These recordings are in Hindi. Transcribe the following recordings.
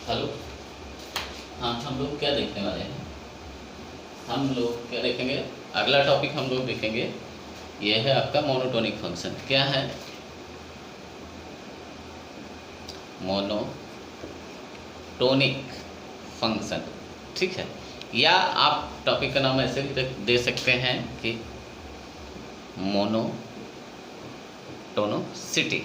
हेलो। हाँ, हम लोग क्या देखने वाले हैं? हम लोग क्या देखेंगे? अगला टॉपिक हम लोग देखेंगे, ये है आपका मोनोटोनिक फंक्शन। क्या है मोनोटोनिक फंक्शन? ठीक है, या आप टॉपिक का नाम ऐसे भी दे सकते हैं कि मोनोटोनिसिटी,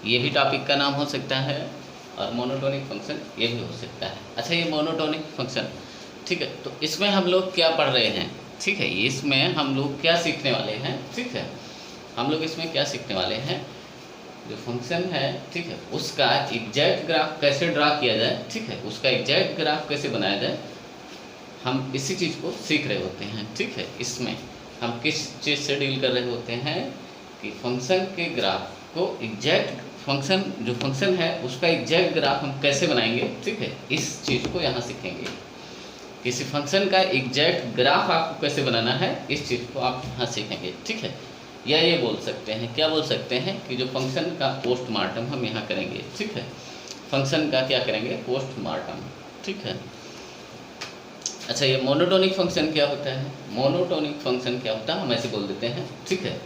ये भी टॉपिक का नाम हो सकता है, और मोनोटोनिक फंक्शन ये भी हो सकता है। अच्छा, ये मोनोटोनिक फंक्शन, ठीक है, तो इसमें हम लोग क्या पढ़ रहे हैं? ठीक है, इसमें हम लोग क्या सीखने वाले हैं? ठीक है, हम लोग इसमें क्या सीखने वाले हैं? जो फंक्शन है, ठीक है, उसका एग्जैक्ट ग्राफ कैसे ड्रा किया जाए, ठीक है, उसका एग्जैक्ट ग्राफ कैसे बनाया जाए, हम इसी चीज़ को सीख रहे होते हैं। ठीक है, इसमें हम किस चीज़ से डील कर रहे होते हैं कि फंक्शन के ग्राफ को एग्जैक्ट, फंक्शन जो फंक्शन है उसका एग्जैक्ट ग्राफ हम कैसे बनाएंगे, ठीक है, इस चीज़ को यहाँ सीखेंगे। किसी फंक्शन का एग्जैक्ट ग्राफ आपको कैसे बनाना है, इस चीज़ को आप यहाँ सीखेंगे। ठीक है, या ये बोल सकते हैं, क्या बोल सकते हैं कि जो फंक्शन का पोस्टमार्टम हम यहाँ करेंगे। ठीक है, फंक्शन का क्या करेंगे? पोस्टमार्टम। ठीक है, अच्छा, ये मोनोटोनिक फंक्शन क्या होता है? मोनोटोनिक फंक्शन क्या होता है, हम ऐसे बोल देते हैं। ठीक है,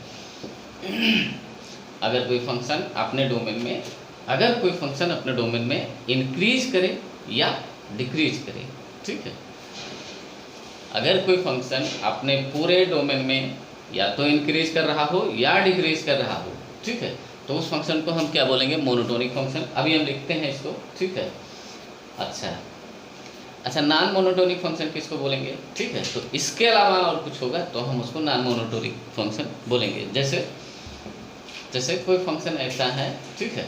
अगर कोई फंक्शन अपने डोमेन में, अगर कोई फंक्शन अपने डोमेन में इंक्रीज करे या डिक्रीज करे, ठीक है, अगर कोई फंक्शन अपने पूरे डोमेन में या तो इंक्रीज कर रहा हो या डिक्रीज कर रहा हो, ठीक है, तो उस फंक्शन को हम क्या बोलेंगे? Monotonic function. अभी हम लिखते हैं इसको। ठीक है, अच्छा, नॉन मोनोटोनिक फंक्शन किसको बोलेंगे? ठीक है, तो इसके अलावा और कुछ होगा तो हम उसको नॉन मोनोटोनिक फंक्शन बोलेंगे। जैसे कोई फंक्शन ऐसा है, ठीक है,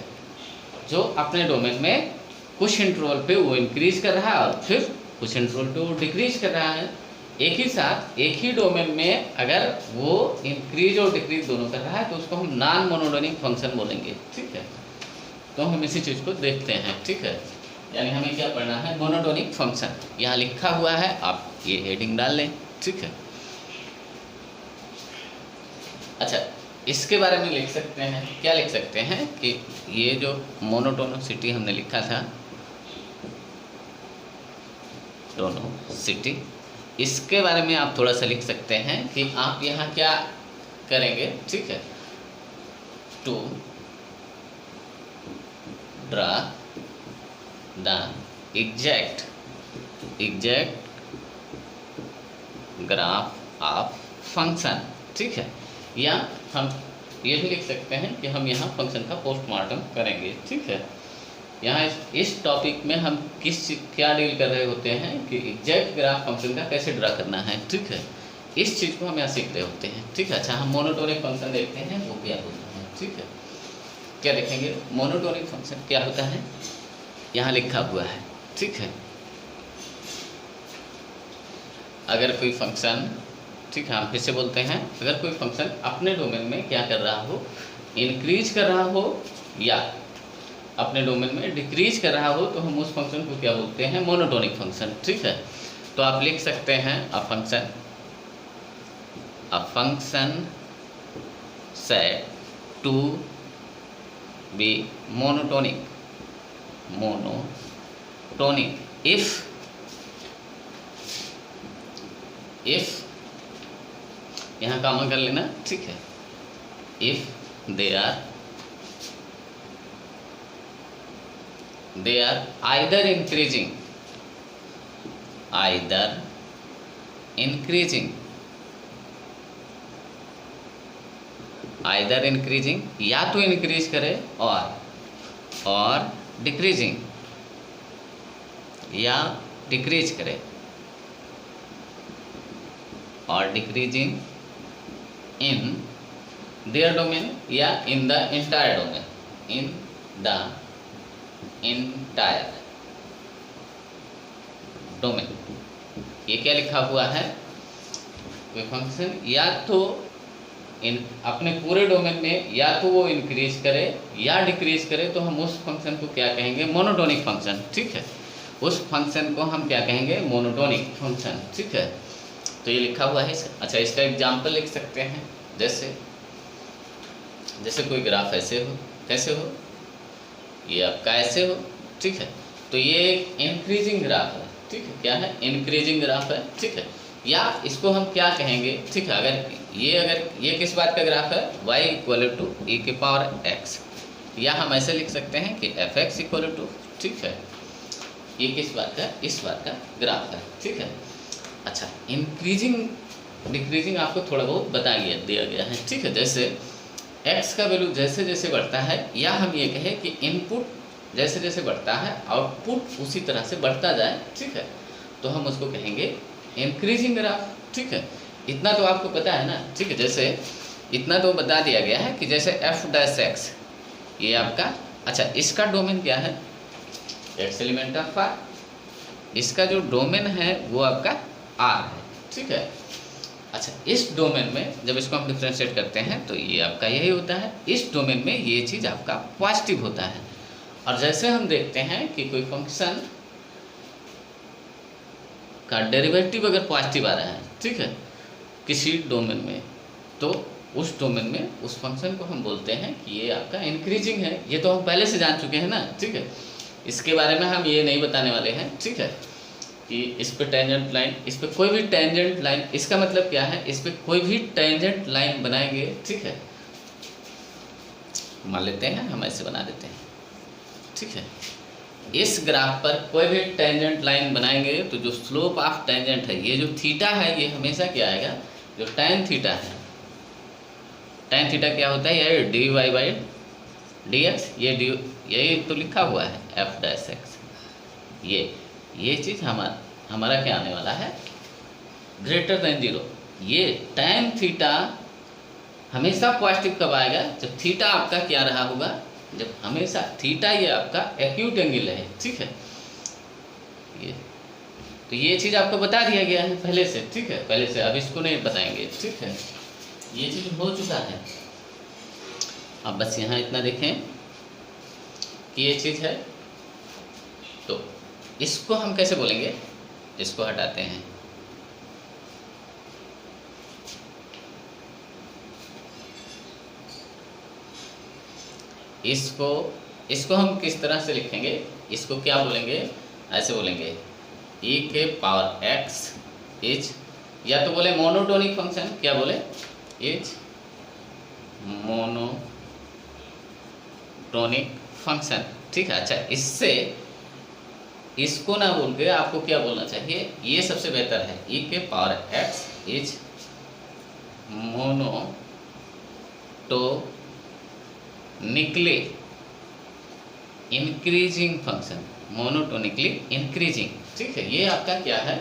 जो अपने डोमेन में कुछ इंटरवल पे वो इंक्रीज कर रहा है और फिर कुछ इंटरवल पे वो डिक्रीज कर रहा है। एक ही साथ एक ही डोमेन में अगर वो इंक्रीज और डिक्रीज दोनों कर रहा है तो उसको हम नॉन मोनोटोनिक फंक्शन बोलेंगे। ठीक है, तो हम इसी चीज़ को देखते हैं। ठीक है, यानी हमें क्या पढ़ना है? Monotonic function. यहाँ लिखा हुआ है, आप ये हेडिंग डाल लें। ठीक है, अच्छा, इसके बारे में लिख सकते हैं, क्या लिख सकते हैं कि ये जो मोनोटोनिसिटी हमने लिखा था, टोनोसिटी, इसके बारे में आप थोड़ा सा लिख सकते हैं कि आप यहाँ क्या करेंगे। ठीक है, to draw the exact graph of function. ठीक है, या हम ये भी लिख सकते हैं कि हम यहाँ फंक्शन का पोस्टमार्टम करेंगे। ठीक है, यहाँ इस टॉपिक में हम क्या डील कर रहे होते हैं कि एग्जैक्ट ग्राफ फंक्शन का कैसे ड्रा करना है। ठीक है, इस चीज़ को हम यहाँ सीख रहे होते हैं। ठीक है, अच्छा, हम मोनोटोनिक फंक्शन देखते हैं वो क्या होता है। ठीक है, क्या देखेंगे? मोनोटोनिक फंक्शन क्या होता है, यहाँ लिखा हुआ है। ठीक है, अगर कोई फंक्शन, ठीक है, हम फिर से बोलते हैं, अगर कोई फंक्शन अपने डोमेन में क्या कर रहा हो, इंक्रीज कर रहा हो या अपने डोमेन में डिक्रीज कर रहा हो, तो हम उस फंक्शन को क्या बोलते हैं? Monotonic function. ठीक है, तो आप लिख सकते हैं a function said to be monotonic if यहाँ काम कर लेना। ठीक है, if they are either increasing या तो इंक्रीज करे और डिक्रीजिंग या डिक्रीज करे और डिक्रीजिंग इन देयर डोमेन या इन द एंटायर डोमेन। ये क्या लिखा हुआ है? कोई फंक्शन या तो अपने पूरे डोमेन में या तो वो इंक्रीज करे या डिक्रीज करे, तो हम उस फंक्शन को क्या कहेंगे? Monotonic function. ठीक है, उस फंक्शन को हम क्या कहेंगे? Monotonic function. ठीक है, तो ये लिखा हुआ है। अच्छा, इसका एग्जाम्पल लिख सकते हैं। जैसे कोई ग्राफ ऐसे हो, कैसे हो, ये आपका ऐसे हो। ठीक है, तो ये एक इंक्रीजिंग ग्राफ है, ठीक है। क्या है? इंक्रीजिंग ग्राफ है, ठीक है। या इसको हम क्या कहेंगे, ठीक है, अगर ये किस बात का ग्राफ है, y इक्वल टू e की पावर x, या हम ऐसे लिख सकते हैं कि fx इक्वल टू, ठीक है, ये किस बात का, इस बात का ग्राफ है, ठीक है। अच्छा, इंक्रीजिंग डिक्रीजिंग आपको थोड़ा बहुत बता दिया गया है, ठीक है। जैसे x का वैल्यू जैसे जैसे बढ़ता है, या हम ये कहें कि इनपुट जैसे जैसे बढ़ता है आउटपुट उसी तरह से बढ़ता जाए, ठीक है, तो हम उसको कहेंगे इंक्रीजिंग ग्राफ, ठीक है। इतना तो आपको पता है ना, ठीक है। जैसे इतना तो बता दिया गया है कि जैसे f डैश x ये आपका, अच्छा इसका डोमेन क्या है, x एलिमेंट ऑफ r, इसका जो डोमेन है वो आपका r है, ठीक है। अच्छा, इस डोमेन में जब इसको हम डिफ्रेंशिएट करते हैं तो ये आपका यही होता है, इस डोमेन में ये चीज़ आपका पॉजिटिव होता है। और जैसे हम देखते हैं कि कोई फंक्शन का डेरिवेटिव अगर पॉजिटिव आ रहा है, ठीक है, किसी डोमेन में, तो उस डोमेन में उस फंक्शन को हम बोलते हैं कि ये आपका इंक्रीजिंग है। ये तो हम पहले से जान चुके हैं ना, ठीक है। इसके बारे में हम ये नहीं बताने वाले हैं, ठीक है, कि इस पे टेंजेंट लाइन, इस पे कोई भी टेंजेंट लाइन, इसका मतलब क्या है, इस पे कोई भी टेंजेंट लाइन बनाएंगे, ठीक है, मान लेते हैं हम ऐसे बना देते हैं, ठीक है। इस ग्राफ पर कोई भी टेंजेंट लाइन बनाएंगे तो जो स्लोप ऑफ टेंजेंट है, ये जो थीटा है, ये हमेशा क्या आएगा, जो tan थीटा है, tan थीटा क्या होता है, ये dy बाई dx, यही तो लिखा हुआ है f डैश x, ये चीज़ हमारा क्या आने वाला है, ग्रेटर देन 0। ये tan थीटा हमेशा पॉजिटिव कब आएगा, जब थीटा आपका क्या रहा होगा, जब हमेशा थीटा ये आपका एक्यूट एंगल है, ठीक है। ये तो ये चीज़ आपको बता दिया गया है पहले से, ठीक है, पहले से, अब इसको नहीं बताएंगे, ठीक है, ये चीज़ हो चुका है। अब बस यहाँ इतना देखें कि ये चीज़ है, तो इसको हम कैसे बोलेंगे, इसको हटाते हैं, इसको हम किस तरह से लिखेंगे, इसको क्या बोलेंगे, ऐसे बोलेंगे e के पावर x इज, या तो बोले मोनोटोनिक फंक्शन, क्या बोले, इज मोनोटोनिक फंक्शन, ठीक है। अच्छा, इससे इसको ना बोल के आपको क्या बोलना चाहिए, ये सबसे बेहतर है, e के power x is monotonically increasing function, monotonically increasing, ठीक है। ये आपका क्या है,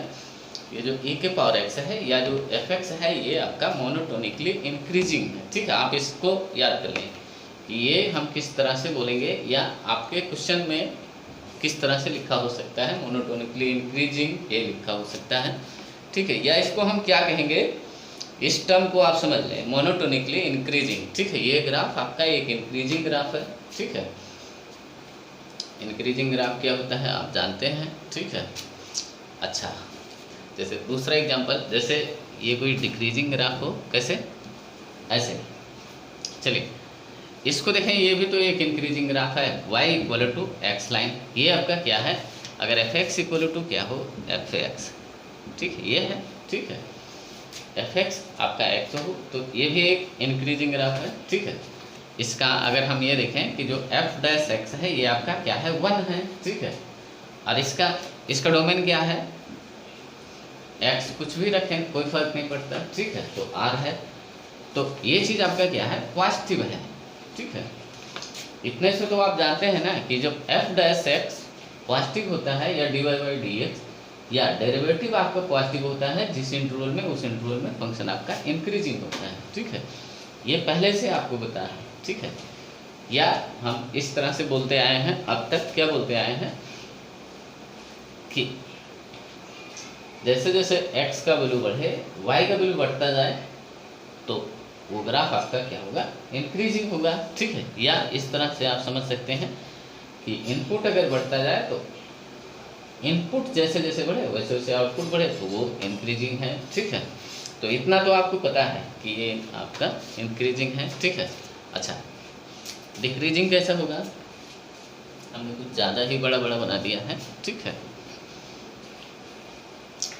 ये जो e के पावर x है या जो fx है, ये आपका मोनोटोनिकली इंक्रीजिंग है, ठीक है। आप इसको याद कर लें कि ये हम किस तरह से बोलेंगे, या आपके क्वेश्चन में किस तरह से लिखा हो सकता है, मोनोटोनिकली इंक्रीजिंग ये लिखा हो सकता है, ठीक है। या इसको हम क्या कहेंगे, इस टर्म को आप समझ लें, मोनोटोनिकली इंक्रीजिंग, ठीक है। ये ग्राफ आपका एक इंक्रीजिंग ग्राफ है, ठीक है। इंक्रीजिंग ग्राफ क्या होता है आप जानते हैं, ठीक है। अच्छा, जैसे दूसरा एग्जांपल, जैसे ये कोई डिक्रीजिंग ग्राफ हो, कैसे, ऐसे, चलिए इसको देखें, ये भी तो एक इंक्रीजिंग ग्राफ है, y equal to x line, ये आपका क्या है, अगर fx इक्वल टू क्या हो, fx, ठीक है, ये है, ठीक है, fx आपका x हो, तो ये भी एक इंक्रीजिंग ग्राफ है, ठीक है। इसका अगर हम ये देखें कि जो f डैश x है, ये आपका क्या है, 1 है, ठीक है। और इसका डोमेन क्या है, x कुछ भी रखें कोई फर्क नहीं पड़ता, ठीक है, तो r है, तो ये चीज़ आपका क्या है, पॉजिटिव है, ठीक है। इतने से तो आप जानते हैं ना कि जब f डैश x पॉजिटिव होता है, या dy बाई dx, या डेरिवेटिव आपका पॉजिटिव होता है जिस इंटरवल में, उस इंटरवल में फंक्शन आपका इंक्रीजिंग होता है, ठीक है। ये पहले से आपको पता है, ठीक है। या हम इस तरह से बोलते आए हैं अब तक, क्या बोलते आए हैं कि जैसे जैसे x का वैल्यू बढ़े, y का वैल्यू बढ़ता जाए, तो वो ग्राफ आपका क्या होगा, इंक्रीजिंग होगा, ठीक है। या इस तरह से आप समझ सकते हैं कि इनपुट अगर बढ़ता जाए, तो इनपुट जैसे जैसे बढ़े वैसे वैसे आउटपुट बढ़े, तो वो इंक्रीजिंग है, ठीक है। तो इतना तो आपको पता है कि ये आपका इंक्रीजिंग है, ठीक है। अच्छा, डिक्रीजिंग कैसा होगा, हमने कुछ ज़्यादा ही बड़ा बड़ा बना दिया है, ठीक है,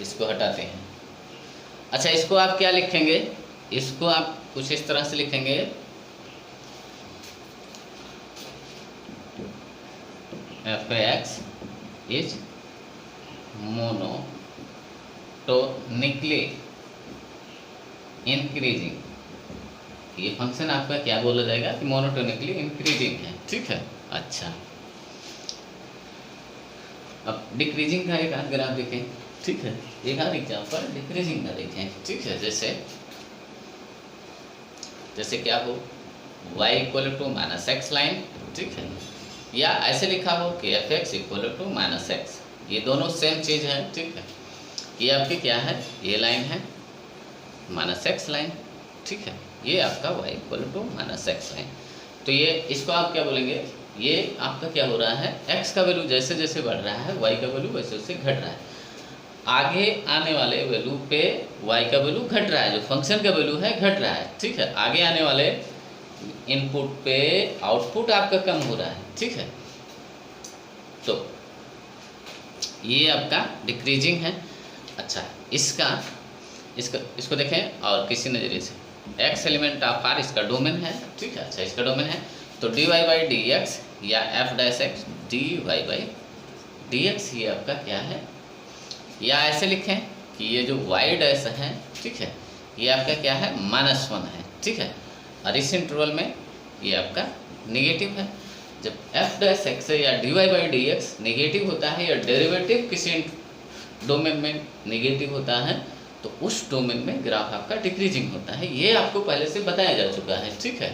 इसको हटाते हैं। अच्छा, इसको आप क्या लिखेंगे, इसको आप कुछ इस तरह से लिखेंगे, f(x) इज मोनोटोनिकली इंक्रीजिंग। ये फंक्शन आपका क्या बोला जाएगा कि मोनोटोनिकली इंक्रीजिंग है, ठीक है। अच्छा, अब डिक्रीजिंग का एक आध ग्राफ देखें, ठीक है, एक आध एग्जाम्पल डिक्रीजिंग का देखें, ठीक है। जैसे क्या हो, y equal to minus x line, ठीक है, या ऐसे लिखा हो कि f(x) equal to minus x, ये दोनों सेम चीज़ है, ठीक है। ये आपकी क्या है, ये लाइन है माइनस एक्स लाइन, ठीक है, ये आपका y equal to minus x line. तो ये इसको आप क्या बोलेंगे, ये आपका क्या हो रहा है, x का वैल्यू जैसे जैसे बढ़ रहा है y का वैल्यू वैसे वैसे घट रहा है। आगे आने वाले वैल्यू पे y का वैल्यू घट रहा है, जो फंक्शन का वैल्यू है घट रहा है, ठीक है। आगे आने वाले इनपुट पे आउटपुट आपका कम हो रहा है, ठीक है। तो ये आपका डिक्रीजिंग है। अच्छा, इसको देखें और किसी नज़रिए से, x एलिमेंट ऑफ r इसका डोमेन है, ठीक है। अच्छा, इसका डोमेन है तो dy बाई डी एक्स या f'(x) dy by D x, ये आपका क्या है, या ऐसे लिखें कि ये जो y डैश है, ठीक है, ये आपका क्या है, -1 है, ठीक है। और इस इंटरवल में ये आपका नेगेटिव है। जब f'(x) या dy by D x negative होता है या डेरिवेटिव किसी डोमेन में नेगेटिव होता है तो उस डोमेन में ग्राफ आपका डिक्रीजिंग होता है। ये आपको पहले से बताया जा चुका है, ठीक है।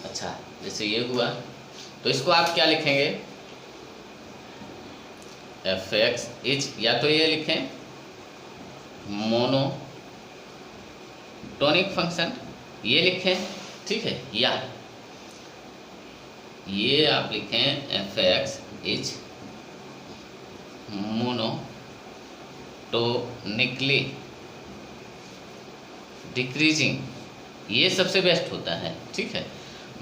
अच्छा, जैसे ये हुआ तो इसको आप क्या लिखेंगे, f(x) इज, या तो ये लिखें मोनोटोनिक फंक्शन, ये लिखें, ठीक है, या ये आप लिखें f(x) इज मोनोटोनिकली डिक्रीजिंग, ये सबसे बेस्ट होता है, ठीक है।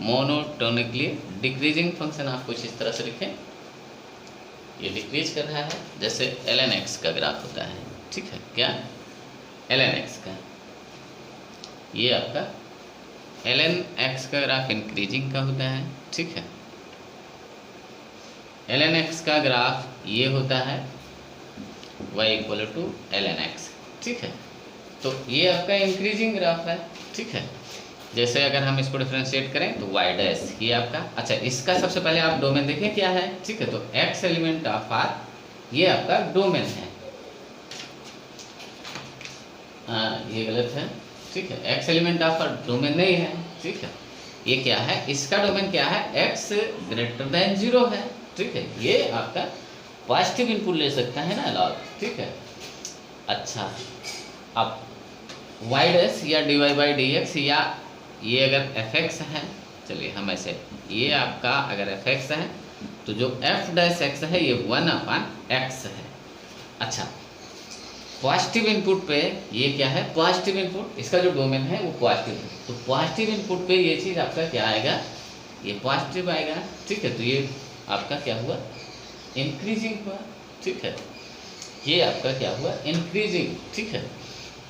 मोनोटोनिकली डिक्रीजिंग फंक्शन आप कुछ इस तरह से लिखें, ये डिक्रीज कर रहा है, जैसे ln(x) का ग्राफ होता है, ठीक है, क्या ln(x) का, ये आपका ln(x) का ग्राफ इंक्रीजिंग का होता है, ठीक है। ln(x) का ग्राफ ये होता है y इक्वल टू ln(x), ठीक है। तो ये आपका इंक्रीजिंग ग्राफ है, ठीक है। जैसे अगर हम इसको डिफ्रेंशिएट करें तो y डैश, ये आपका, अच्छा, इसका सबसे पहले आप डोमेन देखें क्या है, ठीक है। तो x एलिमेंट ऑफ r, ये आपका डोमेन है, ये गलत है, ठीक है, x element of r domain नहीं है, ठीक है। ये क्या है, इसका डोमेन क्या है, x ग्रेटर देन 0 है, ठीक है। ये आपका पॉजिटिव इनपुट ले सकता है ना लॉग, ठीक है। अच्छा, अब y डैश या dy बाई डी एक्स, या ये अगर f(x) है, चलिए हम ऐसे, ये आपका अगर f(x) है तो जो f'(x) है ये 1/x है। अच्छा, पॉजिटिव इनपुट पे ये क्या है, पॉजिटिव इनपुट, इसका जो डोमेन है वो पॉजिटिव है, तो पॉजिटिव इनपुट पे ये चीज़ आपका क्या आएगा, ये पॉजिटिव आएगा, ठीक है। तो ये आपका क्या हुआ, इंक्रीजिंग हुआ, ठीक है। ये आपका क्या हुआ, इंक्रीजिंग, ठीक है।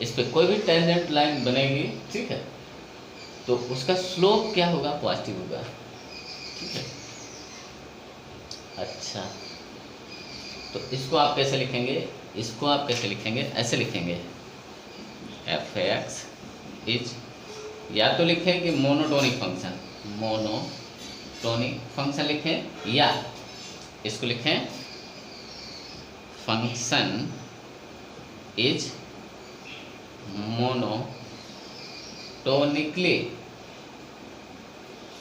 इस पर कोई भी टेंजेंट लाइन बनेगी, ठीक है, तो उसका स्लोप क्या होगा, पॉजिटिव होगा, ठीक है। अच्छा, तो इसको आप कैसे लिखेंगे, इसको आप कैसे लिखेंगे, ऐसे लिखेंगे f(x) इज, या तो लिखें कि मोनोटोनिक फंक्शन, मोनोटोनिक फंक्शन लिखें, या इसको लिखें function is monotonically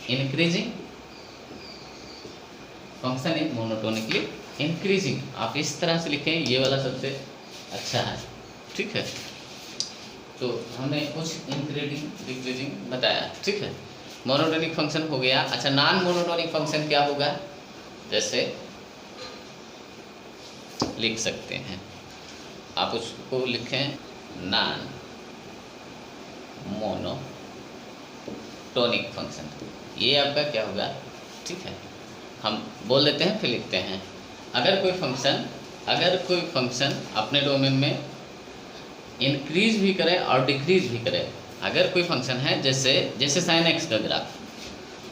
increasing, function is monotonically increasing, आप इस तरह से लिखें, ये वाला सबसे अच्छा है, ठीक है। तो हमने कुछ इंक्रीजिंग बताया, ठीक है। मोनोटोनिक फंक्शन हो गया। अच्छा, नॉन मोनोटोनिक फंक्शन क्या होगा, जैसे लिख सकते हैं, आप उसको लिखें नॉन मोनोटोनिक फंक्शन, ये आपका क्या होगा, ठीक है। हम बोल देते हैं फिर लिखते हैं। अगर कोई फंक्शन अपने डोमेन में इंक्रीज भी करे और डिक्रीज भी करे, अगर कोई फंक्शन है जैसे साइन एक्स का ग्राफ,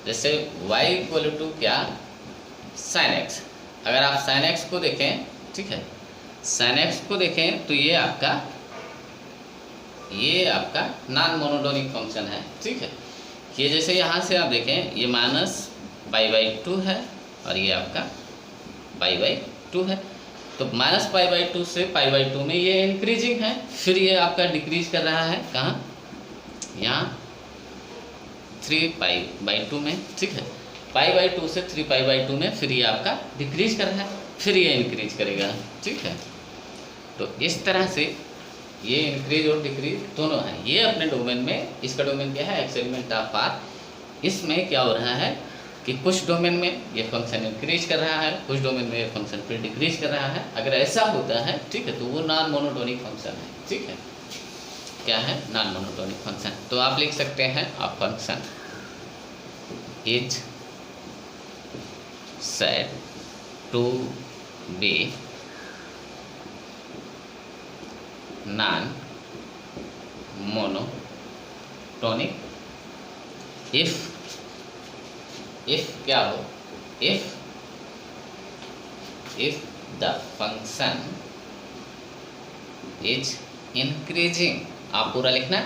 जैसे y इक्वल टू क्या साइन एक्स, अगर आप साइन एक्स को देखें, ठीक है, साइन एक्स को देखें तो ये आपका नॉन मोनोटोनिक फंक्शन है, ठीक है। ये जैसे यहाँ से आप देखें ये माइनस π/2 है और ये आपका π/2 है, तो माइनस π/2 से π/2 में ये इंक्रीजिंग है, फिर ये आपका डिक्रीज कर रहा है कहाँ, यहाँ 3π/2 में, ठीक है, π/2 से 3π/2 में, फिर ये आपका डिक्रीज कर रहा है, फिर ये इंक्रीज करेगा, ठीक है। तो इस तरह से ये इंक्रीज और डिक्रीज दोनों है। ये अपने डोमेन में, इसका डोमेन क्या है, एक्स एलिमेंट ऑफ आर। इसमें क्या हो रहा है कि कुछ डोमेन में ये फंक्शन इंक्रीज कर रहा है, कुछ डोमेन में ये फंक्शन फिर डिक्रीज कर रहा है। अगर ऐसा होता है, ठीक है, तो वो नॉन मोनोटोनिक फंक्शन है, ठीक है। क्या है, नॉन मोनोटोनिक फंक्शन। तो आप लिख सकते हैं a function is said to be non monotonic if क्या हो, if the function is increasing, आप पूरा लिखना,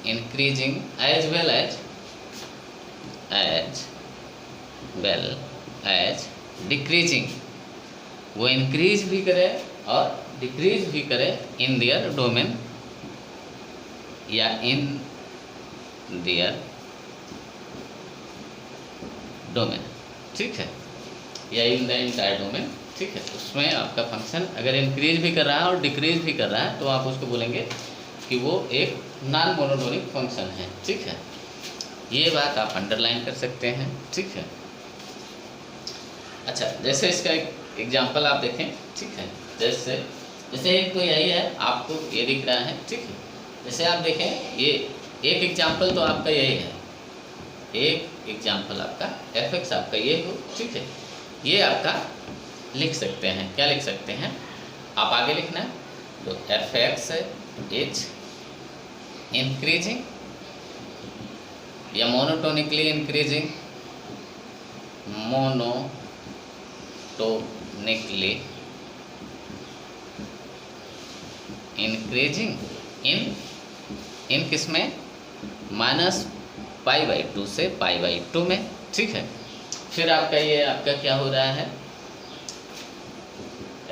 increasing as well as decreasing, वो इंक्रीज भी करे और डिक्रीज भी करे इन देयर डोमेन या इन देयर डोमेन, ठीक है, या इन द एंटायर डोमेन, ठीक है। उसमें आपका फंक्शन अगर इंक्रीज भी कर रहा है और डिक्रीज भी कर रहा है तो आप उसको बोलेंगे कि वो एक नॉन मोनोटोनिक फंक्शन है, ठीक है। ये बात आप अंडरलाइन कर सकते हैं, ठीक है। अच्छा, जैसे इसका एक एग्जाम्पल आप देखें, ठीक है, जैसे एक तो यही है, आपको ये दिख रहा है, ठीक है। जैसे आप देखें, ये एक एग्जाम्पल तो आपका यही है, एक एग्जाम्पल आपका f(x) आपका ये हो, ठीक है। ये आपका लिख सकते हैं, क्या लिख सकते हैं आप, आगे लिखना है तो f(x) इज इंक्रीजिंग या मोनोटोनिकली इंक्रीजिंग, मोनोटोनिकली इंक्रीजिंग इन किसमें, -π/2 से π/2 में, ठीक है। फिर आपका ये आपका क्या हो रहा है,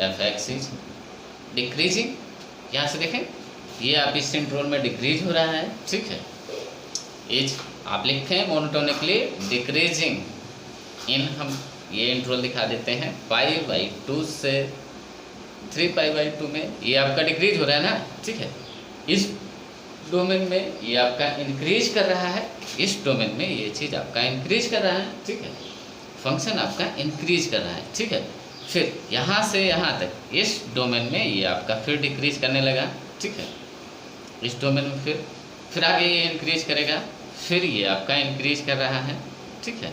f(x) इज डिक्रीजिंग, यहाँ से देखें ये आप इस इंटरवल में डिक्रीज हो रहा है, ठीक है। इज आप लिखें मोनोटोनिकली डिक्रीजिंग इन, हम ये इंटरवल दिखा देते हैं, π/2 से 3π/2 में ये आपका डिक्रीज हो रहा है ना, ठीक है। इस डोमेन में ये आपका इंक्रीज कर रहा है, इस डोमेन में ये चीज़ आपका इंक्रीज कर रहा है, ठीक है, फंक्शन आपका इंक्रीज कर रहा है, ठीक है। फिर यहाँ से यहाँ तक इस डोमेन में ये आपका फिर डिक्रीज करने लगा, ठीक है। इस डोमेन में फिर आगे ये इंक्रीज करेगा, फिर ये आपका इंक्रीज कर रहा है, ठीक है।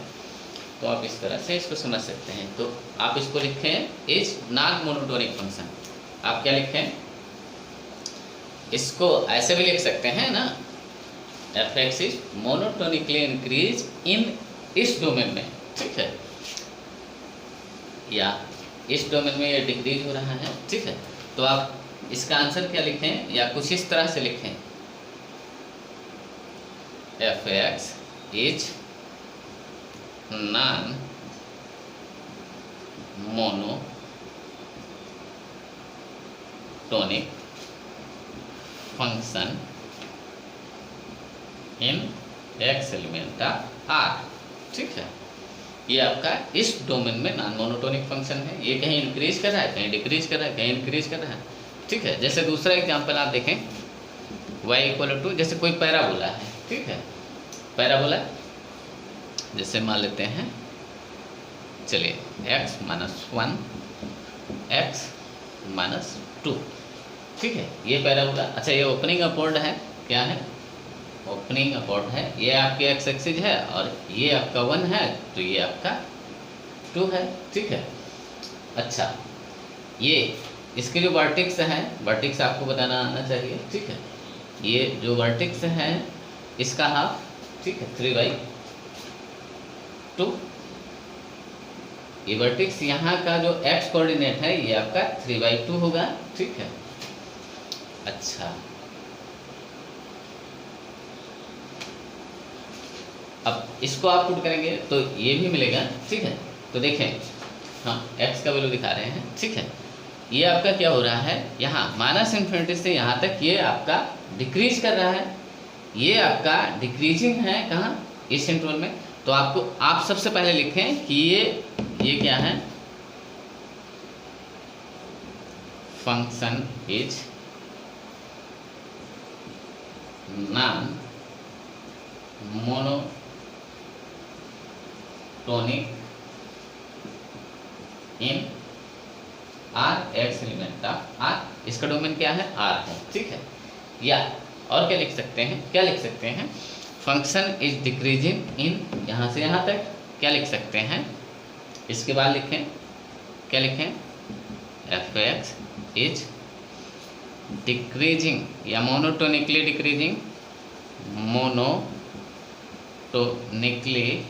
तो आप इस तरह से इसको समझ सकते हैं। तो आप इसको लिखें इज नॉन मोनोटोनिक फंक्शन। आप क्या लिखें, इसको ऐसे भी लिख सकते हैं ना, f(x) is monotonically increase in इस डोमेन में, ठीक है, या इस डोमेन में ये डिक्रीज हो रहा है, ठीक है। तो आप इसका आंसर क्या लिखें, या कुछ इस तरह से लिखें, f(x) is non monotonic function in x element of R, ठीक है। ये आपका इस डोमेन में नॉन मोनोटोनिक फंक्शन है, ये कहीं इंक्रीज कर रहा है, कहीं डिक्रीज कर रहा है, कहीं इंक्रीज कर रहा है, ठीक है। जैसे दूसरा एग्जांपल आप देखें, y = 2, जैसे कोई पैराबोला है, ठीक है, पैराबोला जैसे मान लेते हैं, चलिए x - 1 x - 2, ठीक है, ये पैराबोला। अच्छा, ये ओपनिंग अपवर्ड है, क्या है, ओपनिंग अपवर्ड है, ये आपकी x एक्सिस है और ये आपका 1 है, तो ये आपका 2 है, ठीक है। अच्छा, ये इसके जो वर्टेक्स हैं, वर्टेक्स आपको बताना आना चाहिए, ठीक है। ये जो वर्टेक्स हैं इसका हाफ, ठीक है, 3/2। ये वर्टेक्स यहाँ का जो एक्स कोऑर्डिनेट है ये आपका 3/2 होगा, ठीक है। अच्छा, अब इसको आप पुट करेंगे तो ये भी मिलेगा, ठीक है। तो देखें, हम एक्स का वैल्यू दिखा रहे हैं, ठीक है। ये आपका क्या हो रहा है, यहाँ -∞ से यहाँ तक ये आपका डिक्रीज कर रहा है, ये आपका डिक्रीजिंग है कहाँ, इस इंटरवल में। तो आपको आप सबसे पहले लिखें कि ये क्या है, function is non monotonic in R x element of R. इसका डोमेन क्या है, आर है, ठीक है। या और क्या लिख सकते हैं, क्या लिख सकते हैं, फंक्शन इज डिक्रीजिंग इन यहाँ से यहाँ तक, क्या लिख सकते हैं, इसके बाद लिखें, क्या लिखें, एफ एक्स इज डिक्रीजिंग या मोनोटोनिकली डिक्रीजिंग, मोनोटोनिकली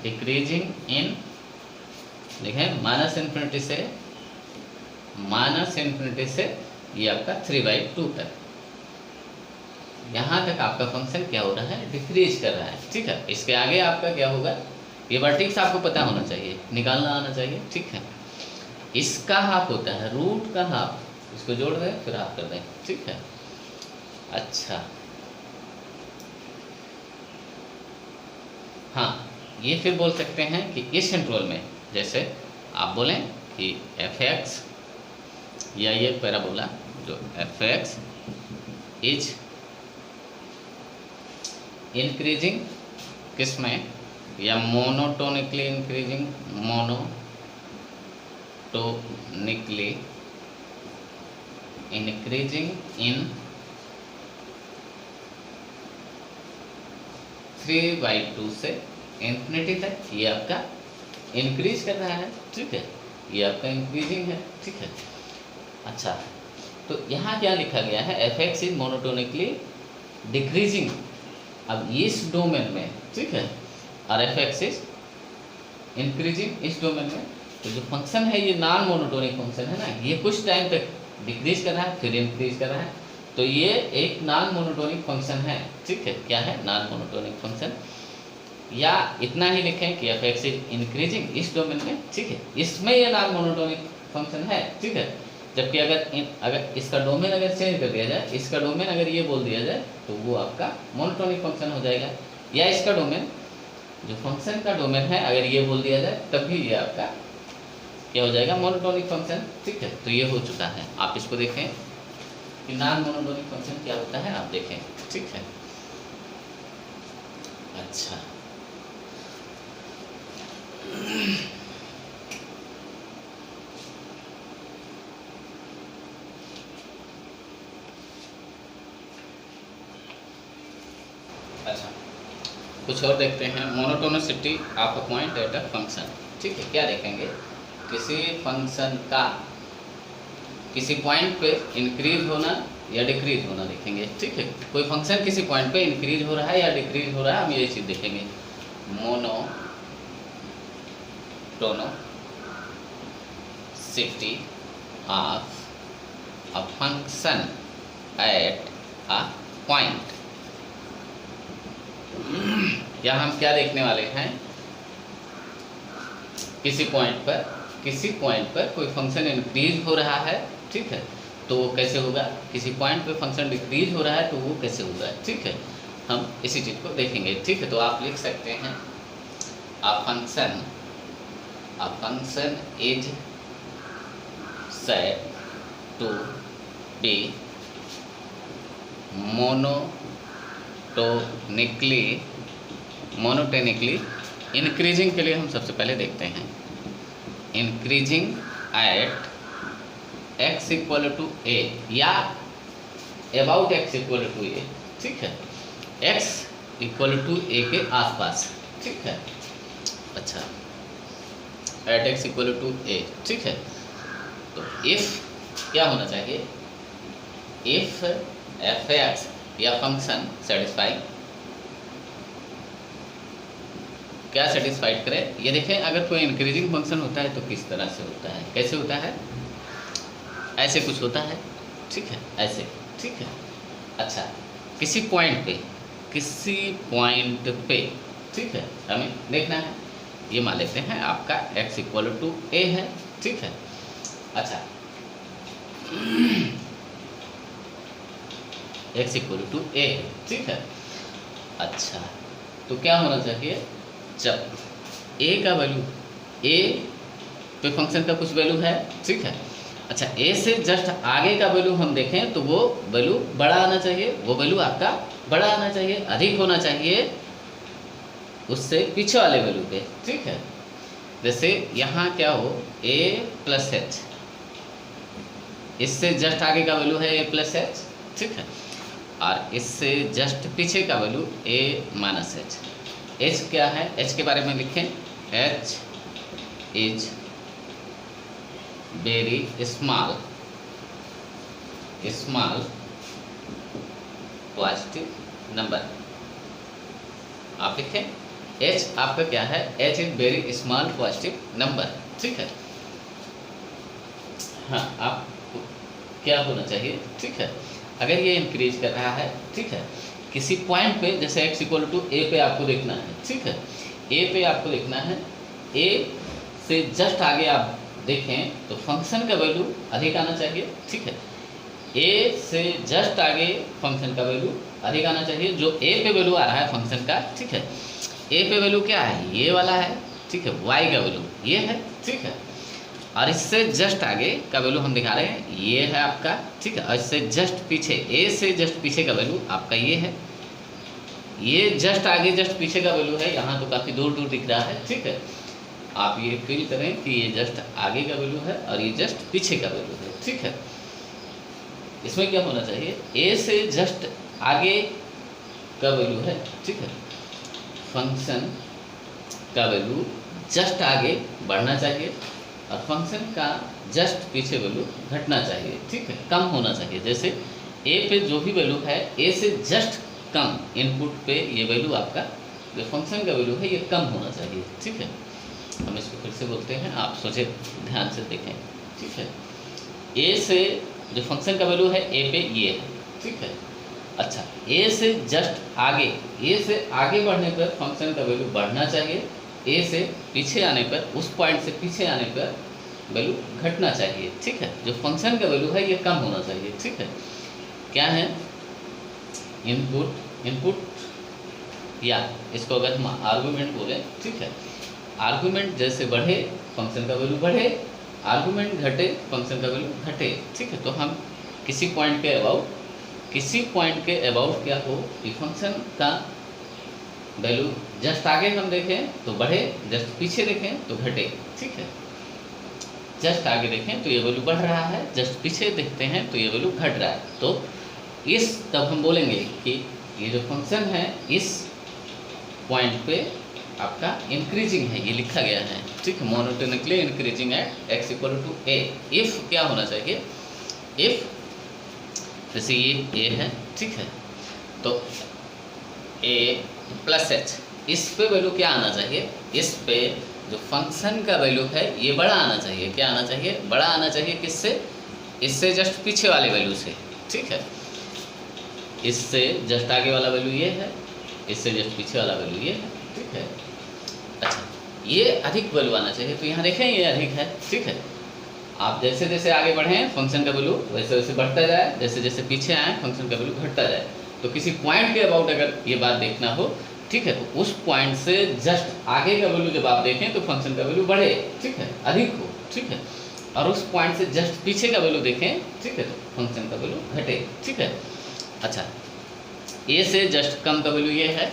डिक्रीजिंग इन, देखें -∞ से ये आपका 3/2 तक, यहाँ तक आपका फंक्शन क्या हो रहा है, डिक्रीज कर रहा है, ठीक है। इसके आगे आपका क्या होगा, ये वर्टेक्स आपको पता होना चाहिए, निकालना आना चाहिए, ठीक है। इसका हाफ होता है रूट का हाफ, इसको जोड़ दें फिर हाफ कर दें, ठीक है। अच्छा, हाँ, ये फिर बोल सकते हैं कि इस इंटरवल में, जैसे आप बोलें कि एफ एक्स या ये पैराबोला जो एफ एक्स इज इंक्रीजिंग, किसमें, या मोनोटोनिकली इंक्रीजिंग, मोनोटोनिकली इंक्रीजिंग इन 3/2 से इंफिनिटी तक, ये आपका इंक्रीज कर रहा है, ठीक है, ये आपका इंक्रीजिंग है, ठीक है। अच्छा, तो यहाँ क्या लिखा गया है, F X is monotonically decreasing, अब इस डोमेन में, ठीक है, और एफ एक्स इज इंक्रीजिंग इस डोमेन में। तो जो फंक्शन है ये नॉन मोनोटोनिक फंक्शन है ना, ये कुछ टाइम तक डिक्रीज कर रहा है फिर इंक्रीज कर रहा है, तो ये एक नॉन मोनोटोनिक फंक्शन है, ठीक है। क्या है, नॉन मोनोटोनिक फंक्शन। या इतना ही लिखें कि एफ एक्स इज इंक्रीजिंग इस डोमेन में, ठीक है, इसमें ये नॉन मोनोटोनिक फंक्शन है, ठीक है। जबकि अगर इसका डोमेन अगर चेंज कर दिया जाए, इसका डोमेन अगर ये बोल दिया जाए तो वो आपका मोनोटोनिक फंक्शन हो जाएगा। या इसका डोमेन, जो फंक्शन का डोमेन है, अगर ये बोल दिया जाए तब भी ये आपका क्या हो जाएगा, मोनोटोनिक फंक्शन, ठीक है। तो ये हो चुका है, आप इसको देखें कि नॉन मोनोटोनिक फंक्शन क्या होता है, आप देखें, ठीक है। अच्छा, अच्छा, कुछ और देखते हैं, monotonicity of a point at a function, ठीक है। क्या देखेंगे, किसी फंक्शन का किसी पॉइंट पे इंक्रीज होना या डिक्रीज होना देखेंगे, ठीक है। कोई फंक्शन किसी पॉइंट पे इंक्रीज हो रहा है या डिक्रीज हो रहा है, हम ये चीज़ देखेंगे, monotonicity of a function at a point. यहाँ हम क्या देखने वाले हैं, किसी पॉइंट पर कोई फंक्शन इंक्रीज हो रहा है, ठीक है, तो वो कैसे होगा, किसी पॉइंट पे फंक्शन डिक्रीज हो रहा है तो वो कैसे होगा, ठीक है। हम इसी चीज़ को देखेंगे, ठीक है। तो आप लिख सकते हैं, a function is said to be monotonically increasing के लिए हम सबसे पहले देखते हैं, इंक्रीजिंग एट x = a या अबाउट x = a, ठीक है, x = a के आसपास, ठीक है। अच्छा, eight x equal to A, ठीक है। तो इफ क्या होना चाहिए, इफ एफ एक्स या फंक्शन सेटिस्फाई, क्या सेटिस्फाइड करे, ये देखें। अगर कोई इंक्रीजिंग फंक्शन होता है तो किस तरह से होता है, कैसे होता है, ऐसे कुछ होता है, ठीक है, ऐसे, ठीक है। अच्छा, किसी पॉइंट पे, ठीक है, हमें देखना है। ये मान लेते हैं आपका x इक्वल टू ए है, ठीक है। अच्छा, x इक्वल टू ए है, ठीक है। अच्छा, तो क्या होना चाहिए, जब a का वैल्यू, a पे फंक्शन का कुछ वैल्यू है, ठीक है। अच्छा, a से जस्ट आगे का वैल्यू हम देखें तो वो वैल्यू बड़ा आना चाहिए, वो वैल्यू आपका बड़ा आना चाहिए, अधिक होना चाहिए उससे पीछे वाले वैल्यू पे, ठीक है। जैसे यहाँ क्या हो, a प्लस एच, इससे जस्ट आगे का वैल्यू है a प्लस एच, ठीक है। और इससे जस्ट पीछे का value a minus H. h क्या है, h के बारे में लिखें, h is very small positive number. आप लिखें h आपका क्या है, h is very small positive number, ठीक है। हाँ, आप क्या होना चाहिए, ठीक है। अगर ये इंक्रीज कर रहा है, ठीक है, किसी पॉइंट पे, जैसे x इक्वल टू ए पे आपको देखना है, ठीक है, a पे आपको देखना है, a से जस्ट आगे आप देखें तो फंक्शन का वैल्यू अधिक आना चाहिए, ठीक है। a से जस्ट आगे फंक्शन का वैल्यू अधिक आना चाहिए, जो a पे वैल्यू आ रहा है फंक्शन का, ठीक है। a पे वैल्यू क्या है, ये वाला है, ठीक है, y का वैल्यू ये है, ठीक है। और इससे जस्ट आगे का वैल्यू हम दिखा रहे हैं, ये है आपका, ठीक है। और इससे जस्ट पीछे, a से जस्ट पीछे का वैल्यू आपका ये है, ये जस्ट आगे जस्ट पीछे का वैल्यू है, यहाँ तो काफ़ी दूर दूर दिख रहा है, ठीक है। आप ये फील करें कि ये जस्ट आगे का वैल्यू है और ये जस्ट पीछे का वैल्यू है, ठीक है। इसमें क्या होना चाहिए, a से जस्ट आगे का वैल्यू है, ठीक है, फंक्शन का वैल्यू जस्ट आगे बढ़ना चाहिए और फंक्शन का जस्ट पीछे वैल्यू घटना चाहिए, ठीक है, कम होना चाहिए। जैसे a पे जो भी वैल्यू है, a से जस्ट कम इनपुट पे ये वैल्यू आपका, जो फंक्शन का वैल्यू है, ये कम होना चाहिए, ठीक है। हम इसको फिर से बोलते हैं, आप सोचे ध्यान से देखें, ठीक है। a से जो फंक्शन का वैल्यू है a पे ये है, ठीक है। अच्छा, a से जस्ट आगे, a से आगे बढ़ने पर फंक्शन का वैल्यू बढ़ना चाहिए, a से पीछे आने पर, उस पॉइंट से पीछे आने पर वैल्यू घटना चाहिए, ठीक है। जो फंक्शन का वैल्यू है ये कम होना चाहिए, ठीक है। क्या है, इनपुट या इसको अगर हम आर्गूमेंट बोलें, ठीक है, आर्गूमेंट जैसे बढ़े फंक्शन का वैल्यू बढ़े, आर्गूमेंट घटे फंक्शन का वैल्यू घटे, ठीक है। तो हम किसी पॉइंट के अबाउट क्या हो कि फंक्शन का वैल्यू जस्ट आगे हम देखें तो बढ़े, जस्ट पीछे देखें तो घटे, ठीक है। जस्ट आगे देखें तो ये वैल्यू बढ़ रहा है, जस्ट पीछे देखते हैं तो ये वैल्यू घट रहा है। तो इस तब हम बोलेंगे कि ये जो फंक्शन है इस पॉइंट पे आपका इंक्रीजिंग है, ये लिखा गया है, ठीक है, monotonically increasing at x equal to a. If क्या होना चाहिए, इफ़ जैसे ये a है, ठीक है, तो a प्लस एच, इस पे वैल्यू क्या आना चाहिए, इस पे जो फंक्शन का वैल्यू है ये बड़ा आना चाहिए। क्या आना चाहिए, बड़ा आना चाहिए, किससे, इससे जस्ट पीछे वाले वैल्यू से, ठीक है। इससे जस्ट आगे वाला वैल्यू ये है, इससे जस्ट पीछे वाला वैल्यू ये है, ठीक है। अच्छा, ये अधिक वैल्यू आना चाहिए, तो यहाँ देखें ये अधिक है, ठीक है। आप जैसे जैसे आगे बढ़ें फंक्शन का वैल्यू वैसे वैसे बढ़ता जाए, जैसे जैसे पीछे आए फंक्शन का वैल्यू घटता जाए। तो किसी पॉइंट के अबाउट अगर ये बात देखना हो, ठीक है, तो उस पॉइंट से जस्ट आगे का वैल्यू जब आप देखें तो फंक्शन का वैल्यू बढ़े, ठीक है, अधिक हो, ठीक है। और उस पॉइंट से जस्ट पीछे का वैल्यू देखें, ठीक है, तो फंक्शन का वैल्यू घटे, ठीक है। अच्छा, a से जस्ट कम का वैल्यू ये है,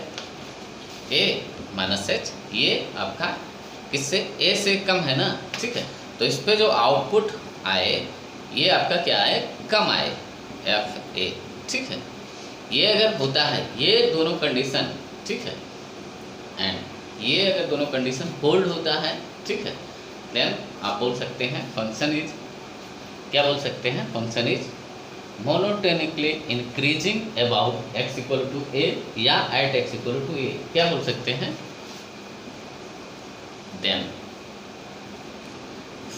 a माइनस एच, ये आपका किससे, a से कम है ना, ठीक है। तो इस पे जो आउटपुट आए ये आपका क्या आए, कम आए, एफ ए, ठीक है। ये अगर होता है, ये दोनों कंडीशन, ठीक है, एंड ये अगर दोनों कंडीशन होल्ड होता है, ठीक है, देन आप बोल सकते हैं फंक्शन इज, क्या बोल सकते हैं, function is monotonically increasing about x equal to A या at x equal to A, क्या बोल सकते हैं, then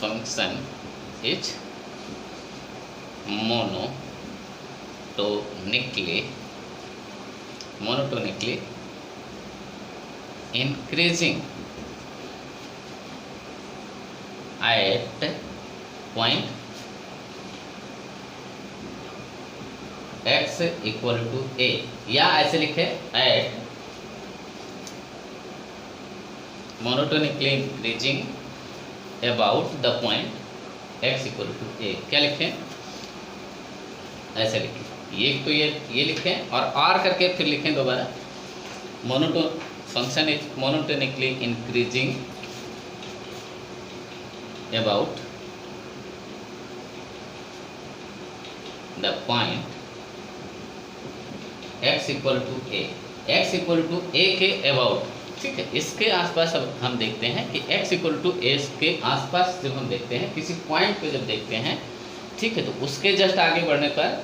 function is monotonically increasing at point x equal to A, या ऐसे लिखे at monotonically increasing about the point x equal to A, क्या लिखें, ऐसे लिखें, ये तो ये लिखें और आर करके फिर लिखें दोबारा, function is monotonically increasing about the point x equal to A, x equal to A के अबाउट, ठीक है, इसके आसपास अब हम देखते हैं कि x इक्वल टू ए के आसपास जब हम देखते हैं किसी पॉइंट पे जब देखते हैं, ठीक है, तो उसके जस्ट आगे बढ़ने पर,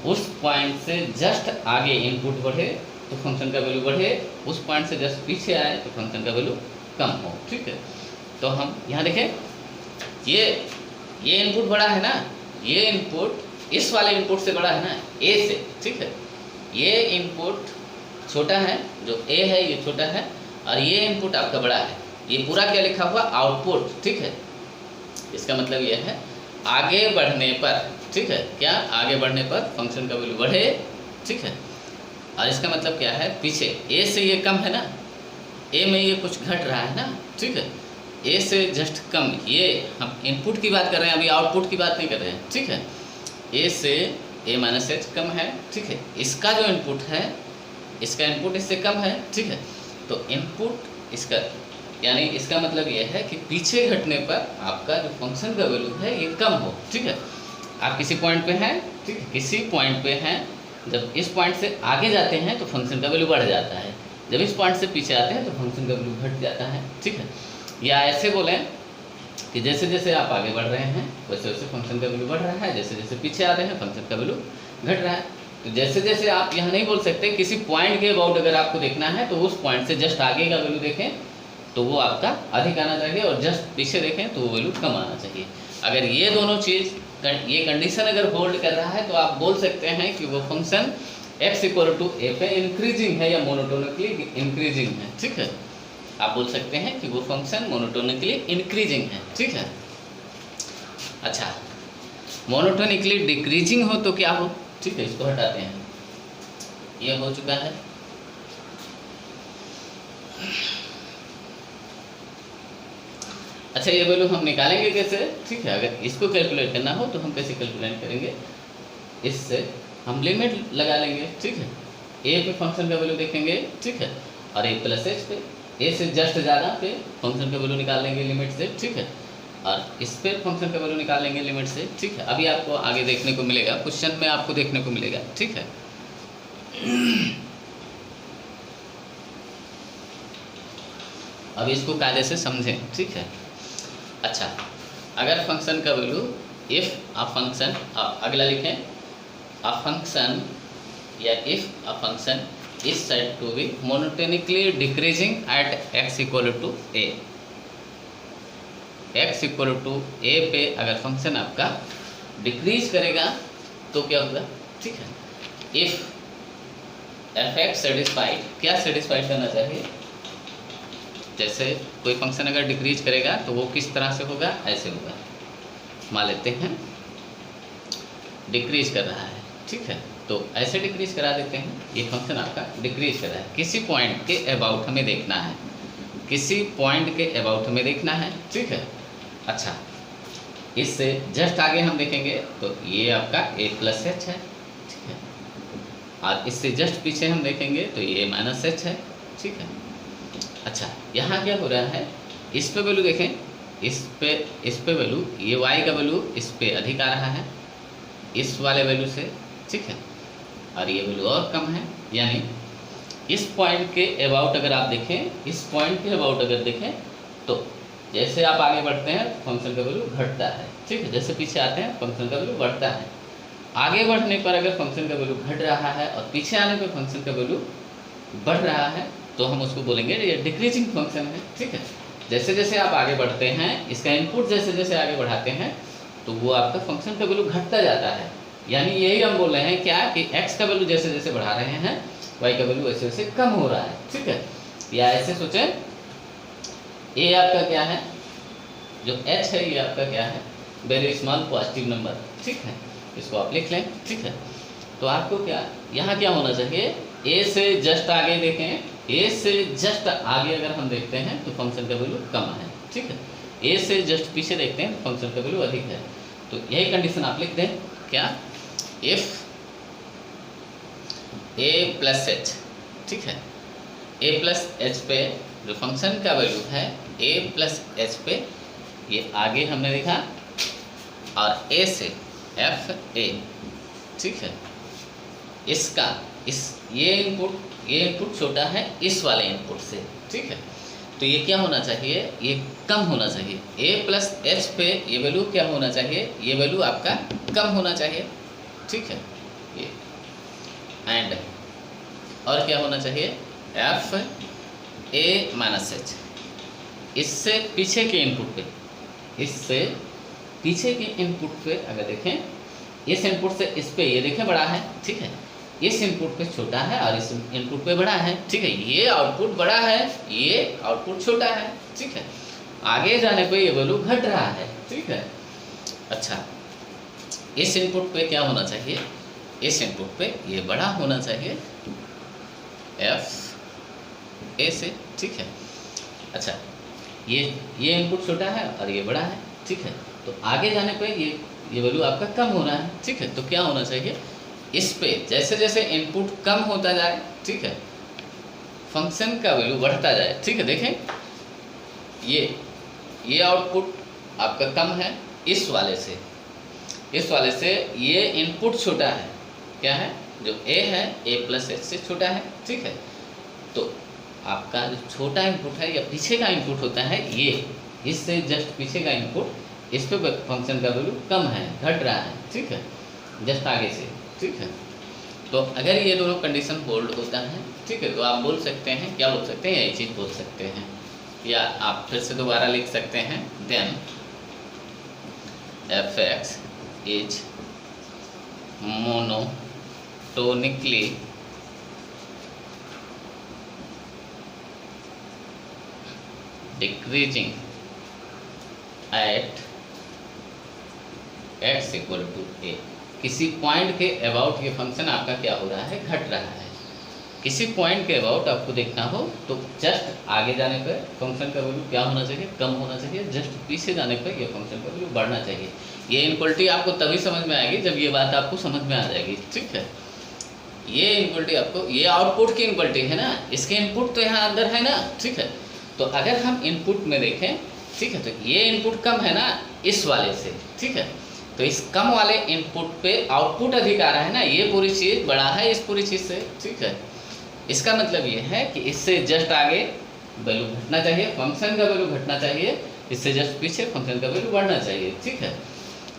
उस पॉइंट से जस्ट आगे इनपुट बढ़े तो फंक्शन का वैल्यू बढ़े, उस पॉइंट से जस्ट पीछे आए तो फंक्शन का वैल्यू कम हो, ठीक है। तो हम यहाँ देखें, ये इनपुट बड़ा है ना, ये इनपुट इस वाले इनपुट से बड़ा है ना, ए से, ठीक है, ये इनपुट छोटा है, जो ए है ये छोटा है, और ये इनपुट आपका बड़ा है, ये पूरा क्या लिखा हुआ, आउटपुट, ठीक है। इसका मतलब ये है आगे बढ़ने पर, ठीक है, क्या आगे बढ़ने पर फंक्शन का वैल्यू बढ़े, ठीक है, और इसका मतलब क्या है, पीछे ए से ये कम है ना, ए में ये कुछ घट रहा है ना, ठीक है, ए से जस्ट कम, ये हम इनपुट की बात कर रहे हैं, अभी आउटपुट की बात नहीं कर रहे हैं, ठीक है, ए से ए माइनस एच कम है, ठीक है, इसका जो इनपुट है, इसका इनपुट इससे कम है, ठीक है, तो इनपुट इसका, यानी इसका मतलब ये है कि पीछे घटने पर आपका जो फंक्शन का वैल्यू है ये कम हो, ठीक है। आप किसी पॉइंट पे हैं, ठीक है, किसी पॉइंट पे हैं, जब इस पॉइंट से आगे जाते हैं तो फंक्शन का वैल्यू बढ़ जाता है, जब इस पॉइंट से पीछे आते हैं तो फंक्शन का वैल्यू घट जाता है, ठीक है। या ऐसे बोलें कि जैसे जैसे आप आगे बढ़ रहे हैं वैसे वैसे फंक्शन का वैल्यू बढ़ रहा है, जैसे जैसे पीछे आ रहे हैं फंक्शन का वैल्यू घट रहा है। तो जैसे जैसे आप यहाँ नहीं बोल सकते, किसी पॉइंट के अबाउट अगर आपको देखना है तो उस पॉइंट से जस्ट आगे का वैल्यू देखें तो वो आपका अधिक आना चाहिए, और जस्ट पीछे देखें तो वो वैल्यू कम आना चाहिए। अगर ये दोनों चीज़, ये कंडीशन अगर होल्ड कर रहा है तो आप बोल सकते हैं कि वो function x equal to A पे इंक्रीजिंग है या मोनोटोनिकली इंक्रीजिंग है, ठीक है। आप बोल सकते हैं कि वो फंक्शन मोनोटोनिकली इंक्रीजिंग है, ठीक है। अच्छा, मोनोटोनिकली डिक्रीजिंग हो तो क्या हो, ठीक है, इसको हटाते हैं, ये हो चुका है। अच्छा, ये वैल्यू हम निकालेंगे कैसे, ठीक है, अगर इसको कैलकुलेट करना हो तो हम कैसे कैलकुलेट करेंगे, इससे हम लिमिट लगा लेंगे, ठीक है, ए पे फंक्शन का वैल्यू देखेंगे, ठीक है, और ए प्लस एच पे, ए से जस्ट ज़्यादा पे फंक्शन का वैल्यू निकाल लेंगे लिमिट से, ठीक है, और इस पे फंक्शन का वैल्यू निकाल लेंगे लिमिट से, ठीक है। अभी आपको आगे देखने को मिलेगा, क्वेश्चन में आपको देखने को मिलेगा, ठीक है। अब इसको कायदे से समझें, ठीक है। अच्छा, अगर फंक्शन का वैल्यू, इफ़ अ फंक्शन, अगला लिखें, अ फंक्शन या if a function is said to be monotonically decreasing at x equal to A, x equal to A पे अगर फंक्शन आपका डिक्रीज करेगा तो क्या होगा, ठीक है। इफ़ एफ एक्स सेटिस्फाइड, क्या सेटिस्फाइड करना चाहिए, जैसे कोई फंक्शन अगर डिक्रीज करेगा तो वो किस तरह से होगा, ऐसे होगा, मान लेते हैं डिक्रीज कर रहा है, ठीक है, तो ऐसे डिक्रीज करा देते हैं, ये फंक्शन आपका डिक्रीज कर रहा है, किसी पॉइंट के अबाउट हमें देखना है, किसी पॉइंट के अबाउट हमें देखना है, ठीक है। अच्छा, इससे जस्ट आगे हम देखेंगे तो ये आपका ए प्लस एच है, ठीक है, और इससे जस्ट पीछे हम देखेंगे तो ये माइनस एच है, ठीक है। अच्छा, यहाँ क्या हो रहा है, इस पे वैल्यू देखें, इस पे वैल्यू, ये y का वैल्यू इस पे अधिक आ रहा है इस वाले वैल्यू से, ठीक है, और ये वैल्यू और कम है, यानी इस पॉइंट के अबाउट अगर आप देखें, इस पॉइंट के अबाउट अगर देखें तो जैसे आप आगे बढ़ते हैं फंक्शन का वैल्यू घटता है, ठीक है। जैसे पीछे आते हैं फंक्शन का वैल्यू बढ़ता है। आगे बढ़ने पर अगर फंक्शन का वैल्यू घट रहा है और पीछे आने पर फंक्शन का वैल्यू बढ़ रहा है तो हम उसको बोलेंगे ये डिक्रीजिंग फंक्शन है, ठीक है। जैसे जैसे आप आगे बढ़ते हैं, इसका इनपुट जैसे जैसे आगे बढ़ाते हैं तो वो आपका फंक्शन का वैल्यू घटता जाता है। यानी यही हम बोल रहे हैं क्या कि x का वैल्यू जैसे जैसे बढ़ा रहे हैं y का वैल्यू वैसे वैसे कम हो रहा है, ठीक है। या ऐसे सोचें, a आपका क्या है, जो h है ये आपका क्या है, वेरी स्मॉल पॉजिटिव नंबर, ठीक है। इसको आप लिख लें, ठीक है। तो आपको क्या यहाँ क्या होना चाहिए, a से जस्ट आगे देखें, a से जस्ट आगे अगर हम देखते हैं तो फंक्शन का वैल्यू कम है, ठीक है। a से जस्ट पीछे देखते हैं तो फंक्शन का वैल्यू अधिक है। तो यही कंडीशन आप लिख दें, क्या, इफ a प्लस एच, ठीक है, a प्लस एच पे जो फंक्शन का वैल्यू है a प्लस एच पे, ये आगे हमने देखा, और a से एफ ए, ठीक है, इसका ये इनपुट छोटा है इस वाले इनपुट से, ठीक है। तो ये क्या होना चाहिए, ये कम होना चाहिए। a प्लस एच पे ये वैल्यू क्या होना चाहिए, ये वैल्यू आपका कम होना चाहिए, ठीक है। ये एंड और क्या होना चाहिए, एफ ए माइनस एच, इससे पीछे के इनपुट पे, इससे पीछे के इनपुट पे अगर देखें, इस इनपुट से इस पे ये देखें बड़ा है, ठीक है, इस इनपुट पे छोटा है और इस इनपुट पे बड़ा है, ठीक है। ये आउटपुट बड़ा है, ये आउटपुट छोटा है, ठीक है। आगे जाने पे ये वैल्यू घट रहा है, ठीक है। अच्छा, इस इनपुट पे क्या होना चाहिए, इस इनपुट पे ये बड़ा होना चाहिए एफ ए से, ठीक है। अच्छा, ये इनपुट छोटा है और ये बड़ा है, ठीक है। तो आगे जाने पे ये वैल्यू आपका कम होना है, ठीक है। तो क्या होना चाहिए, इस पे जैसे जैसे इनपुट कम होता जाए, ठीक है, फंक्शन का वैल्यू बढ़ता जाए, ठीक है। देखें, ये आउटपुट आपका कम है इस वाले से, ये इनपुट छोटा है, क्या है, जो a है a प्लस एच से छोटा है, ठीक है। तो आपका जो छोटा इनपुट है या पीछे का इनपुट होता है, ये इससे जस्ट पीछे का इनपुट, इस पे फंक्शन का वैल्यू कम है, घट रहा है, ठीक है, जस्ट आगे से, ठीक है। तो अगर ये दोनों कंडीशन होल्ड होता है, ठीक है, तो आप बोल सकते हैं, क्या बोल सकते हैं, यही चीज़ बोल सकते हैं, या आप फिर से दोबारा लिख सकते हैं, then F X is monotonically decreasing at x equal to A. किसी पॉइंट के अबाउट ये फंक्शन आपका क्या हो रहा है, घट रहा है। किसी पॉइंट के अबाउट आपको देखना हो तो जस्ट आगे जाने पर फंक्शन का वैल्यू क्या होना चाहिए, कम होना चाहिए, जस्ट पीछे जाने पर ये फंक्शन का वैल्यू बढ़ना चाहिए। ये इनक्वलिटी आपको तभी समझ में आएगी जब ये बात आपको समझ में आ जाएगी, ठीक है। ये इनक्वलिटी आपको, ये आउटपुट की इनक्वलिटी है ना, इसके इनपुट तो यहाँ अंदर है ना, ठीक है। तो अगर हम इनपुट में देखें, ठीक है, तो ये इनपुट कम है ना इस वाले से, ठीक है। तो इस कम वाले इनपुट पे आउटपुट अधिक आ रहा है ना, ये पूरी चीज़ बड़ा है इस पूरी चीज़ से, ठीक है। इसका मतलब ये है कि इससे जस्ट आगे वैल्यू घटना चाहिए, फंक्शन का वैल्यू घटना चाहिए, इससे जस्ट पीछे फंक्शन का वैल्यू बढ़ना चाहिए, ठीक है।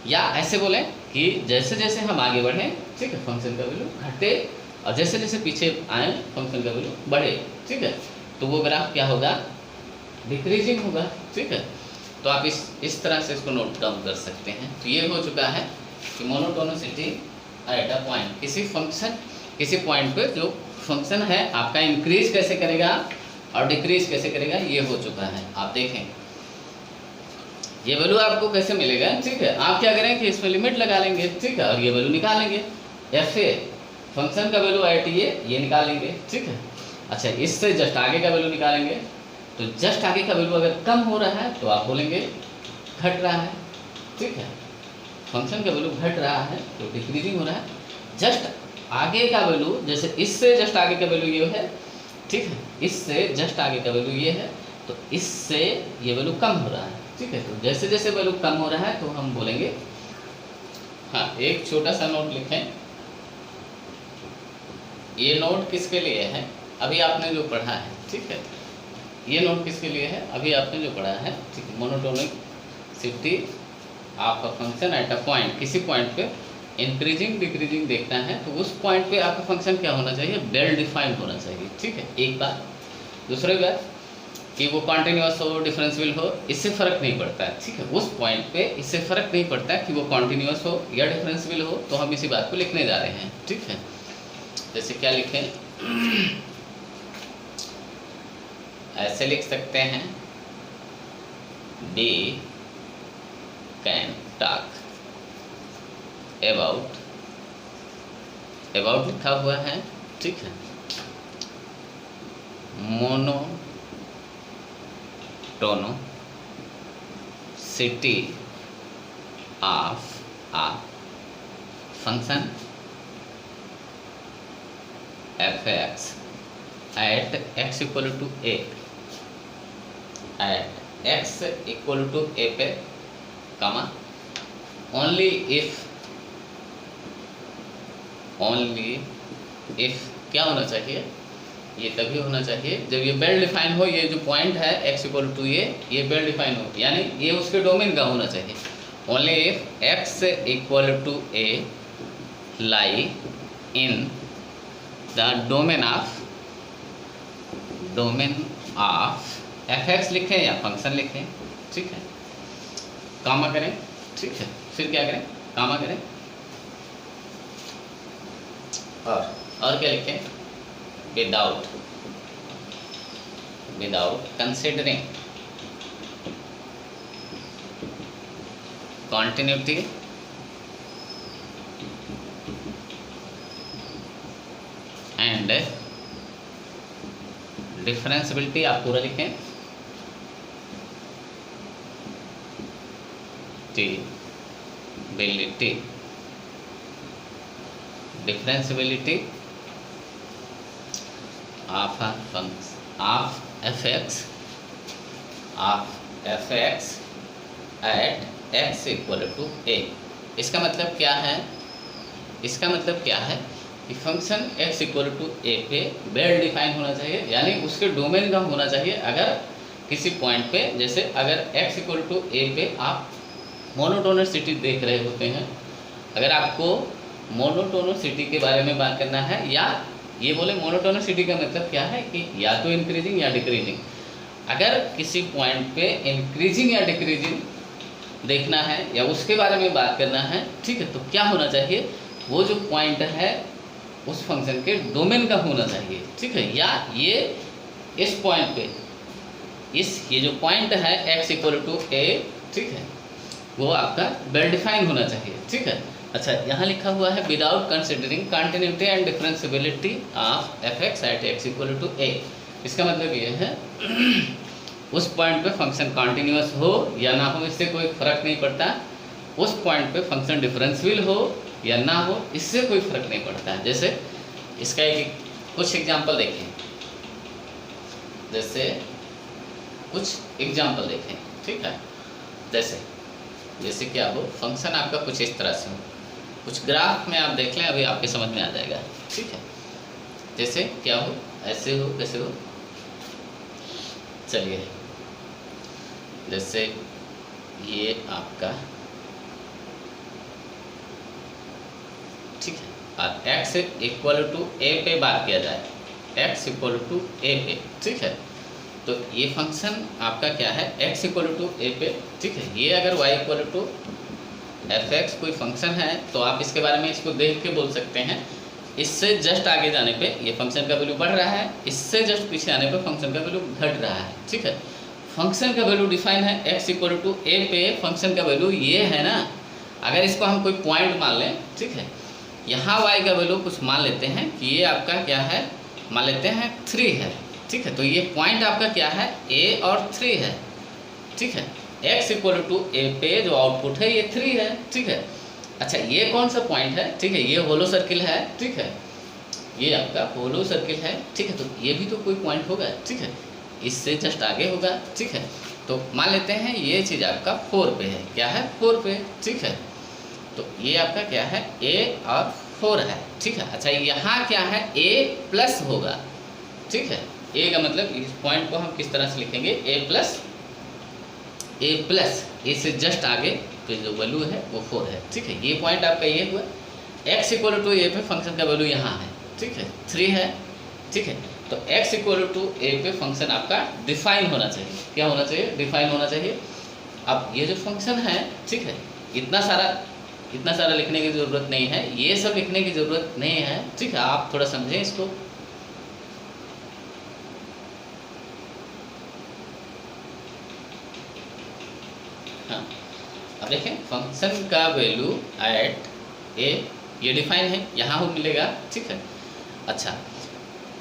या ऐसे बोलें कि जैसे जैसे हम आगे बढ़ें, ठीक है, फंक्शन का वैल्यू घटे, और जैसे जैसे पीछे आए फंक्शन का वैल्यू बढ़े, ठीक है। तो वो ग्राफ क्या होगा, डिक्रीजिंग होगा, ठीक है। तो आप इस तरह से इसको नोट डाउन कर सकते हैं। तो ये हो चुका है कि मोनोटोनिसिटी एट अ पॉइंट, किसी फंक्शन, किसी पॉइंट पे जो फंक्शन है आपका इंक्रीज कैसे करेगा और डिक्रीज कैसे करेगा, ये हो चुका है। आप देखें ये वैल्यू आपको कैसे मिलेगा, ठीक है। आप क्या करें कि इसमें लिमिट लगा लेंगे, ठीक है, और ये वैल्यू निकालेंगे, एफ ए फंक्शन का वैल्यू एट ये निकालेंगे, ठीक है। अच्छा, इससे जस्ट आगे का वैल्यू निकालेंगे, तो जस्ट आगे का वैल्यू अगर कम हो रहा है तो आप बोलेंगे घट रहा है, ठीक है। फंक्शन का वैल्यू घट रहा है तो डिक्रीजिंग हो रहा है। जस्ट आगे का वैल्यू, जैसे इससे जस्ट आगे का वैल्यू ये है, ठीक है, इससे जस्ट आगे का वैल्यू ये है, तो इससे ये वैल्यू कम हो रहा है, ठीक है। तो जैसे जैसे वैल्यू कम हो रहा है तो हम बोलेंगे, हाँ, एक छोटा सा नोट लिखें। ये नोट किसके लिए है अभी आपने जो पढ़ा है, ठीक है, ये नोट किसके लिए है, अभी आपने जो पढ़ा है, ठीक है, monotonicity of a function at a point, किसी पॉइंट पे इंक्रीजिंग डिक्रीजिंग देखना है तो उस पॉइंट पे आपका फंक्शन क्या होना चाहिए, वेल डिफाइंड होना चाहिए, ठीक है, एक बात। दूसरी बात कि वो कॉन्टिन्यूस हो डिफरेंशियल हो, इससे फ़र्क नहीं पड़ता है, ठीक है, उस पॉइंट पे इससे फ़र्क नहीं पड़ता है कि वो कॉन्टिन्यूस हो या डिफरेंशियल हो, तो हम इसी बात को लिखने जा रहे हैं, ठीक है। जैसे क्या लिखें, ऐसे लिख सकते हैं, डी कैन टॉक अबाउट, अबाउट लिखा हुआ है, ठीक है, monotonicity of a function F X at x equal to A, at x equal to A पे कमा ओनली इफ क्या होना चाहिए, ये तभी होना चाहिए जब ये वेल डिफाइन हो, ये जो पॉइंट है एक्स इक्वल टू ये वेल डिफाइन हो, यानी ये उसके डोमेन का होना चाहिए। Only if x equal to a lie in the domain of F x लिखें या फंक्शन लिखें, ठीक है, कामा करें, ठीक है, फिर क्या करें, कामा करें, और क्या लिखें, without considering continuity and differentiability, आप पूरा लिखें, differentiability of F X at x equal to A. इसका मतलब क्या है, इसका मतलब क्या है कि function x equal to A पे वेल डिफाइन होना चाहिए, यानी उसके डोमेन का होना चाहिए। अगर किसी पॉइंट पे, जैसे अगर x इक्वल टू ए पे आप मोनोटोनिसिटी देख रहे होते हैं, अगर आपको मोनोटोनिसिटी के बारे में बात करना है, या ये बोले मोनोटोनिसिटी का मतलब क्या है कि या तो इंक्रीजिंग या डिक्रीजिंग, अगर किसी पॉइंट पे इंक्रीजिंग या डिक्रीजिंग देखना है या उसके बारे में बात करना है, ठीक है, तो क्या होना चाहिए, वो जो पॉइंट है उस फंक्शन के डोमेन का होना चाहिए, ठीक है, या ये इस पॉइंट पे ये जो पॉइंट है x इक्वल टू ए, ठीक है, वो आपका वेल डिफाइन होना चाहिए, ठीक है। अच्छा, यहाँ लिखा हुआ है without considering continuity and differentiability of F X at x equal to A. इसका मतलब ये है उस पॉइंट पे फंक्शन कॉन्टिन्यूस हो या ना हो, इससे कोई फर्क नहीं पड़ता। उस पॉइंट पे फंक्शन डिफरेंशियल हो या ना हो, इससे कोई फर्क नहीं पड़ता है। जैसे इसका कुछ एग्जांपल देखें, जैसे कुछ एग्जांपल देखें, ठीक है, जैसे क्या हो, फंक्शन आपका कुछ इस तरह से हो, कुछ ग्राफ में आप देख लें, अभी आपके समझ में आ जाएगा, ठीक है। जैसे क्या हो, ऐसे हो, कैसे हो, चलिए, जैसे ये आपका, ठीक है, और x इक्वल टू ए पे बात किया जाए, x इक्वल टू ए पे, ठीक है, तो ये फंक्शन आपका क्या है, x इक्वल टू ए पे, ठीक है। ये अगर y equal to f x कोई फंक्शन है तो आप इसके बारे में इसको देख के बोल सकते हैं, इससे जस्ट आगे जाने पे ये फंक्शन का वैल्यू बढ़ रहा है, इससे जस्ट पीछे आने पे फंक्शन का वैल्यू घट रहा है, ठीक है। फंक्शन का वैल्यू डिफाइन है x इक्वल टू ए पे, फंक्शन का वैल्यू ये है ना, अगर इसको हम कोई पॉइंट मान लें, ठीक है, यहाँ y का वैल्यू कुछ मान लेते हैं कि ये आपका क्या है, मान लेते हैं 3 है, ठीक है, तो ये पॉइंट आपका क्या है, a और 3 है, ठीक है। x इक्वल टू ए पे जो आउटपुट है ये 3 है, ठीक है। अच्छा, ये कौन सा पॉइंट है, ठीक है, ये होलो सर्किल है, ठीक है, ये आपका होलो सर्किल है, ठीक है, तो ये भी तो कोई पॉइंट होगा, ठीक है, इससे जस्ट आगे होगा, ठीक है। तो मान लेते हैं ये चीज़ आपका 4 पे है, क्या है, 4 पे, ठीक है, तो ये आपका क्या है, a और 4 है, ठीक है। अच्छा, यहाँ क्या है, a प्लस होगा, ठीक है। ए का मतलब इस पॉइंट को हम किस तरह से लिखेंगे, ए प्लस ए से जस्ट आगे पे जो वैल्यू है वो 4 है, ठीक है। ये पॉइंट आपका ये हुआ। x इक्वल टू ए पे फंक्शन का वैल्यू यहाँ है, ठीक है, 3 है, ठीक है। तो x इक्वल टू ए पे फंक्शन आपका डिफाइन होना चाहिए। क्या होना चाहिए? डिफाइन होना चाहिए। अब ये जो फंक्शन है, ठीक है, इतना सारा लिखने की ज़रूरत नहीं है, ये सब लिखने की ज़रूरत नहीं है, ठीक है। आप थोड़ा समझें इसको। हाँ, अब देखें फंक्शन का वैल्यू एट ए ये डिफाइन है, यहाँ हो मिलेगा, ठीक है। अच्छा,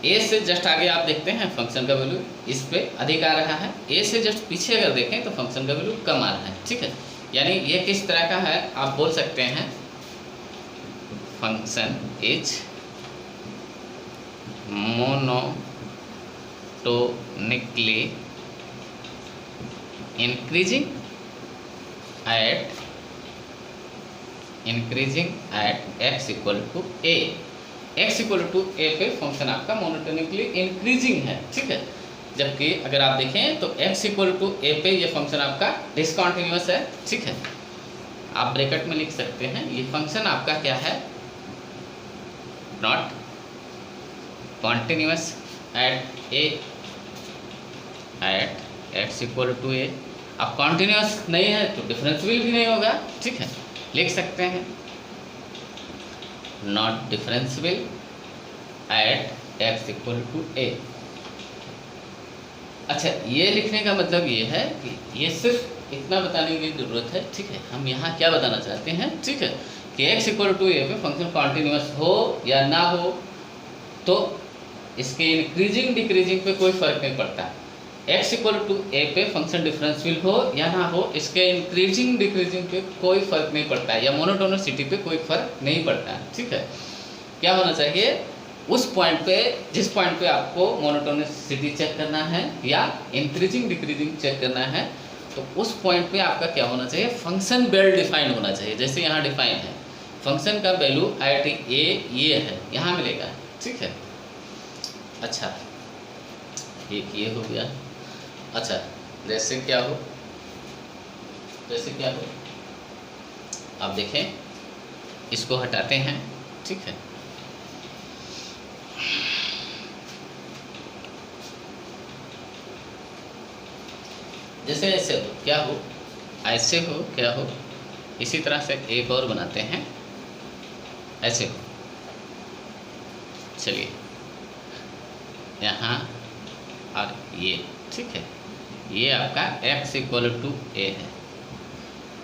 ए से जस्ट आगे आप देखते हैं फंक्शन का वैल्यू इस पे अधिक आ रहा है, ए से जस्ट पीछे अगर देखें तो फंक्शन का वैल्यू कम आ रहा है, ठीक है। यानी ये किस तरह का है, आप बोल सकते हैं function is monotonically increasing at x equal to A. x equal to A पे फंक्शन आपका मोनोटोनिकली इंक्रीजिंग है, ठीक है। जबकि अगर आप देखें तो x इक्वल टू ए पे ये फंक्शन आपका डिसकंटिन्यूअस है, ठीक है। आप ब्रैकेट में लिख सकते हैं ये फंक्शन आपका क्या है, not continuous at A at x equal to A. अब कॉन्टिन्यूअस नहीं है तो डिफरेंशियल भी नहीं होगा, ठीक है। लिख सकते हैं not differential at x equal to A. अच्छा, ये लिखने का मतलब ये है कि ये सिर्फ इतना बताने की ज़रूरत है, ठीक है। हम यहाँ क्या बताना चाहते हैं, ठीक है, कि x इक्वल टू ए पे फंक्शन कॉन्टिन्यूअस हो या ना हो तो इसके इंक्रीजिंग डिक्रीजिंग पे कोई फ़र्क नहीं पड़ता। x इक्वल टू ए पे फंक्शन डिफरेंशियल हो या ना हो इसके इंक्रीजिंग डिक्रीजिंग पे कोई फ़र्क नहीं पड़ता है, या मोनोटोनिसिटी पे कोई फ़र्क नहीं पड़ता है, ठीक है। क्या होना चाहिए, उस पॉइंट पे जिस पॉइंट पे आपको मोनोटोनिसिटी चेक करना है या इंक्रीजिंग डिक्रीजिंग चेक करना है, तो उस पॉइंट पे आपका क्या होना चाहिए, फंक्शन वेल डिफाइंड होना चाहिए। जैसे यहाँ डिफाइन है फंक्शन का वैल्यू एट ए ये है, यहाँ मिलेगा, ठीक है। अच्छा, एक ये हो गया। अच्छा, जैसे क्या हो, आप देखें इसको हटाते हैं, ठीक है। जैसे ऐसे हो क्या हो, ऐसे हो क्या हो, इसी तरह से एक और बनाते हैं, ऐसे हो। चलिए यहाँ और ये, ठीक है, ये आपका x इक्वल टू ए है।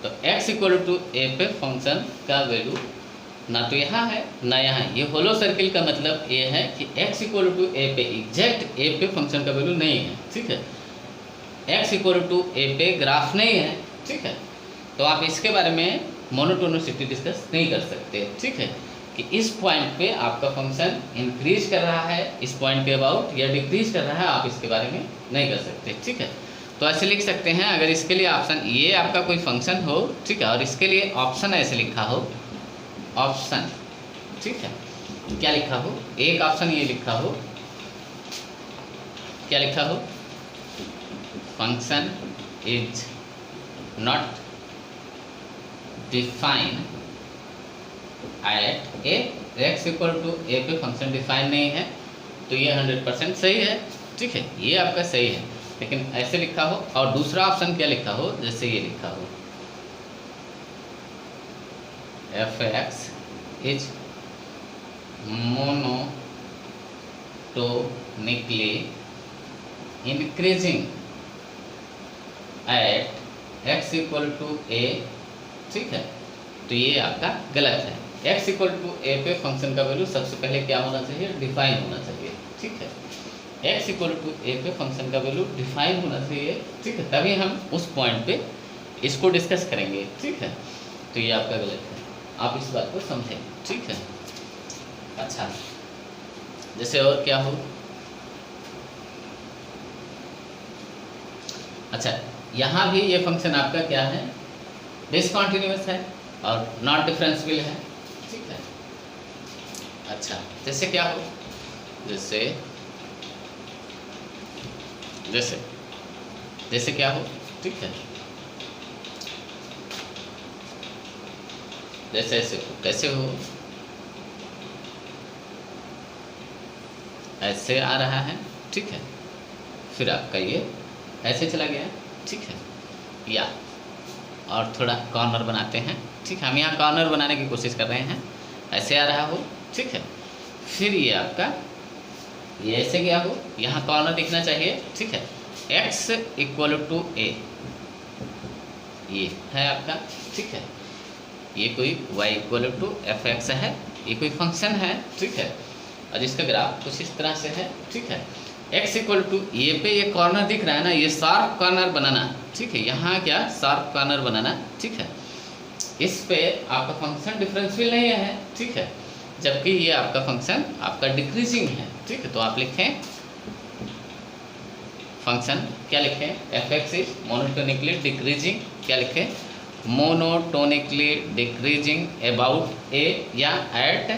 तो x इक्वल टू ए पे फंक्शन का वैल्यू ना तो यहाँ है ना यहाँ। ये होलो सर्किल का मतलब ये है कि x इक्वल टू ए पे एग्जैक्ट ए पे फंक्शन का वैल्यू नहीं है, ठीक है। x इक्वल टू ए पे ग्राफ नहीं है, ठीक है। तो आप इसके बारे में मोनोटोनिसिटी डिस्कस नहीं कर सकते, ठीक है, कि इस पॉइंट पे आपका फंक्शन इंक्रीज कर रहा है, इस पॉइंट पे अबाउट या डिक्रीज कर रहा है, आप इसके बारे में नहीं कर सकते, ठीक है। तो ऐसे लिख सकते हैं, अगर इसके लिए ऑप्शन ये आपका कोई फंक्शन हो, ठीक है, और इसके लिए ऑप्शन ऐसे लिखा हो, ऑप्शन, ठीक है, क्या लिखा हो, एक ऑप्शन ये लिखा हो, क्या लिखा हो, function is not define at A, x equal to A पे फंक्शन डिफाइन नहीं है, तो ये 100% सही है, ठीक है, ये आपका सही है। लेकिन ऐसे लिखा हो, और दूसरा ऑप्शन क्या लिखा हो, जैसे ये लिखा हो, f(x) is monotonically increasing at x equal to A, ठीक है, तो ये आपका गलत है। x इक्वल टू ए पे फंक्शन का वैल्यू सबसे पहले क्या होना चाहिए, डिफाइन होना चाहिए, ठीक है। x इक्वल टू ए पे फंक्शन का वैल्यू डिफाइन होना चाहिए, ठीक है, तभी हम उस पॉइंट पे इसको डिस्कस करेंगे, ठीक है। तो ये आपका गलत है, आप इस बात को समझें, ठीक है। अच्छा, जैसे और क्या हो, अच्छा, यहाँ भी ये फंक्शन आपका क्या है, डिसकंटिन्यूअस है और नॉट डिफरेंशियल है, ठीक है। अच्छा, जैसे क्या हो, जैसे जैसे जैसे क्या हो, ठीक है, जैसे ऐसे हो, कैसे हो, ऐसे आ रहा है, ठीक है, फिर आपका ये ऐसे चला गया, ठीक है, या और थोड़ा कॉर्नर बनाते हैं, ठीक है, हम यहाँ कॉर्नर बनाने की कोशिश कर रहे हैं, ऐसे आ रहा हो, ठीक है, फिर ये आपका ये ऐसे गया हो, यहाँ कॉर्नर दिखना चाहिए, ठीक है, x इक्वल टू a, ये है आपका, ठीक है, ये कोई y equal to f x है, ये कोई फंक्शन है, ठीक है, और इसका ग्राफ कुछ इस तरह से है, ठीक है, x इक्वल टू ये पे ये कॉर्नर दिख रहा है ना, ये शार्प कॉर्नर बनाना, ठीक है, यहाँ क्या शार्प कॉर्नर बनाना, ठीक है, इस पे आपका फंक्शन डिफरेंशियल नहीं है, ठीक है, जबकि ये आपका फंक्शन आपका डिक्रीजिंग है, ठीक है, तो आप लिखें फंक्शन क्या लिखें, F X is monotonically decreasing, क्या लिखें, मोनोटोनिकली डिक्रीजिंग अबाउट ए या एट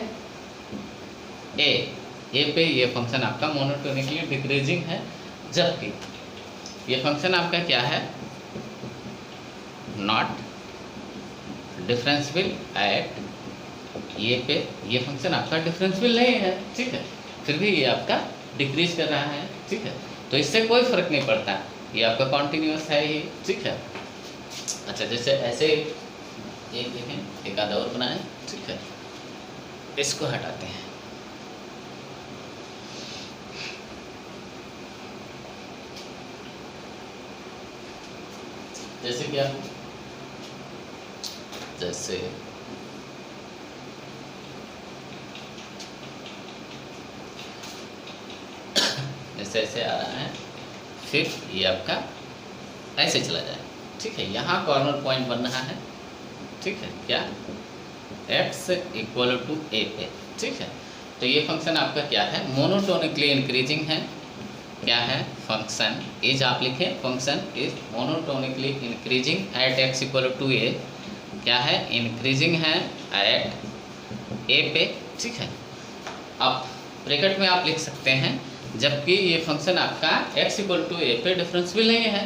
ए पे ये फंक्शन आपका मोनोटोनिकली डिक्रीजिंग है, जबकि ये फंक्शन आपका क्या है, नॉट डिफरेंशियल एट ये पे ये फंक्शन आपका डिफरेंशियल नहीं है, ठीक है, फिर भी ये आपका डिक्रीज कर रहा है, ठीक है, तो इससे कोई फर्क नहीं पड़ता, ये आपका कॉन्टिन्यूस है ही, ठीक है। अच्छा, जैसे ऐसे एक देखें, एक आधा और बनाएं, ठीक है, इसको हटाते हैं, जैसे क्या, जैसे जैसे ऐसे आ रहा है, फिर ये आपका ऐसे चला जाए, ठीक है, यहाँ कॉर्नर पॉइंट बन रहा है, ठीक है, क्या x इक्वल टू a पे, ठीक है, तो ये फंक्शन आपका क्या है, मोनोटोनिकली इंक्रीजिंग है, क्या है, फंक्शन इज, आप लिखें function is monotonically increasing at x equal to a, क्या है, इंक्रीजिंग है एट a पे, ठीक है, अब ब्रैकेट में आप लिख सकते हैं, जबकि ये फंक्शन आपका x इक्वल टू ए पे डिफरेंशियल नहीं है,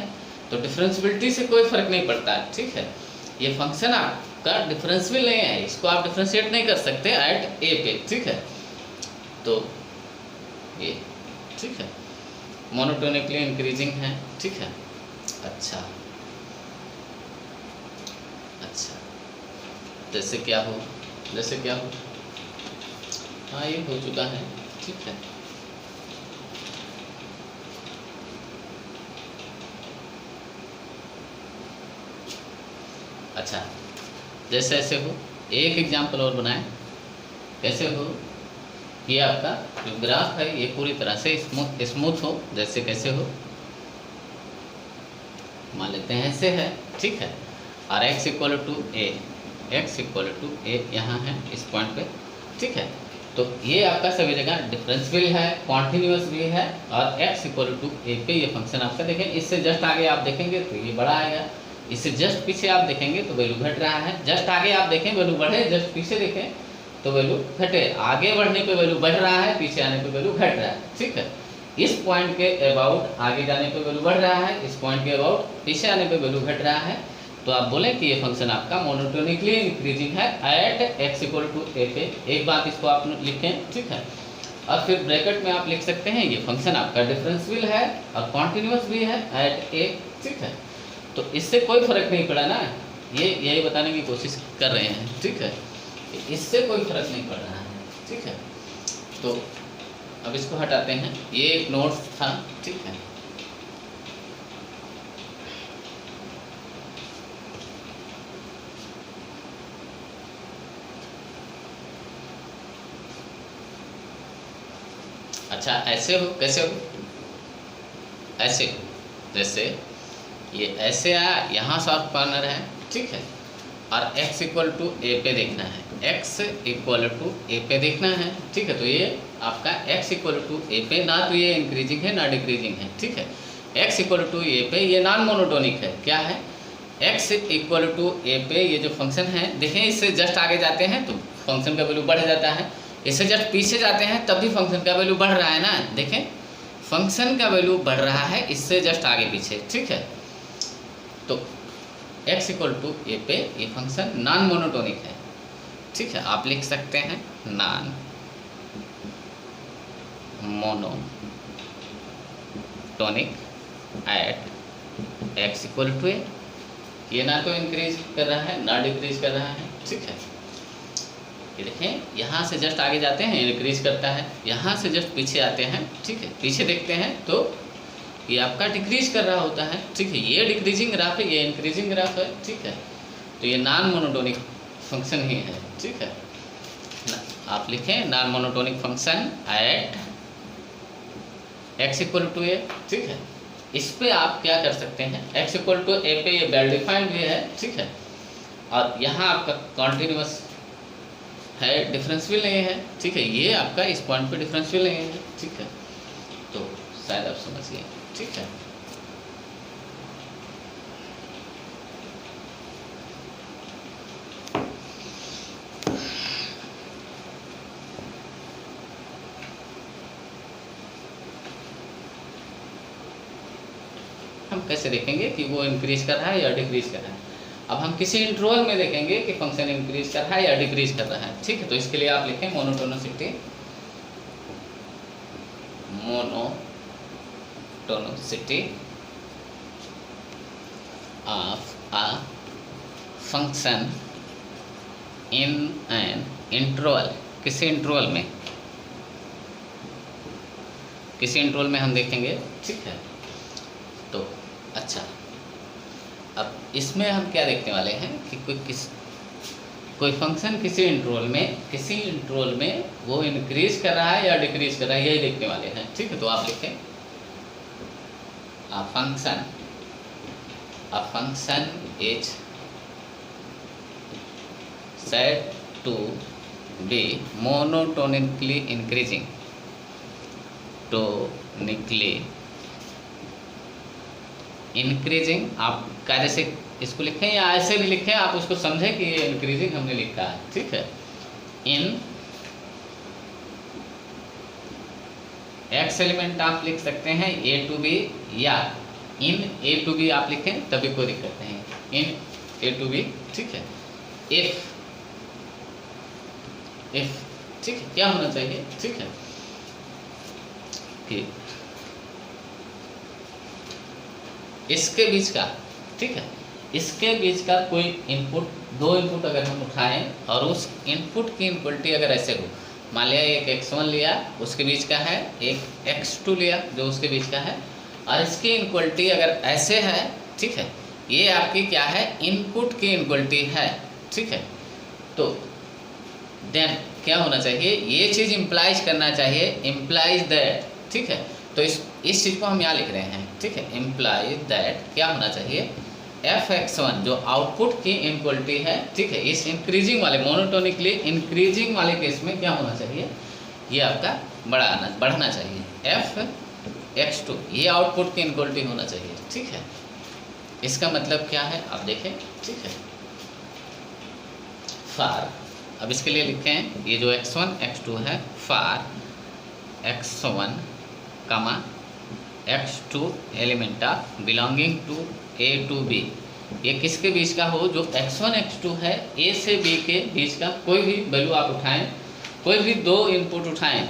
तो डिफरेंशियबिलिटी से कोई फर्क नहीं पड़ता, ठीक है, ये फंक्शन आपका डिफरेंशियल नहीं है, इसको आप डिफरेंशिएट नहीं कर सकते एट ए पे, ठीक है, तो ये ठीक है मोनोटोनिकली इंक्रीजिंग है, ठीक है। अच्छा अच्छा, जैसे क्या हो, जैसे क्या हो, हाँ ये हो चुका है, ठीक है, अच्छा, जैसे ऐसे हो, एक एग्जाम्पल और बनाएं, कैसे हो, ये आपका जो ग्राफ है ये पूरी तरह से स्मूथ हो, जैसे कैसे हो, मान लेते हैं ऐसे है, ठीक है, और x equal to A, X equal to A यहाँ है इस पॉइंट पे, ठीक है, तो ये आपका सभी जगह डिफरेंशियल है, कॉन्टिन्यूस भी है, और x इक्वल टू ए पे ये फंक्शन आपका देखें, इससे जस्ट आगे आप देखेंगे तो ये बड़ा आएगा, इससे जस्ट पीछे आप देखेंगे तो वैल्यू घट रहा है, जस्ट आगे आप देखें वैल्यू बढ़े, जस्ट पीछे देखें तो वैल्यू घटे, आगे बढ़ने पे वैल्यू बढ़ रहा है, पीछे आने पे वैल्यू घट रहा है, ठीक है, इस पॉइंट के अबाउट आगे जाने पे वैल्यू बढ़ रहा है, इस पॉइंट के अबाउट पीछे आने पे वैल्यू घट रहा है, तो आप बोलें कि ये फंक्शन आपका मोनोटोनिकली इंक्रीजिंग है eight x equal to A पे, एक बात इसको आप लिखें, ठीक है, और फिर ब्रैकेट में आप लिख सकते हैं ये फंक्शन आपका डिफरेंशियल है और कॉन्टिन्यूस भी है एट ए, ठीक है, तो इससे कोई फर्क नहीं पड़ा ना, ये यही बताने की कोशिश कर रहे हैं, ठीक है, इससे कोई फर्क नहीं पड़ रहा है, ठीक है, तो अब इसको हटाते हैं, ये एक नोट्स था, ठीक है, अच्छा ऐसे हो, कैसे हो, ऐसे हो, जैसे ये ऐसे आया, यहाँ शार्प कॉर्नर है, ठीक है, और x इक्वल टू ए पे देखना है, x इक्वल टू ए पे देखना है, ठीक है, तो ये आपका x इक्वल टू ए पे, ना तो ये इंक्रीजिंग है ना डिक्रीजिंग है, ठीक है, x इक्वल टू ए पे ये नॉन मोनोटोनिक है, क्या है, x इक्वल टू ए पे ये जो फंक्शन है, देखें इससे जस्ट आगे जाते हैं तो फंक्शन का वैल्यू बढ़ जाता है, इससे जस्ट पीछे जाते हैं तब भी फंक्शन का वैल्यू बढ़ रहा है ना, देखें फंक्शन का वैल्यू बढ़ रहा है इससे जस्ट आगे पीछे, ठीक है। तो x इक्वल टू ए पे ये फंक्शन नॉन मोनोटोनिक है, ठीक है। आप लिख सकते हैं non monotonic at x equal to ए। ये ना तो इंक्रीज कर रहा है ना डिक्रीज कर रहा है, ठीक है। ये देखें यहाँ से जस्ट आगे जाते हैं इंक्रीज करता है, यहाँ से जस्ट पीछे आते हैं, ठीक है। पीछे देखते हैं तो ये आपका डिक्रीज कर रहा होता है, ठीक है। ये डिक्रीजिंग ग्राफ है, ये इंक्रीजिंग ग्राफ है, ठीक है। तो ये नॉन मोनोटोनिक फंक्शन ही है, ठीक है। आप लिखें non monotonic function at x equal to A, ठीक है। इस पे आप क्या कर सकते हैं, x इक्वल टू ए पे ये वेल डिफाइंड भी है, ठीक है। और यहाँ आपका कॉन्टिन्यूस है, डिफरेंशियल नहीं है, ठीक है। ये आपका इस पॉइंट पे डिफरेंशियल नहीं है, ठीक है। तो शायद आप समझ गए, ठीक है। हम कैसे देखेंगे कि वो इंक्रीज कर रहा है या डिक्रीज कर रहा है। अब हम किसी इंटरवल में देखेंगे कि फंक्शन इंक्रीज कर रहा है या डिक्रीज कर रहा है, ठीक है। तो इसके लिए आप लिखें monotonicity of a function in an interval. किसी इंटरवल में हम देखेंगे, ठीक है। तो अच्छा, अब इसमें हम क्या देखने वाले हैं कि कोई फंक्शन किसी इंटरवल में वो इंक्रीज कर रहा है या डिक्रीज कर रहा है, यही देखने वाले हैं, ठीक है। तो आप लिखें a function is said to be monotonically increasing, आप कायदे से इसको लिखें या ऐसे भी लिखें, आप उसको समझें कि ये इंक्रीजिंग हमने लिखा है, ठीक है। इन x एलिमेंट आप लिख सकते हैं a to b, या इन a to b आप लिखें तभी कोई दिक्कत नहीं, इन a to b, ठीक है। if ठीक है, क्या होना चाहिए, ठीक है, कि इसके बीच का, ठीक है, इसके बीच का कोई इनपुट, दो इनपुट अगर हम उठाएं और उस इनपुट की इक्वलिटी अगर ऐसे हो, मान लिया एक x1 लिया उसके बीच का है, एक x2 लिया जो उसके बीच का है, और इसकी इक्वलिटी अगर ऐसे है, ठीक है, ये आपकी क्या है, इनपुट की इक्वलिटी है, ठीक है। तो देन क्या होना चाहिए, ये चीज़ इम्प्लाइज करना चाहिए, इम्प्लाइज दैट, ठीक है। तो इस चीज़ को हम यहाँ लिख रहे हैं, ठीक है। इम्प्लाइज दैट क्या होना चाहिए, f(x1) जो आउटपुट की इनक्वलिटी है, ठीक है, इस इंक्रीजिंग वाले मोनोटोनिकली इंक्रीजिंग वाले केस में क्या होना चाहिए, ये आपका बढ़ना चाहिए, f(x2) ये आउटपुट की इनक्वलिटी होना चाहिए, ठीक है। इसका मतलब क्या है आप देखें, ठीक है। फार, अब इसके लिए लिखें ये जो x1 x2 है, for x1 x2 element belonging to a to b, ये किसके बीच का हो, जो x1 x2 है, a से b के बीच का कोई भी वैल्यू आप उठाएं, कोई भी दो इनपुट उठाएं,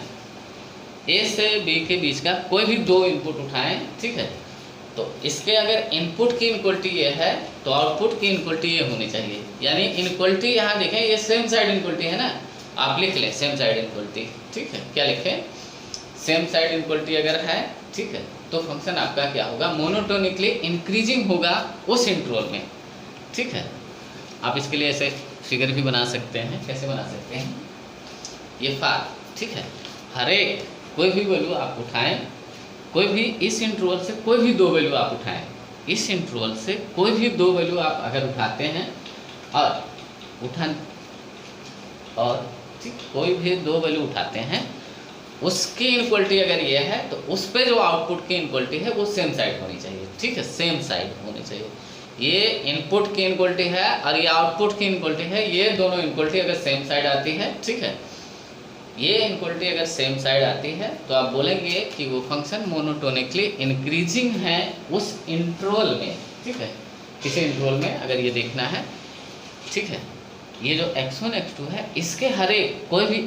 a से b के बीच का कोई भी दो इनपुट उठाएं, ठीक है। तो इसके अगर इनपुट की इनक्वलिटी ये है तो आउटपुट की इनक्वलिटी ये होनी चाहिए, यानी इनक्वलिटी यहाँ देखें ये सेम साइड इनक्वलिटी है ना, आप लिख लें सेम साइड इनक्वलिटी, ठीक है। क्या लिखें, सेम साइड इनक्वलिटी अगर है, ठीक है, तो फंक्शन आपका क्या होगा, मोनोटोनिकली इंक्रीजिंग होगा उस इंटरवल में, ठीक है। आप इसके लिए ऐसे फिगर भी बना सकते हैं, कैसे बना सकते हैं, ये फार, ठीक है, हर एक कोई भी वैल्यू आप उठाएं, कोई भी इस इंटरवल से कोई भी दो वैल्यू आप उठाएं, इस इंटरवल से कोई भी दो वैल्यू आप अगर उठाते हैं और ठीक कोई भी दो वैल्यू उठाते हैं, उसकी इनक्वलिटी अगर ये है तो उस पे जो आउटपुट की इनक्वलिटी है वो सेम साइड होनी चाहिए, ठीक है, सेम साइड होनी चाहिए। ये इनपुट की इनक्वलिटी है और ये आउटपुट की इनक्वलिटी है, ये दोनों इनक्वलिटी अगर सेम साइड आती है, ठीक है, ये इनक्वलिटी अगर सेम साइड आती है तो आप बोलेंगे कि वो फंक्शन मोनोटोनिकली इंक्रीजिंग है उस इंटरवल में, ठीक है। किसी इंटरवल में अगर ये देखना है, ठीक है, ये जो x1 x2 है इसके हर एक कोई भी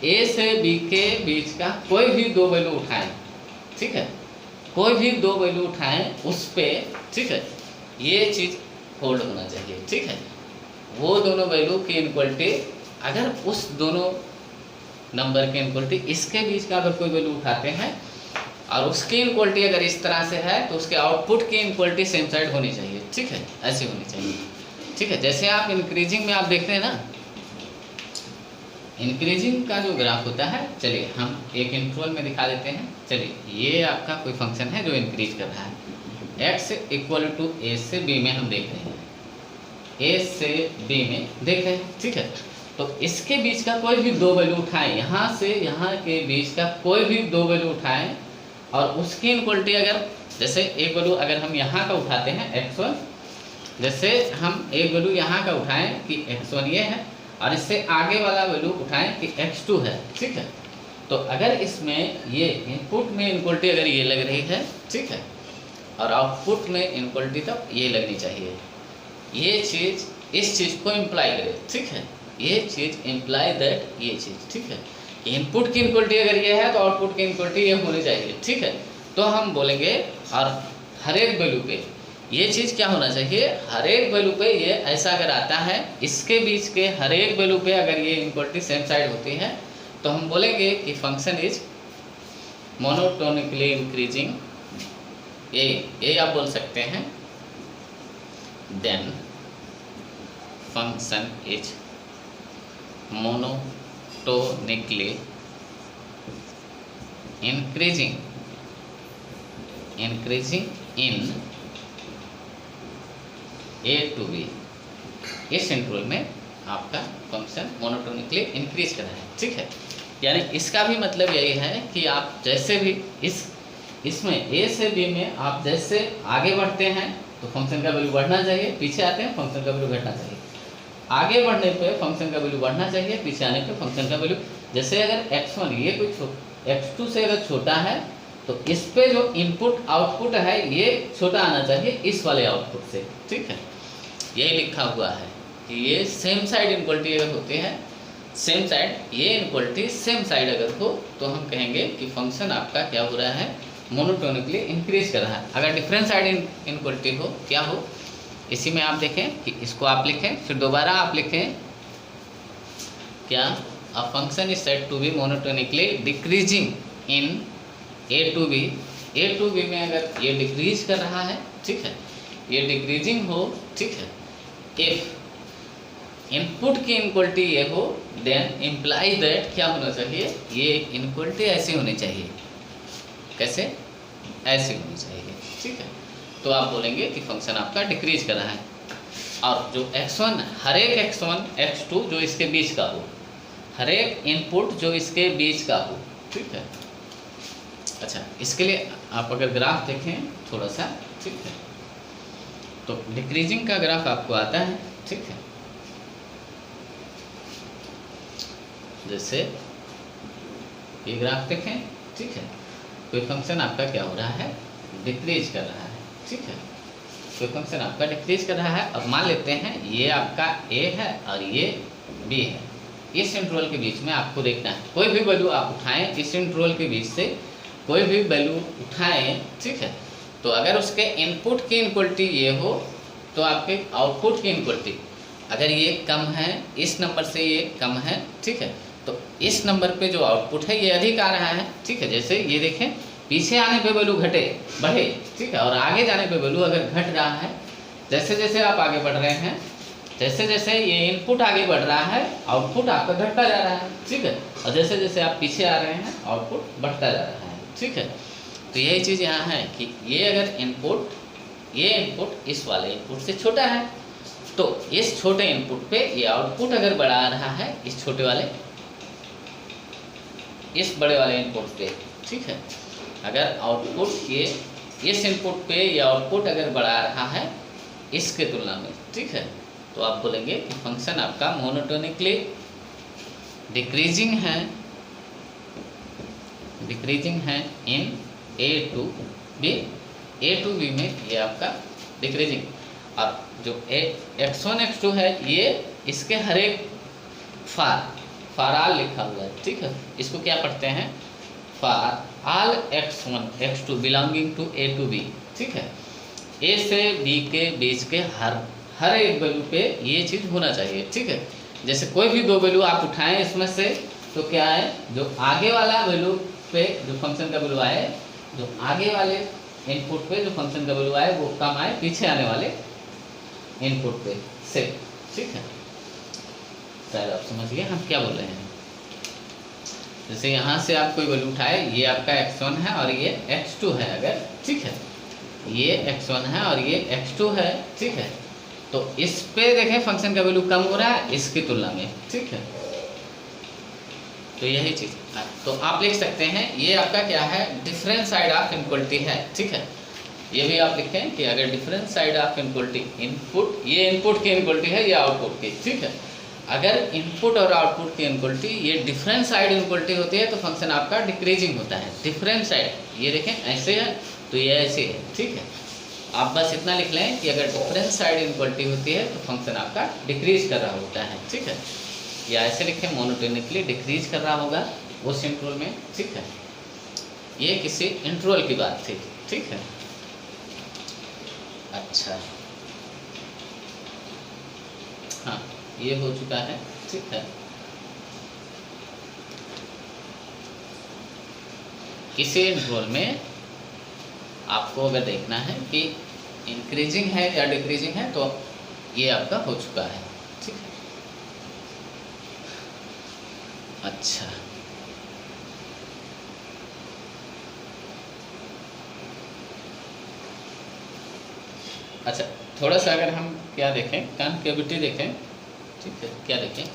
a से b के बीच का कोई भी दो वैल्यू उठाएं, ठीक है, कोई भी दो वैल्यू उठाएं उस पे, ठीक है, ये चीज़ होल्ड होना चाहिए, ठीक है। वो दोनों वैल्यू की इनक्वलिटी अगर उस दोनों नंबर की इनक्वलिटी इसके बीच का अगर कोई वैल्यू उठाते हैं और उसकी इनक्वलिटी अगर इस तरह से है तो उसके आउटपुट की इनक्वलिटी सेम साइड होनी चाहिए, ठीक है, ऐसी होनी चाहिए, ठीक है। जैसे आप इंक्रीजिंग में आप देखते हैं ना, इंक्रीजिंग का जो ग्राफ होता है, चलिए हम एक इंटरवल में दिखा देते हैं। चलिए ये आपका कोई फंक्शन है जो इंक्रीज कर रहा है, x इक्वल टू a से b में हम देख रहे हैं, a से b में देख रहे हैं, ठीक है। तो इसके बीच का कोई भी दो वैल्यू उठाएं, यहाँ से यहाँ के बीच का कोई भी दो वैल्यू उठाएं और उसकी इनक्वलिटी अगर जैसे एक वैल्यू अगर हम यहाँ का उठाते हैं x1, जैसे हम एक वैल्यू यहाँ का उठाएं कि x1 ये है और इससे आगे वाला वैल्यू उठाएं कि x2 है, ठीक है। तो अगर इसमें ये इनपुट में इनक्वलिटी अगर ये लग रही है, ठीक है, और आउटपुट में इनक्वलिटी तब ये लगनी चाहिए, ये चीज़ इस चीज़ को इम्प्लाई करे, ठीक है, ये चीज़ इम्प्लाई दैट ये चीज़, ठीक है। इनपुट की इनक्वलिटी अगर ये है तो आउटपुट की इनक्वलिटी ये होनी चाहिए, ठीक है। तो हम बोलेंगे और हर एक वैल्यू पे ये चीज़ क्या होना चाहिए, हर एक वैल्यू पे ये ऐसा अगर आता है, इसके बीच के हर एक वैल्यू पे अगर ये इनक्वलिटी सेम साइड होती है तो हम बोलेंगे कि फंक्शन इज मोनोटोनिकली इंक्रीजिंग, ये आप बोल सकते हैं, then function is monotonically increasing in a to b। इस इंटरवल में आपका फंक्शन मोनोटोनिकली इंक्रीज कर रहा है, ठीक है। यानी इसका भी मतलब यही है कि आप जैसे भी इसमें a से b में आप जैसे आगे बढ़ते हैं तो फंक्शन का वैल्यू बढ़ना चाहिए, पीछे आते हैं फंक्शन का वैल्यू घटना चाहिए। आगे बढ़ने पे फंक्शन का वैल्यू बढ़ना चाहिए, पीछे आने पे फंक्शन का वैल्यू, जैसे अगर x1 ये कोई x2 से अगर छोटा है तो इस पे जो इनपुट आउटपुट है ये छोटा आना चाहिए इस वाले आउटपुट से, ठीक है। यही लिखा हुआ है कि ये सेम साइड इनक्वलिटी अगर होती है, सेम साइड, ये इनक्वलिटी सेम साइड अगर हो तो हम कहेंगे कि फंक्शन आपका क्या हो रहा है, मोनोटोनिकली इंक्रीज कर रहा है। अगर डिफरेंट साइड इनक्वलिटी हो, क्या हो, इसी में आप देखें कि इसको आप लिखें, फिर दोबारा आप लिखें क्या, a function is said to be monotonically decreasing in a to b में अगर ये डिक्रीज कर रहा है, ठीक है, ये डिक्रीजिंग हो, ठीक है, इफ इनपुट की इनक्वलिटी ये हो देन इम्प्लाई दैट क्या होना चाहिए, ये इनक्वलिटी ऐसी होनी चाहिए, कैसे, ऐसी होनी चाहिए, ठीक है। तो आप बोलेंगे कि फंक्शन आपका डिक्रीज कर रहा है और जो x1 हर एक x1 x2 जो इसके बीच का हो, हर एक इनपुट जो इसके बीच का हो, ठीक है। अच्छा, इसके लिए आप अगर ग्राफ देखें थोड़ा सा, ठीक है, तो डिक्रीजिंग का ग्राफ आपको आता है, ठीक है। जैसे ये ग्राफ देखें, ठीक है, कोई फंक्शन आपका क्या हो रहा है, डिक्रीज कर रहा है, ठीक है, कोई फंक्शन आपका डिक्रीज कर रहा है। अब मान लेते हैं ये आपका a है और ये b है, इस इंटरवल के बीच में आपको देखना है, कोई भी वैल्यू आप उठाएं इस इंटरवल के बीच से, कोई भी वैल्यू उठाएं, ठीक है, तो अगर उसके इनपुट की इनक्वलिटी ये हो तो आपके आउटपुट की इनक्वलिटी अगर ये कम है, इस नंबर से ये कम है, ठीक है, तो इस नंबर पे जो आउटपुट है ये अधिक आ रहा है, ठीक है। जैसे ये देखें, पीछे आने पे वैल्यू बढ़े, ठीक है, और आगे जाने पे वैल्यू अगर घट रहा है, जैसे जैसे आप आगे बढ़ रहे हैं, जैसे जैसे ये इनपुट आगे बढ़ रहा है आउटपुट आपका घटता जा रहा है, ठीक है, और जैसे जैसे आप पीछे आ रहे हैं आउटपुट बढ़ता जा रहा है, ठीक है। तो यही चीज़ यहाँ है कि ये अगर ये इनपुट इस वाले इनपुट से छोटा है तो इस छोटे इनपुट पे ये आउटपुट अगर बढ़ा रहा है इस छोटे वाले, इस बड़े वाले इनपुट पे, ठीक है, अगर आउटपुट ये इस इनपुट पे ये आउटपुट अगर बढ़ा रहा है इसके तुलना में, ठीक है, तो आप बोलेंगे कि फंक्शन आपका मोनोटोनिकली डिक्रीजिंग है डिक्रीजिंग है in A to B, A to B में ये आपका डिक्रीजिंग। और जो x1 x2 है ये इसके हर एक फार आल लिखा हुआ है, ठीक है। इसको क्या पढ़ते हैं, for all x1 x2 belonging to a to b, ठीक है। ए से बी के बीच के हर एक वैल्यू पे ये चीज़ होना चाहिए, ठीक है। जैसे कोई भी दो वैल्यू आप उठाएं इसमें से, तो क्या है, जो आगे वाला वैल्यू पे जो फंक्शन का वैल्यू आए, जो आगे वाले इनपुट पे जो फंक्शन का वैल्यू आए वो कम आए पीछे आने वाले इनपुट पे से, ठीक है। शायद आप समझिए हम क्या बोल रहे हैं। जैसे यहाँ से आप कोई वैल्यू उठाए, ये आपका x1 है और ये x2 है अगर, ठीक है, ये x1 है और ये x2 है, ठीक है। तो इस पे देखें फंक्शन का वैल्यू कम हो रहा है इसकी तुलना में, ठीक है। तो यही चीज़, तो आप लिख सकते हैं ये आपका क्या है, डिफरेंट साइड ऑफ इनक्वलिटी है, ठीक है। ये भी आप लिखें कि अगर different side of inequality, input, ये इनपुट की इनक्वलिटी है, ये आउटपुट की, ठीक है। अगर इनपुट और आउटपुट की इनक्वलिटी ये डिफरेंट साइड इनक्वलिटी होती है तो फंक्शन आपका डिक्रीजिंग होता है। डिफरेंट साइड ये देखें ऐसे है तो ये ऐसे है, ठीक है। आप बस इतना लिख लें कि अगर डिफरेंट साइड इनक्वलिटी होती है तो फंक्शन आपका डिक्रीज कर रहा होता है, ठीक है। या ऐसे लिखें, मोनोटोनिकली डिक्रीज कर रहा होगा उस इंटरवल में, ठीक है। ये किसी इंटरवल की बात थी, ठीक है। अच्छा, हाँ ये हो चुका है, ठीक है। किसी इंटरवल में आपको अगर देखना है कि इंक्रीजिंग है या डिक्रीजिंग है तो ये आपका हो चुका है, ठीक है। अच्छा, अच्छा थोड़ा सा अगर हम क्या देखें, कॉन्केविटी देखें, ठीक है। क्या देखें,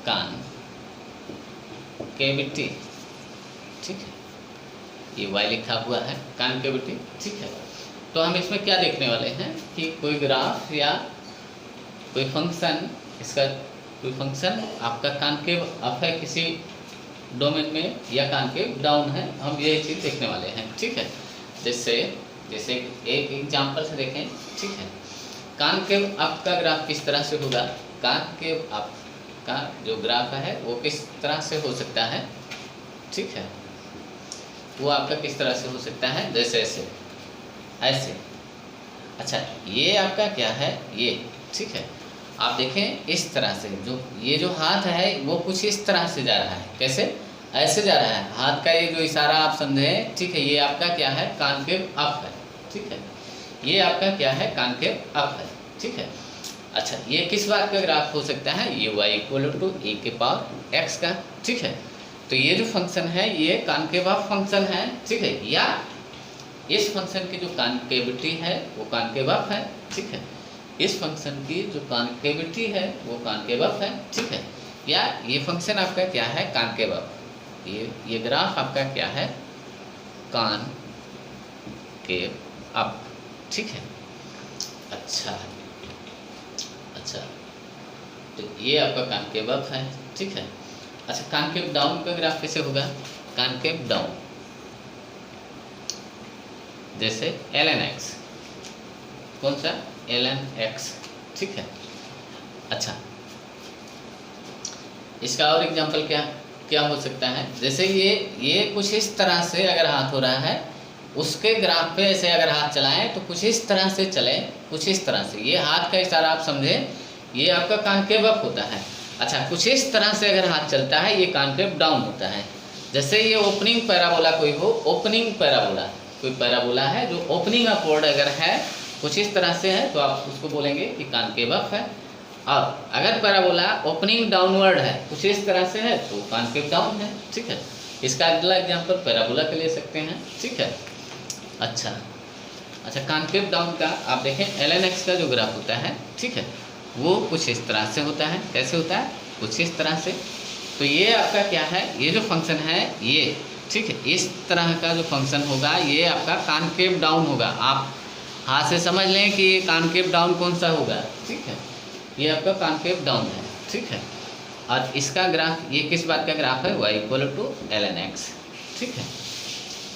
कॉन्केविटी, ठीक है, ये y लिखा हुआ है कॉन्केविटी, ठीक है। तो हम इसमें क्या देखने वाले हैं कि कोई ग्राफ या कोई फंक्शन, इसका कोई फंक्शन आपका कॉन्केव अप है किसी डोमेन में या कॉन्केव डाउन है, हम ये चीज़ देखने वाले हैं, ठीक है। जैसे एक एग्जांपल से देखें, ठीक है। कॉन्केव अप का ग्राफ किस तरह से होगा, कॉन्केव अप का जो ग्राफ है वो किस तरह से हो सकता है, ठीक है। वो आपका किस तरह से हो सकता है, जैसे ऐसे ऐसे। अच्छा, ये आपका क्या है, ये, ठीक है। आप देखें इस तरह से, जो ये जो हाथ है वो कुछ इस तरह से जा रहा है, कैसे, ऐसे जा रहा है हाथ का, ये जो इशारा आप समझें, ठीक है। ये आपका क्या है, कॉन्केव अप है, ठीक है। ये आपका क्या है, कॉन्केव अप है, ठीक है। अच्छा, ये किस बात का ग्राफ हो सकता है, ये y इक्वल टू ए के पावर x का, ठीक है। तो ये जो फंक्शन है ये कॉन्केव अप फंक्शन है, ठीक है। या इस फंक्शन की जो कॉन्केविटी है वो कॉन्केव अप है, ठीक है। इस फंक्शन की जो कॉन्केविटी है वो कॉन्केव अप है, ठीक है। या ये फंक्शन आपका क्या है, कॉन्केव अप, ये ग्राफ आपका क्या है, कॉन्केव अप, ठीक है। अच्छा, तो ये आपका कॉन्केव अप है, ठीक है। अच्छा, कॉन्केव डाउन का ग्राफ कैसे होगा, कॉन्केव डाउन, जैसे ln x, कौन सा, ln x, ठीक है। अच्छा, इसका और एग्जांपल क्या हो सकता है, जैसे ये कुछ इस तरह से अगर हाथ हो रहा है, उसके ग्राफ पे ऐसे अगर हाथ चलाएं तो कुछ इस तरह से चले, कुछ इस तरह से, ये हाथ का इशारा आप समझें, ये आपका कॉन्केव अप होता है। अच्छा, कुछ इस तरह से अगर हाथ चलता है ये कॉन्केव डाउन होता है। जैसे ये ओपनिंग पैराबोला कोई हो, ओपनिंग पैराबोला, कोई पैराबोला है जो ओपनिंग अपवर्ड अगर है, कुछ इस तरह से है, तो आप उसको बोलेंगे कि कॉन्केव अप है। और अगर पैराबोला ओपनिंग डाउनवर्ड है, कुछ इस तरह से है, तो कॉन्केव डाउन है, ठीक है। इसका अगला एग्जांपल पैराबोला के ले सकते हैं, ठीक है। अच्छा, कॉन्केव डाउन का आप देखें ln x का जो ग्राफ होता है, ठीक है, वो कुछ इस तरह से होता है, कैसे होता है, कुछ इस तरह से। तो ये आपका क्या है, ये जो फंक्शन है ये, ठीक है, इस तरह का जो फंक्शन होगा ये आपका कॉन्केव डाउन होगा। आप हाथ से समझ लें कि कॉन्केव डाउन कौन सा होगा, ठीक है, ये आपका कॉन्केव डाउन है, ठीक है। और इसका ग्राफ, ये किस बात का ग्राफ है, y equal to ln x, ठीक है।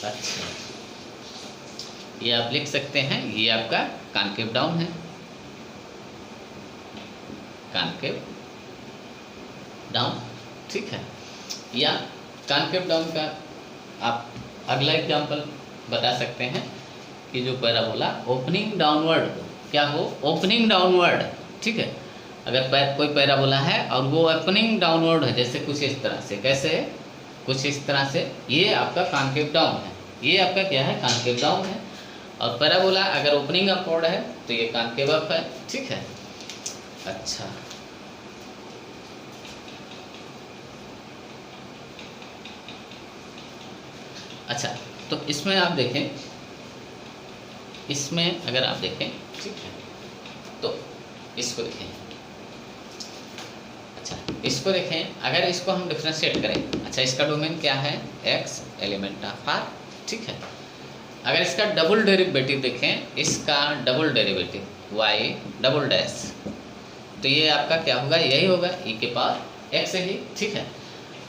अच्छा, ये आप लिख सकते हैं, ये आपका कॉनकेव डाउन है, कॉनकेव डाउन, ठीक है। या कॉनकेव डाउन का आप अगला एग्जांपल बता सकते हैं कि जो पैराबोला ओपनिंग डाउनवर्ड, क्या हो, ओपनिंग डाउनवर्ड, ठीक है। अगर कोई पैराबोला है और वो ओपनिंग डाउनवर्ड है, जैसे कुछ इस तरह से, कैसे है, कुछ इस तरह से, ये आपका कॉनकेव डाउन है, ये आपका क्या है, कॉनकेव डाउन है। और पैराबोला अगर ओपनिंग अपवर्ड है तो ये कॉनकेव अप है, ठीक है। अच्छा, अच्छा, तो इसमें आप देखें, इसमें अगर आप देखें, ठीक है, तो इसको देखें, अच्छा इसको देखें, अगर इसको हम डिफ्रेंशिएट करें, अच्छा इसका डोमेन क्या है, x एलिमेंट ऑफ r, ठीक है। अगर इसका डबल डेरिवेटिव देखें, इसका double derivative y double dash, तो ये आपका क्या होगा, यही होगा e के पावर x ही, ठीक है।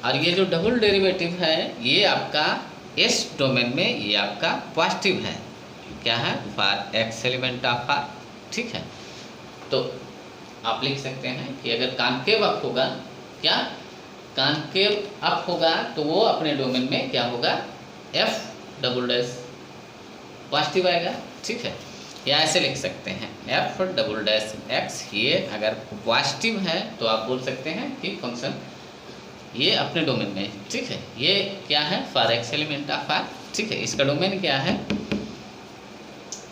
और ये जो डबल डेरिवेटिव है ये आपका इस डोमेन में ये आपका पॉजिटिव है, क्या है, for x element of r, ठीक है। तो आप लिख सकते हैं कि अगर कॉनकेव अप होगा, क्या कॉनकेव अप होगा, तो वो अपने डोमेन में क्या होगा, f डबल डैश पॉजिटिव आएगा, ठीक है। या ऐसे लिख सकते हैं f डबल डैश x, ये अगर पॉजिटिव है तो आप बोल सकते हैं कि फंक्शन ये अपने डोमेन में, ठीक है। ये क्या है, for x element of r, ठीक है। इसका डोमेन क्या है,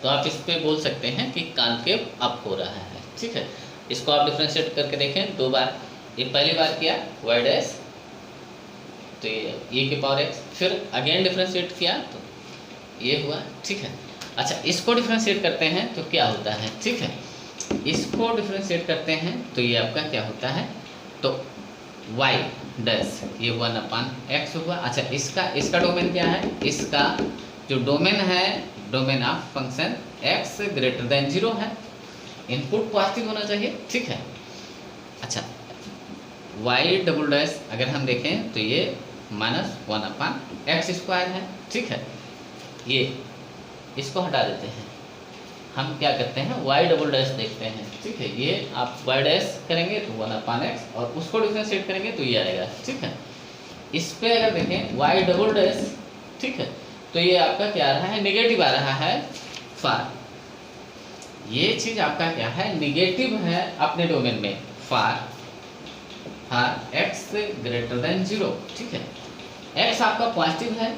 तो आप इस पे बोल सकते हैं कि कॉनकेव अप हो रहा है, ठीक है। इसको आप डिफ्रेंशिएट करके देखें, दो बार, ये पहली बार किया y डैश, तो ये e के पावर x, फिर अगेन डिफ्रेंशिएट किया तो ये हुआ, ठीक है। अच्छा, इसको डिफ्रेंशिएट करते हैं तो क्या होता है, ठीक है। इसको डिफ्रेंशिएट करते हैं तो ये आपका क्या होता है, तो y डैश ये 1/x हुआ। अच्छा, इसका डोमेन क्या है, इसका जो डोमेन है, domain of function x greater than 0 है, इनपुट पॉजिटिव होना चाहिए, ठीक है। अच्छा, y डबल डैश अगर हम देखें तो ये -1/x² है, ठीक है। ये इसको हटा देते हैं, हम क्या करते हैं, y डबल डैश देखते हैं, ठीक है। ये आप y डैश करेंगे तो 1/x, और उसको डिफरेंशिएट करेंगे तो ये आएगा, ठीक है। इस पे अगर देखें y डबल डैश, ठीक है, तो ये आपका क्या आ रहा है, नेगेटिव आ रहा है, फॉर ये चीज आपका क्या है, निगेटिव है अपने डोमेन में, फॉर x ग्रेटर देन 0, ठीक है। x आपका पॉजिटिव है,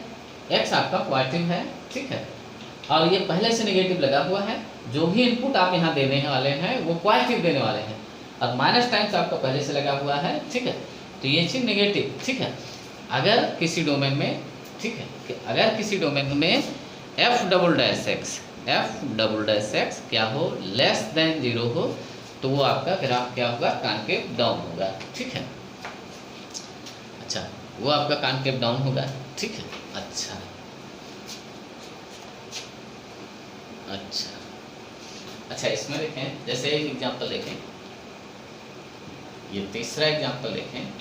x आपका पॉजिटिव है, ठीक है। और ये पहले से नेगेटिव लगा हुआ है, जो भी इनपुट आप यहाँ देने वाले हैं वो पॉजिटिव देने वाले हैं, और माइनस टाइम्स आपका पहले से लगा हुआ है, ठीक है। तो ये चीज नेगेटिव, ठीक है। अगर किसी डोमेन में, ठीक है, अगर किसी डोमेन में f डबल डैश x क्या हो, लेस देन 0 हो, तो वो आपका ग्राफ क्या होगा, कॉनकेव डाउन होगा, ठीक है। अच्छा, वो आपका कॉनकेव डाउन होगा, ठीक है। अच्छा, अच्छा, इसमें देखें, जैसे एक एग्जांपल देखें, ये तीसरा एग्जांपल देखें,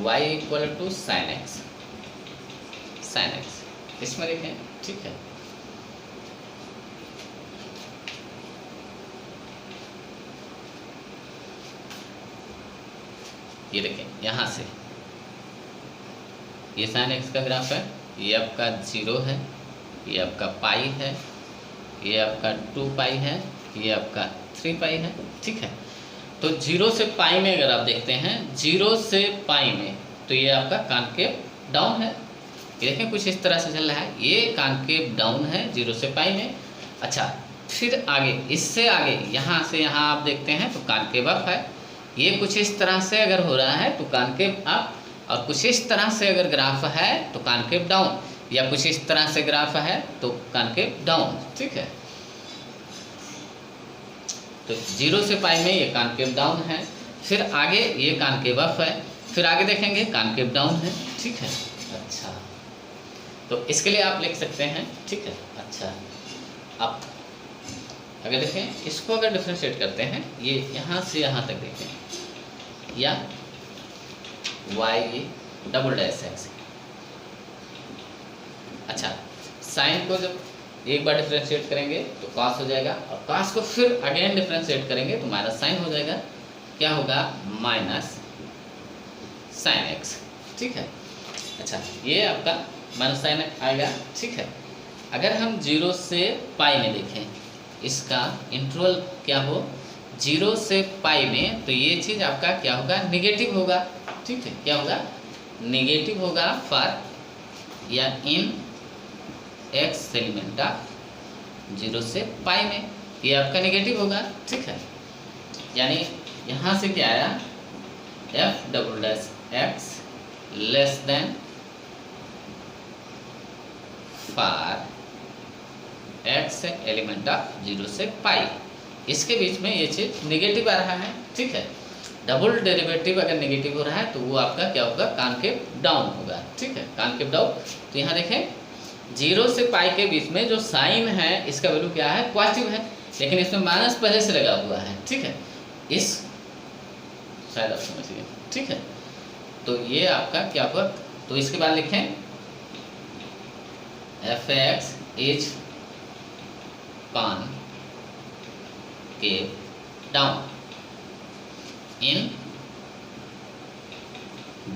y equal to sin x, इसमें देखें, ठीक है। ये देखें, यहाँ से ये sin x का ग्राफ है, ये आपका 0 है, ये आपका पाई है, ये आपका 2 पाई है, ये आपका 3 पाई है, ठीक है। तो 0 से पाई में अगर आप देखते हैं, 0 से पाई में, तो ये आपका कॉनकेव डाउन है। ये देखें कुछ इस तरह से चल रहा है, ये कॉनकेव डाउन है 0 से पाई में। अच्छा, फिर आगे, इससे आगे यहाँ से यहाँ आप देखते हैं तो कॉनकेव अप है। ये कुछ इस तरह से अगर हो रहा है तो कॉनकेव अप, और कुछ इस तरह से अगर ग्राफ है तो कॉनकेव डाउन, या कुछ इस तरह से ग्राफ है तो कॉनकेव डाउन, ठीक है। तो 0 से पाई में ये कॉनकेव डाउन है, फिर आगे ये कॉनकेव अप है, फिर आगे देखेंगे कॉनकेव डाउन है, ठीक है। अच्छा, तो इसके लिए आप लिख सकते हैं, ठीक है। अच्छा, अब अगर देखें, इसको अगर डिफरेंशिएट करते हैं, ये यहाँ से यहाँ तक देखें, या y डबल डैश एक्स। अच्छा, साइन को जब एक बार डिफ्रेंशिएट करेंगे तो कॉस हो जाएगा, और कॉस को फिर अगेन डिफ्रेंशिएट करेंगे तो माइनस साइन हो जाएगा। क्या होगा? Minus sine x. ठीक है। अच्छा, ये आपका माइनस साइन आएगा। ठीक है। अगर हम 0 से पाई में देखें, इसका इंटरवल क्या हो 0 से पाई में, तो ये चीज़ आपका क्या होगा? निगेटिव होगा। ठीक है। क्या होगा? निगेटिव होगा फॉर या इन एक्स एलिमेंट ऑफ 0 से पाई में, ये आपका नेगेटिव होगा। ठीक है। यानी यहाँ से क्या आया? F double dash x less than for x element of 0 से पाई। इसके बीच में ये चीज़ नेगेटिव आ रहा है। ठीक है। डबल डेरिवेटिव अगर नेगेटिव हो रहा है तो वो आपका क्या होगा? कॉनकेव डाउन होगा। ठीक है। Concave down. तो यहाँ देखें 0 से पाई के बीच में जो साइन है इसका वैल्यू क्या है? पॉजिटिव है, लेकिन इसमें माइनस पहले से लगा हुआ है। ठीक है। इस शायद आप समझ गए। ठीक है। तो ये आपका क्या होगा? तो इसके बाद लिखें एफ एक्स इज कॉन के डाउन इन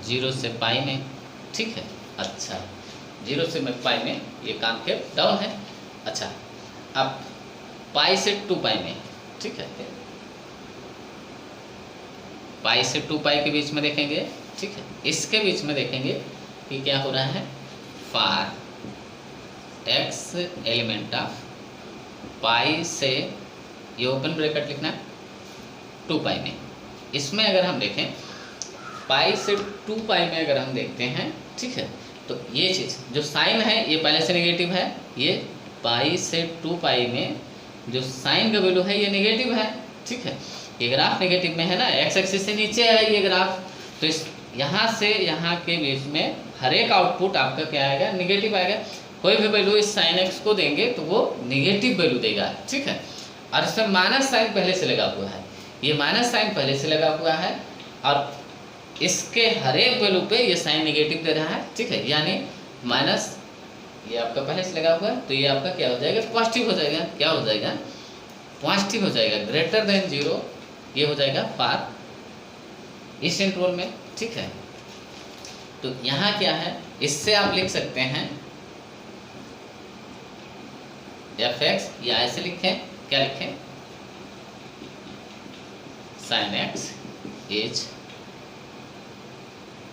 0 से पाई में। ठीक है। अच्छा, 0 से पाई में ये कॉनकेव डाउन है। अच्छा, अब पाई से 2 पाई में। ठीक है। पाई से 2 पाई के बीच में देखेंगे। ठीक है। इसके बीच में देखेंगे कि क्या हो रहा है? फॉर एक्स एलिमेंट ऑफ पाई से, ये ओपन ब्रैकेट लिखना है, 2 पाई में। इसमें अगर हम देखें पाई से 2 पाई में अगर हम देखते हैं, ठीक है, तो ये चीज़ जो साइन है ये पहले से नेगेटिव है। ये पाई से 2 पाई में जो साइन का वैल्यू है ये नेगेटिव है। ठीक है। ये ग्राफ नेगेटिव में है ना, एक्स एक्सिस से नीचे है ये ग्राफ, तो इस यहाँ से यहाँ के बीच में हर एक आउटपुट आपका क्या आएगा? नेगेटिव आएगा। कोई भी वैल्यू इस साइन एक्स को देंगे तो वो नेगेटिव वैल्यू देगा। ठीक है। और इसमें माइनस साइन पहले से लगा हुआ है, ये माइनस साइन पहले से लगा हुआ है, और इसके हर एक वैल्यू पे ये साइन नेगेटिव दे रहा है। ठीक है। यानी माइनस ये आपका पहले से लगा हुआ है, तो ये आपका क्या हो जाएगा? पॉजिटिव हो जाएगा। क्या हो जाएगा? पॉजिटिव हो जाएगा, ग्रेटर देन 0 ये हो जाएगा फॉर इस इंटरवल में। ठीक है। तो यहाँ क्या है? इससे आप लिख सकते हैं एफ एक्स, या ऐसे लिखें, क्या लिखें? Sine X is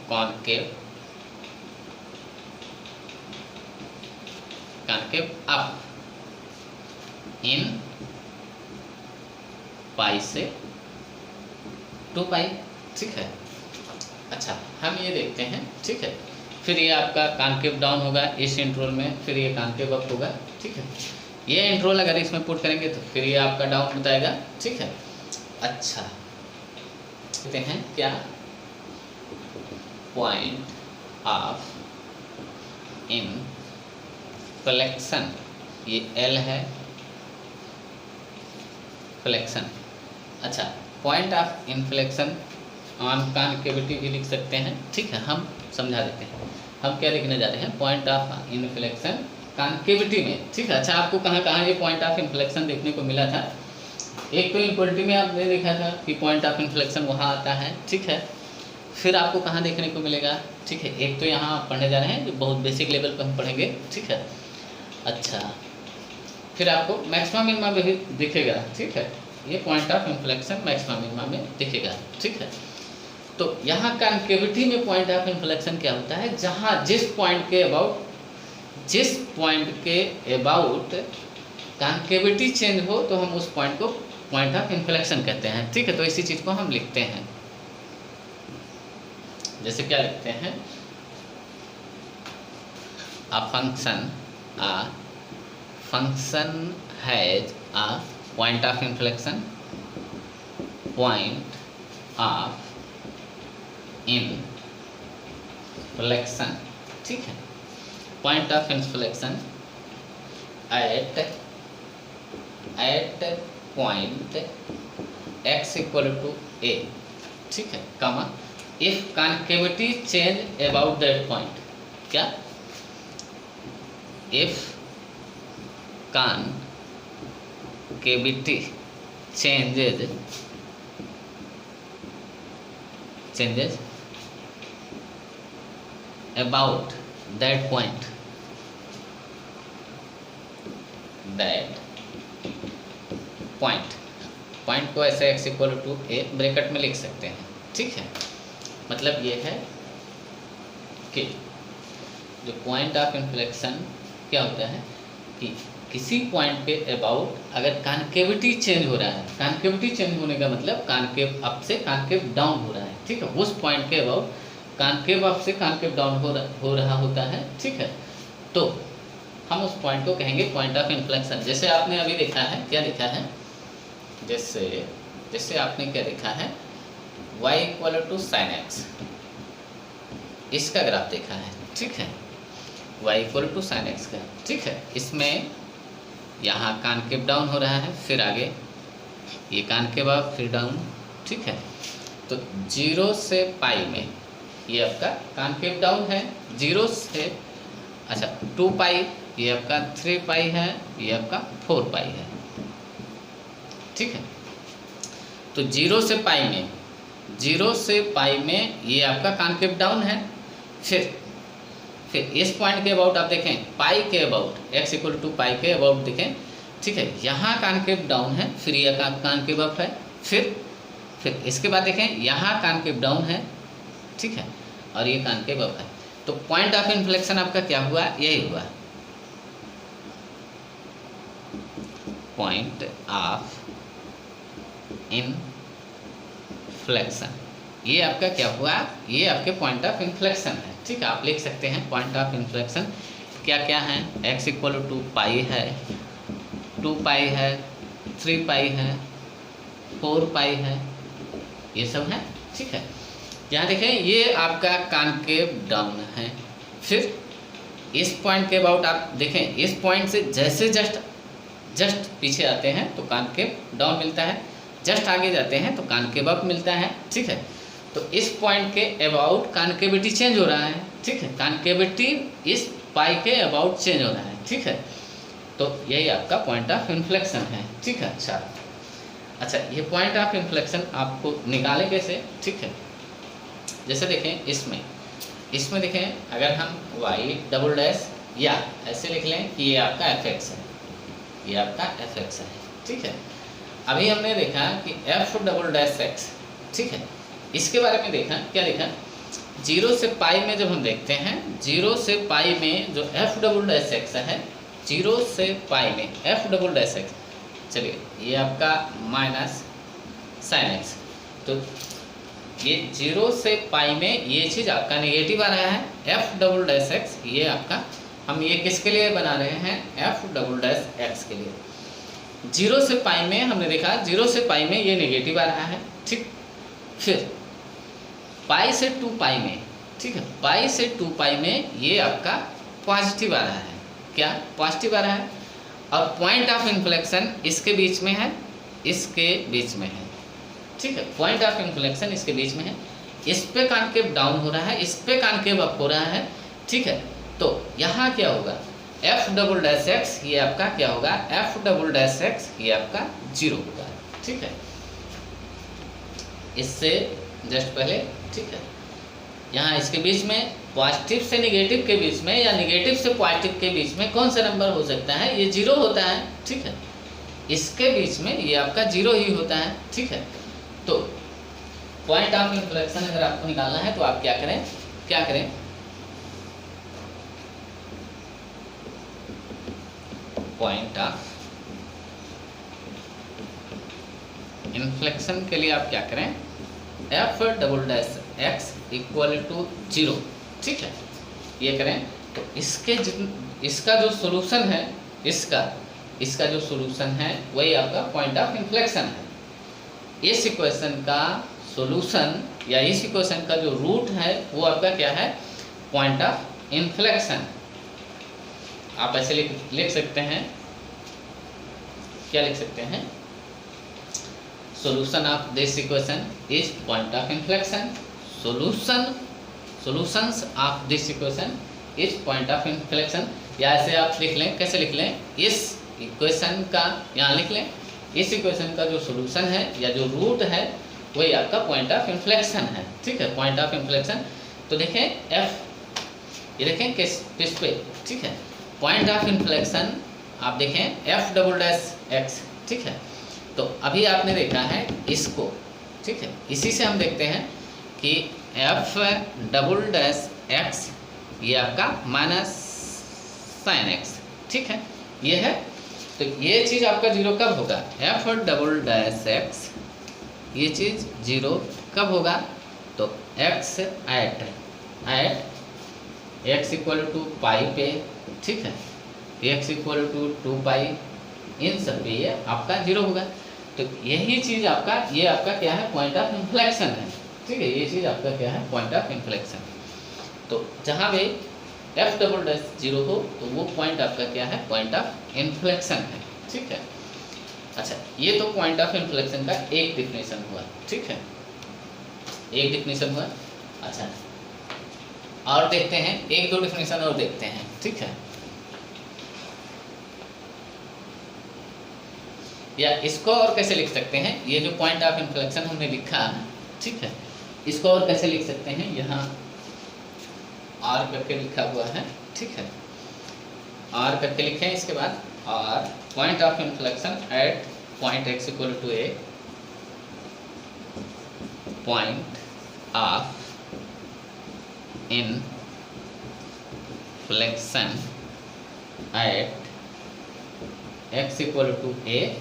concave up in pi से 2 पाई। ठीक है। अच्छा, हम ये देखते हैं। ठीक है। फिर ये आपका कॉनकेव डाउन होगा इस इंटरवल में, फिर ये कॉनकेव अप होगा। ठीक है। ये इंटरवल अगर इसमें पुट करेंगे तो फिर ये आपका डाउन बताएगा। ठीक है। अच्छा, कहते हैं क्या? पॉइंट ऑफ इनफ्लेक्शन, ये एल है फ्लेक्शन। अच्छा, पॉइंट ऑफ इनफ्लेक्शन ऑन कॉनकेविटी भी लिख सकते हैं। ठीक है। हम समझा देते हैं, हम क्या लिखने जा रहे हैं? पॉइंट ऑफ इनफ्लेक्शन कॉनकेविटी में। ठीक है। अच्छा, आपको कहाँ कहाँ ये पॉइंट ऑफ इनफ्लेक्शन देखने को मिला था? एक तो इक्वलिटी में आपने देखा था कि पॉइंट ऑफ इन्फ्लेक्शन वहाँ आता है। ठीक है। फिर आपको कहाँ देखने को मिलेगा? ठीक है। एक तो यहाँ आप पढ़ने जा रहे हैं जो बहुत बेसिक लेवल पर हम पढ़ेंगे। ठीक है। अच्छा, फिर आपको मैक्सिमम मिनिमा में भी दिखेगा। ठीक है। ये point of inflection maximum minima में दिखेगा। ठीक है। तो यहाँ कॉनकेविटी में पॉइंट ऑफ इन्फ्लेक्शन क्या होता है? जहाँ जिस पॉइंट के अबाउट कॉनकेविटी चेंज हो तो हम उस पॉइंट को पॉइंट ऑफ इन्फ्लेक्शन कहते हैं। ठीक है। तो इसी चीज़ को हम लिखते हैं, जैसे क्या लिखते हैं? A function has a point of inflection, point of inflection. ठीक है। Point of inflection at point x equal to a। ठीक है, comma if concavity change about that point, क्या, if concavity changes about that point, point को ऐसे x equal to A bracket में लिख सकते हैं, ठीक है। मतलब ये है कि जो पॉइंट ऑफ इन्फ्लेक्शन क्या होता है कि किसी पॉइंट पे अबाउट अगर कॉन्केविटी चेंज हो रहा है, कॉन्केविटी चेंज होने का मतलब कॉन्केव अप से कॉन्केव डाउन हो रहा है, ठीक है, उस पॉइंट के अबाउट कॉन्केव अप से कॉन्केव डाउन हो रहा होता है, ठीक है। तो हम उस पॉइंट को कहेंगे पॉइंट ऑफ इन्फ्लेक्शन। जैसे आपने अभी देखा है, क्या देखा है, जैसे आपने क्या देखा है, y equal to sine x, इसका ग्राफ देखा है, ठीक है, y equal to sine x का, ठीक है। इसमें यहाँ कॉन्केव डाउन हो रहा है, फिर आगे ये कॉन्केव अप, फिर डाउन, ठीक है। तो 0 से पाई में ये आपका कॉन्केव डाउन है, 0 से अच्छा 2 पाई, ये आपका 3 पाई है, ये आपका 4 पाई है, ठीक है। तो 0 से पाई में ये आपका कॉन्केव डाउन है। फिर इस पॉइंट के अबाउट आप देखें, पाई के अबाउट, x इक्वल टू पाई के अबाउट देखें, ठीक है, यहाँ कॉन्केव डाउन है, फिर ये कॉन्केव अप है, फिर इसके बाद देखें यहाँ कॉन्केव डाउन है, ठीक है, और ये कॉन्केव अप है। तो पॉइंट ऑफ इन्फ्लेक्शन आपका क्या हुआ, यही हुआ, पॉइंट ऑफ इन्फ्लेक्शन, ये आपका क्या हुआ, ये आपके पॉइंट ऑफ इन्फ्लेक्शन है, ठीक है। आप लिख सकते हैं पॉइंट ऑफ इन्फ्लेक्शन क्या क्या है, x इक्वल टू पाई है, 2 पाई है, 3 पाई है, 4 पाई है, ये सब है, ठीक है। यहाँ देखें ये आपका कॉन्केव डाउन है। फिर इस पॉइंट के अबाउट आप देखें, इस पॉइंट से जैसे जस्ट पीछे आते हैं तो कॉन्केव डाउन मिलता है, जस्ट आगे जाते हैं तो कॉन्केव अप मिलता है, ठीक है। तो इस पॉइंट के अबाउट कॉन्केविटी चेंज हो रहा है, ठीक है, कॉन्केविटी इस पाई के अबाउट चेंज हो रहा है, ठीक है। तो यही आपका पॉइंट ऑफ इन्फ्लेक्शन है, ठीक है। अच्छा ये पॉइंट ऑफ इन्फ्लेक्शन आपको निकाले कैसे, ठीक है। जैसे देखें इसमें देखें, अगर हम y डबल डैश या ऐसे लिख लें कि ये आपका fx है, ये आपका fx है, ठीक है। अभी हमने देखा कि f डबल डैश x, ठीक है, इसके बारे में देखा, क्या देखा, 0 से पाई में जब हम देखते हैं, 0 से पाई में जो f डबल डैश x है, 0 से पाई में f डबल डैश x, चलिए ये आपका माइनस साइन x, तो ये 0 से पाई में ये चीज़ आपका नेगेटिव आ रहा है, f डबल डैश x, ये आपका हम ये किसके लिए बना रहे हैं, f डबल डैश x के लिए। 0 से पाई में हमने देखा, 0 से पाई में ये नेगेटिव आ रहा है, ठीक। फिर पाई से 2 पाई में, ठीक है, पाई से 2 पाई में ये आपका पॉजिटिव आ रहा है, क्या पॉजिटिव आ रहा है, और पॉइंट ऑफ इन्फ्लेक्शन इसके बीच में है, इसके बीच में है, ठीक है, पॉइंट ऑफ इन्फ्लेक्शन इसके बीच में है। इस पे कॉन्केव डाउन हो रहा है, इस पे कॉन्केव अप हो रहा है, ठीक है। तो यहाँ क्या होगा, f डबल डैश x, ये आपका क्या होगा, f डबल डैश x, ये आपका 0 होगा, ठीक है, इससे जस्ट पहले, ठीक है। यहाँ इसके बीच में पॉजिटिव से नेगेटिव के बीच में या नेगेटिव से पॉजिटिव के बीच में कौन सा नंबर हो सकता है, ये 0 होता है, ठीक है। इसके बीच में ये आपका 0 ही होता है, ठीक है। तो पॉइंट ऑफ इन्फ्लेक्शन अगर आपको निकालना है तो आप क्या करें, पॉइंट ऑफ इन्फ्लेक्शन के लिए आप क्या करें, f double dash x equal to 0, ठीक है, ये करें। तो इसका जो सोल्यूशन है, इसका जो सोल्यूशन है वही आपका पॉइंट ऑफ इन्फ्लेक्शन है। इस इक्वेशन का सोल्यूशन या इस इक्वेशन का जो रूट है वो आपका क्या है, पॉइंट ऑफ इन्फ्लेक्शन। आप ऐसे लिख सकते हैं, क्या लिख सकते हैं, solution of this equation is point of inflection. Solutions of this equation is point of inflection. या ऐसे आप लिख लें, कैसे लिख लें, इस इक्वेशन का यहाँ लिख लें, इस इक्वेशन का जो सोल्यूशन है या जो रूट है वही आपका पॉइंट ऑफ इन्फ्लेक्शन है। ठीक है, पॉइंट ऑफ इन्फ्लेक्शन। तो देखें एफ, ये देखें किस पे, ठीक है, पॉइंट ऑफ इन्फ्लेक्शन आप देखें एफ डबल डैश एक्स। ठीक है, तो अभी आपने देखा है इसको, ठीक है, इसी से हम देखते हैं कि एफ डबल डैश एक्स ये आपका माइनस साइन एक्स। ठीक है, ये है। तो ये चीज़ आपका जीरो कब होगा, एफ डबल डैश एक्स ये चीज़ जीरो कब होगा, तो x at x equal to pi पे, ठीक है, एक्स इक्वल टू 2 पाई, इन सब पे ये आपका जीरो होगा। तो यही चीज़ आपका, ये आपका क्या है, पॉइंट ऑफ इन्फ्लेक्शन है। ठीक है, ये चीज़ आपका क्या है, पॉइंट ऑफ इन्फ्लेक्शन। तो जहाँ भी एफ डबल डैश जीरो हो तो वो पॉइंट आपका क्या है, पॉइंट ऑफ इन्फ्लेक्शन है। ठीक है, अच्छा, ये तो पॉइंट ऑफ इन्फ्लेक्शन का एक डिफिनेशन हुआ। ठीक है, एक डिफिनेशन हुआ। अच्छा, और देखते हैं, एक दो डिफिनेशन और देखते हैं। ठीक है, या इसको और कैसे लिख सकते हैं, ये जो पॉइंट ऑफ इन्फ्लेक्शन हमने लिखा है, ठीक है, इसको और कैसे लिख सकते हैं, यहाँ आर करके लिखा हुआ है। ठीक है, आर करके लिखें, इसके बाद are point of inflection at point x equal to a, point of inflection at x equal to ए।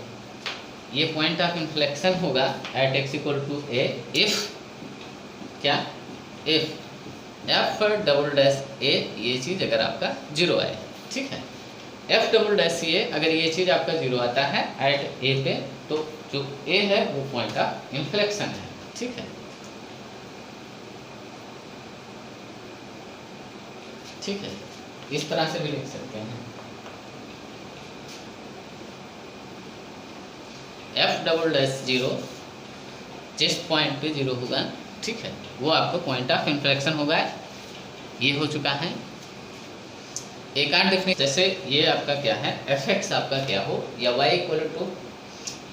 ये पॉइंट ऑफ इन्फ्लेक्शन होगा at x equal to a if क्या, if f double dash a ये चीज़ अगर आपका जीरो आए। ठीक है, एफ डबल डैश ए अगर ये चीज़ आपका जीरो आता है एट ए पे, तो जो ए है वो पॉइंट ऑफ इन्फ्लेक्शन है। ठीक है, ठीक है, इस तरह से भी लिख सकते हैं, एफ डबल डैश जीरो जिस पॉइंट पे जीरो होगा, ठीक है, वो आपको पॉइंट ऑफ इन्फ्लेक्शन होगा। ये हो चुका है। एक आध डिफिनेशन, जैसे ये आपका क्या है, एफ एक्स आपका क्या हो, या वाई इक्वल टू,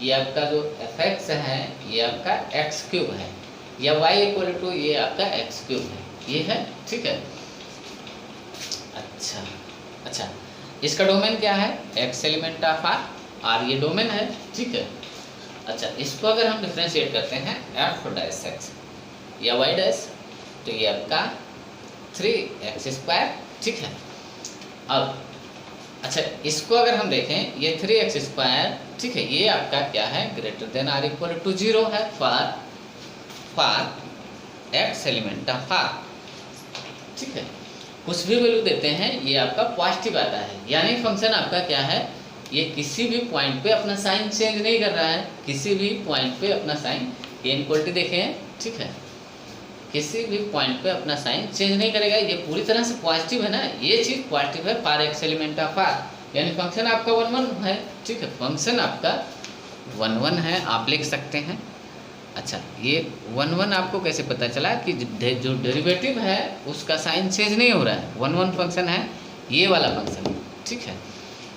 ये आपका जो एफ एक्स है ये आपका एक्स क्यूब है, या वाई इक्वल टू ये आपका एक्स क्यूब है, ये है। ठीक है, अच्छा अच्छा, इसका डोमेन क्या है, एक्स एलिमेंट ऑफ आर ये डोमेन है। ठीक है, अच्छा, इसको अगर हम डिफ्रेंशिएट करते हैं एफ डैश एक्स या वाई डैश, तो ये आपका 3x²। ठीक है, अब अच्छा, इसको अगर हम देखें, ये 3x², ठीक है, ये आपका क्या है, greater than or equal to 0 है for x element of R. ठीक है, कुछ भी वैल्यू देते हैं ये आपका पॉजिटिव आता है, यानी फंक्शन आपका क्या है, ये किसी भी पॉइंट पे अपना साइन चेंज नहीं कर रहा है, किसी भी पॉइंट पे अपना साइन, ये इनक्वलिटी देखें, ठीक है, किसी भी पॉइंट पे अपना साइन चेंज नहीं करेगा, ये पूरी तरह से पॉजिटिव है ना, ये चीज़ पॉजिटिव है for x element of R, यानी फंक्शन आपका 1 1 है। ठीक है, फंक्शन आपका 1 1 है, आप लिख सकते हैं। अच्छा, ये 1 1 आपको कैसे पता चला कि जो डेरिवेटिव है उसका साइन चेंज नहीं हो रहा है, 1 1 फंक्शन है, ये वाला फंक्शन। ठीक है,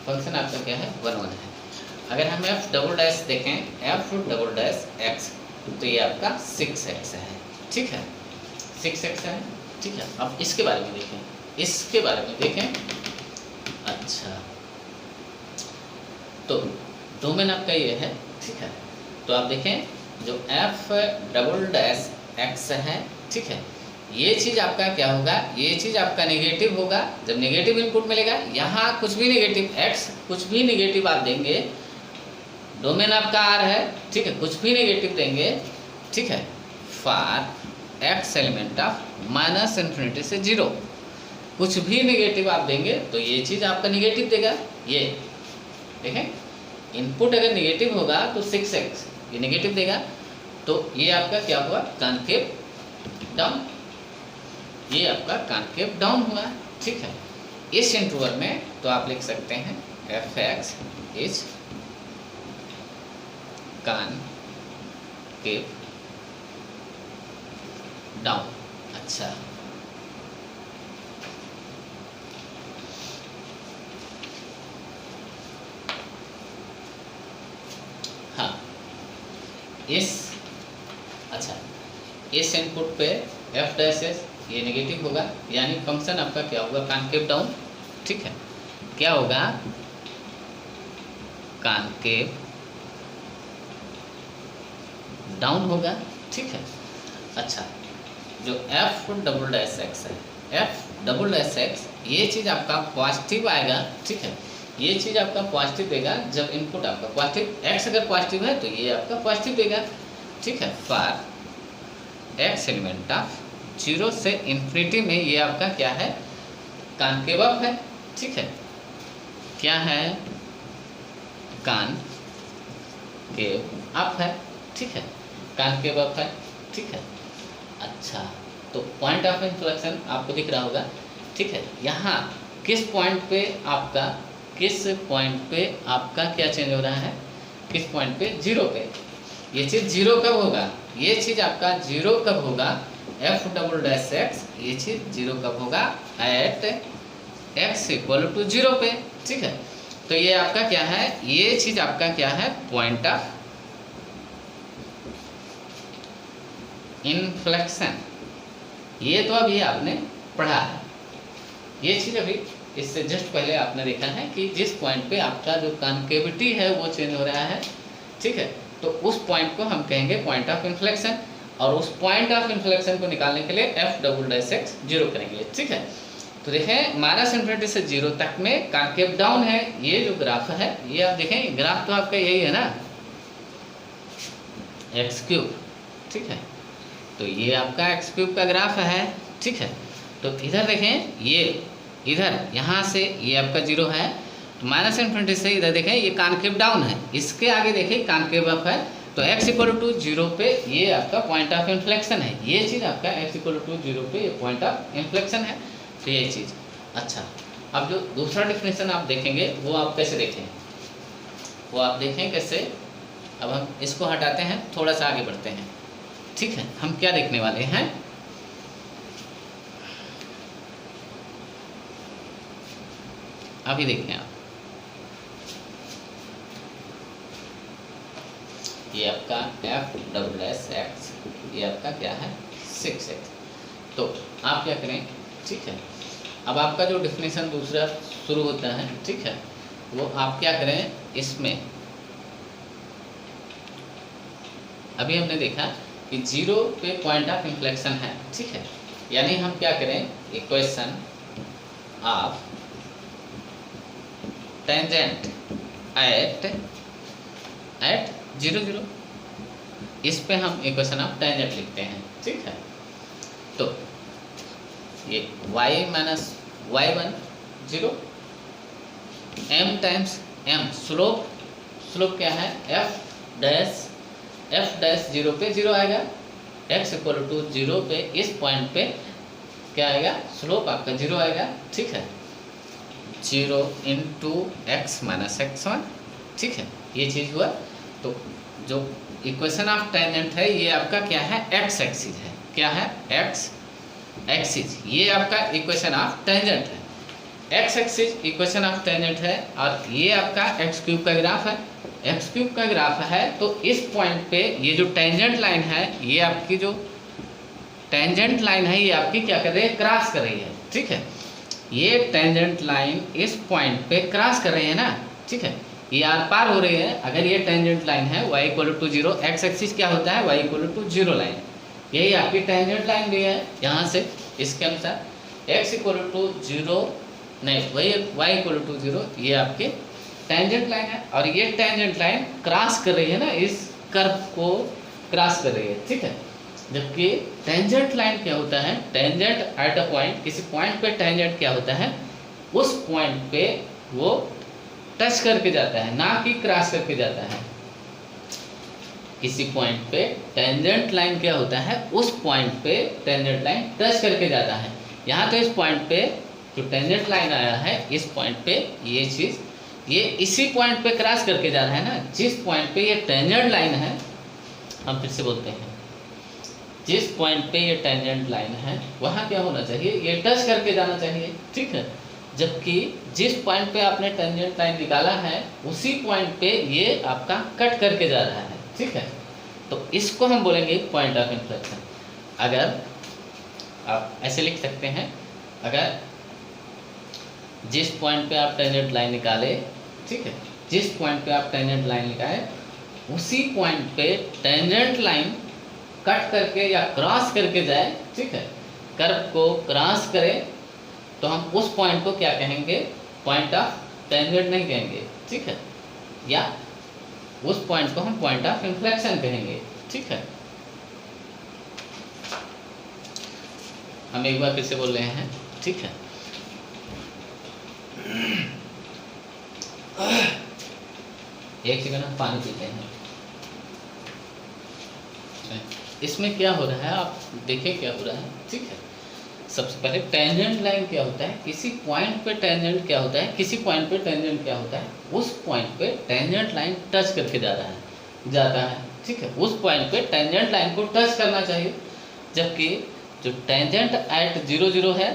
फंक्शन आपका क्या है, 1 1 है। अगर हम एफ डबल डैश देखें, एफ डबल डैश एक्स, तो ये आपका 6x है। ठीक है, 6x है। ठीक है, अब इसके बारे में देखें, इसके बारे में देखें। अच्छा, तो डोमेन आपका ये है। ठीक है, तो आप देखें जो एफ डबल डैश एक्स है, ठीक है, ये चीज़ आपका क्या होगा, ये चीज़ आपका नेगेटिव होगा। जब नेगेटिव इनपुट मिलेगा, यहाँ कुछ भी नेगेटिव एक्स, कुछ भी नेगेटिव आप देंगे, डोमेन आपका आर है। ठीक है, कुछ भी नेगेटिव देंगे, ठीक है, for x element of minus infinity से 0, कुछ भी नेगेटिव आप देंगे तो ये चीज़ आपका नेगेटिव देगा। ये देखें, इनपुट अगर नेगेटिव होगा तो 6x ये नेगेटिव देगा, तो ये आपका क्या हुआ, कॉन्केव डाउन, ये आपका कॉन्केव डाउन हुआ। ठीक है, इस इंटरवल में तो आप लिख सकते हैं F X is concave down. अच्छा, हाँ इस, अच्छा इस इनपुट पे एफ डैश एस ये नेगेटिव होगा, यानी फंक्शन आपका क्या होगा, कॉनकेव डाउन। ठीक है, क्या होगा, कॉनकेव डाउन होगा। ठीक है, अच्छा जो एफ डबल डैश एक्स है, एफ डबल डैश एक्स ये चीज़ आपका पॉजिटिव आएगा। ठीक है, ये चीज़ आपका पॉजिटिव देगा जब इनपुट आपका पॉजिटिव, एक्स अगर पॉजिटिव है तो ये आपका पॉजिटिव देगा। ठीक है, फॉर एक्स एलिमेंट ऑफ 0 से इन्फिनिटी में ये आपका क्या है, कॉनकेव अप है। ठीक है, क्या है, कॉनकेव अप है। ठीक है, कॉनकेव अप है। ठीक है, अच्छा तो पॉइंट ऑफ इन्फ्लेक्शन आपको दिख रहा होगा। ठीक है, यहाँ किस पॉइंट पे आपका, किस पॉइंट पे आपका क्या चेंज हो रहा है, किस पॉइंट पे, 0 पे। ये चीज़ 0 कब होगा, ये चीज़ आपका 0 कब होगा, एफ डबल डैश एक्स ये चीज़ 0 कब होगा, एट एक्स इक्वल टू 0 पे। ठीक है, तो ये आपका क्या है, ये चीज़ आपका क्या है, पॉइंट ऑफ इन्फ्लेक्शन। ये तो अभी आपने पढ़ा है, ये चीज़ अभी इससे जस्ट पहले आपने देखा है कि जिस पॉइंट पे आपका जो कॉनकेविटी है वो चेंज हो रहा है। ठीक है, तो उस पॉइंट को हम कहेंगे पॉइंट ऑफ इन्फ्लेक्शन, और उस पॉइंट ऑफ इन्फ्लेक्शन को निकालने के लिए एफ डबल डैश एक्स 0 करेंगे। ठीक है, तो देखें माइनस इन्फिनिटी से 0 तक में कॉनकेव डाउन है। ये जो ग्राफ है ये आप देखें, ग्राफ तो आपका यही है ना, एक्स क्यूब। ठीक है, तो ये आपका एक्स क्यूब का ग्राफ है। ठीक है, तो इधर देखें, ये इधर यहाँ से ये आपका 0 है, तो माइनस इन्फिनिटी से इधर देखें ये कॉनकेव डाउन है, इसके आगे देखिए कॉनकेव अप है, तो x इक्वल टू 0 पे ये आपका पॉइंट ऑफ इन्फ्लेक्शन है। ये चीज़ आपका x इक्वल टू 0 पे ये पॉइंट ऑफ इन्फ्लेक्शन है, तो ये चीज़। अच्छा, अब जो दूसरा डिफिनेशन आप देखेंगे वो आप कैसे देखें, वो आप देखें कैसे। अब हम इसको हटाते हैं, थोड़ा सा आगे बढ़ते हैं। ठीक है, हम क्या देखने वाले हैं, अभी देखें आप, ये आपका एफ डबल डैश एक्स ये आपका क्या है, 6x। तो आप क्या करें, ठीक है, अब आपका जो डिफिनेशन दूसरा शुरू होता है, ठीक है, वो आप क्या करें, इसमें अभी हमने देखा कि 0 पे पॉइंट ऑफ इन्फ्लेक्शन है। ठीक है, यानी हम क्या करें, इक्वेशन ऑफ टेंजेंट एट 0 0, इस पे हम इक्वेशन ऑफ टेंजेंट लिखते हैं। ठीक है, तो ये y minus y1 0 m times m, slope क्या है, f डैश 0 पे 0 आएगा, x इक्वल टू 0 पे इस पॉइंट पे क्या आएगा, स्लोप आपका 0 आएगा। ठीक है, 0 इंटू एक्स माइनस x1। ठीक है, ये चीज़ हुआ। तो जो इक्वेशन ऑफ टेंजेंट है ये आपका क्या है, x एक्सिस है, क्या है, x एक्सिस, ये आपका इक्वेशन ऑफ टेंजेंट है, x axis equation of tangent है, और ये आपका x क्यूब का ग्राफ है, x क्यूब का ग्राफ है। तो इस पॉइंट पे ये जो टेंजेंट लाइन है, ये आपकी जो टेंजेंट लाइन है ये आपकी क्या कर रही है, क्रॉस कर रही है। ठीक है, ये टेंजेंट लाइन इस पॉइंट पे क्रॉस कर रही है ना। ठीक है, ये आर पार हो रही है। अगर ये टेंजेंट लाइन है y equal to 0, x axis क्या होता है, y इक्वल टू 0 लाइन, यही आपकी टेंजेंट लाइन भी है। यहाँ से इसके अनुसार x इक्वल टू 0 नहीं, वही y इक्वल टू 0 ये आपके टेंजेंट लाइन है, और ये टेंजेंट लाइन क्रॉस कर रही है ना, इस कर्व को क्रॉस कर रही है। ठीक है, जबकि टेंजेंट लाइन क्या होता है, टेंजेंट एट अ पॉइंट, किसी पॉइंट पे टेंजेंट क्या होता है, उस पॉइंट पे वो टच करके जाता है, ना कि क्रॉस करके जाता है। किसी पॉइंट पे टेंजेंट लाइन क्या होता है, उस पॉइंट पे टेंजेंट लाइन टच करके जाता है। यहाँ तो इस पॉइंट पे जो टेंजेंट लाइन आया है, इस पॉइंट पे ये चीज़ ये इसी पॉइंट पे क्रॉस करके जा रहा है ना, जिस पॉइंट पे ये टेंजेंट लाइन है, हम फिर से बोलते हैं, जिस पॉइंट पे ये टेंजेंट लाइन है वहाँ क्या होना चाहिए, ये टच करके जाना चाहिए, ठीक है। जबकि जिस पॉइंट पे आपने टेंजेंट लाइन निकाला है उसी पॉइंट पे ये आपका कट करके जा रहा है, ठीक है। तो इसको हम बोलेंगे पॉइंट ऑफ इन्फ्लेक्शन। अगर आप ऐसे लिख सकते हैं, अगर जिस पॉइंट पे आप टेंजेंट लाइन निकाले, ठीक है, जिस पॉइंट पे आप टेंजेंट लाइन निकाले उसी पॉइंट पे टेंजेंट लाइन कट करके या क्रॉस करके जाए, ठीक है, कर्व को क्रॉस करे, तो हम उस पॉइंट को क्या कहेंगे, पॉइंट ऑफ टेंजेंट नहीं कहेंगे, ठीक है, या उस पॉइंट को हम पॉइंट ऑफ इन्फ्लेक्शन कहेंगे, ठीक है। हम एक बार फिर से बोल रहे हैं, ठीक है। एक सेकंड हम पानी पीते हैं। इसमें क्या हो रहा है आप देखिए क्या हो रहा है, ठीक है। सबसे पहले टेंजेंट लाइन क्या होता है, किसी पॉइंट पे टेंजेंट क्या होता है, किसी पॉइंट पे टेंजेंट क्या होता है, उस पॉइंट पे टेंजेंट लाइन टच करके जाता है, ठीक है। उस पॉइंट पे टेंजेंट लाइन को टच करना चाहिए। जबकि जो टेंजेंट एट 0 है,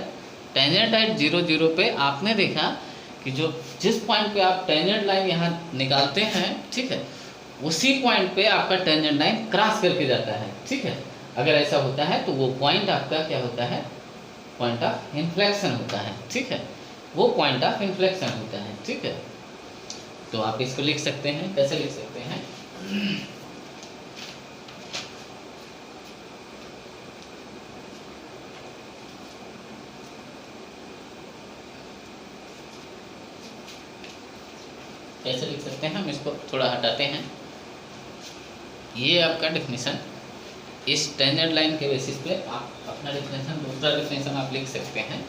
टेंजेंट एट 0 पे आपने देखा कि जो जिस पॉइंट पे आप टेंजेंट लाइन यहाँ निकालते हैं, ठीक है, उसी पॉइंट पे आपका टेंजेंट लाइन क्रॉस करके जाता है, ठीक है। अगर ऐसा होता है तो वो पॉइंट आपका क्या होता है, पॉइंट ऑफ इन्फ्लेक्शन होता है, ठीक है। वो पॉइंट ऑफ इन्फ्लेक्शन होता है, ठीक है। तो आप इसको लिख सकते हैं, कैसे लिख सकते हैं, कैसे लिख सकते हैं, हम इसको थोड़ा हटाते हैं। ये आपका डेफिनेशन, इस टेंजेंट लाइन के बेसिस पे आप अपना डेफिनेशन, दूसरा डेफिनेशन आप लिख सकते हैं।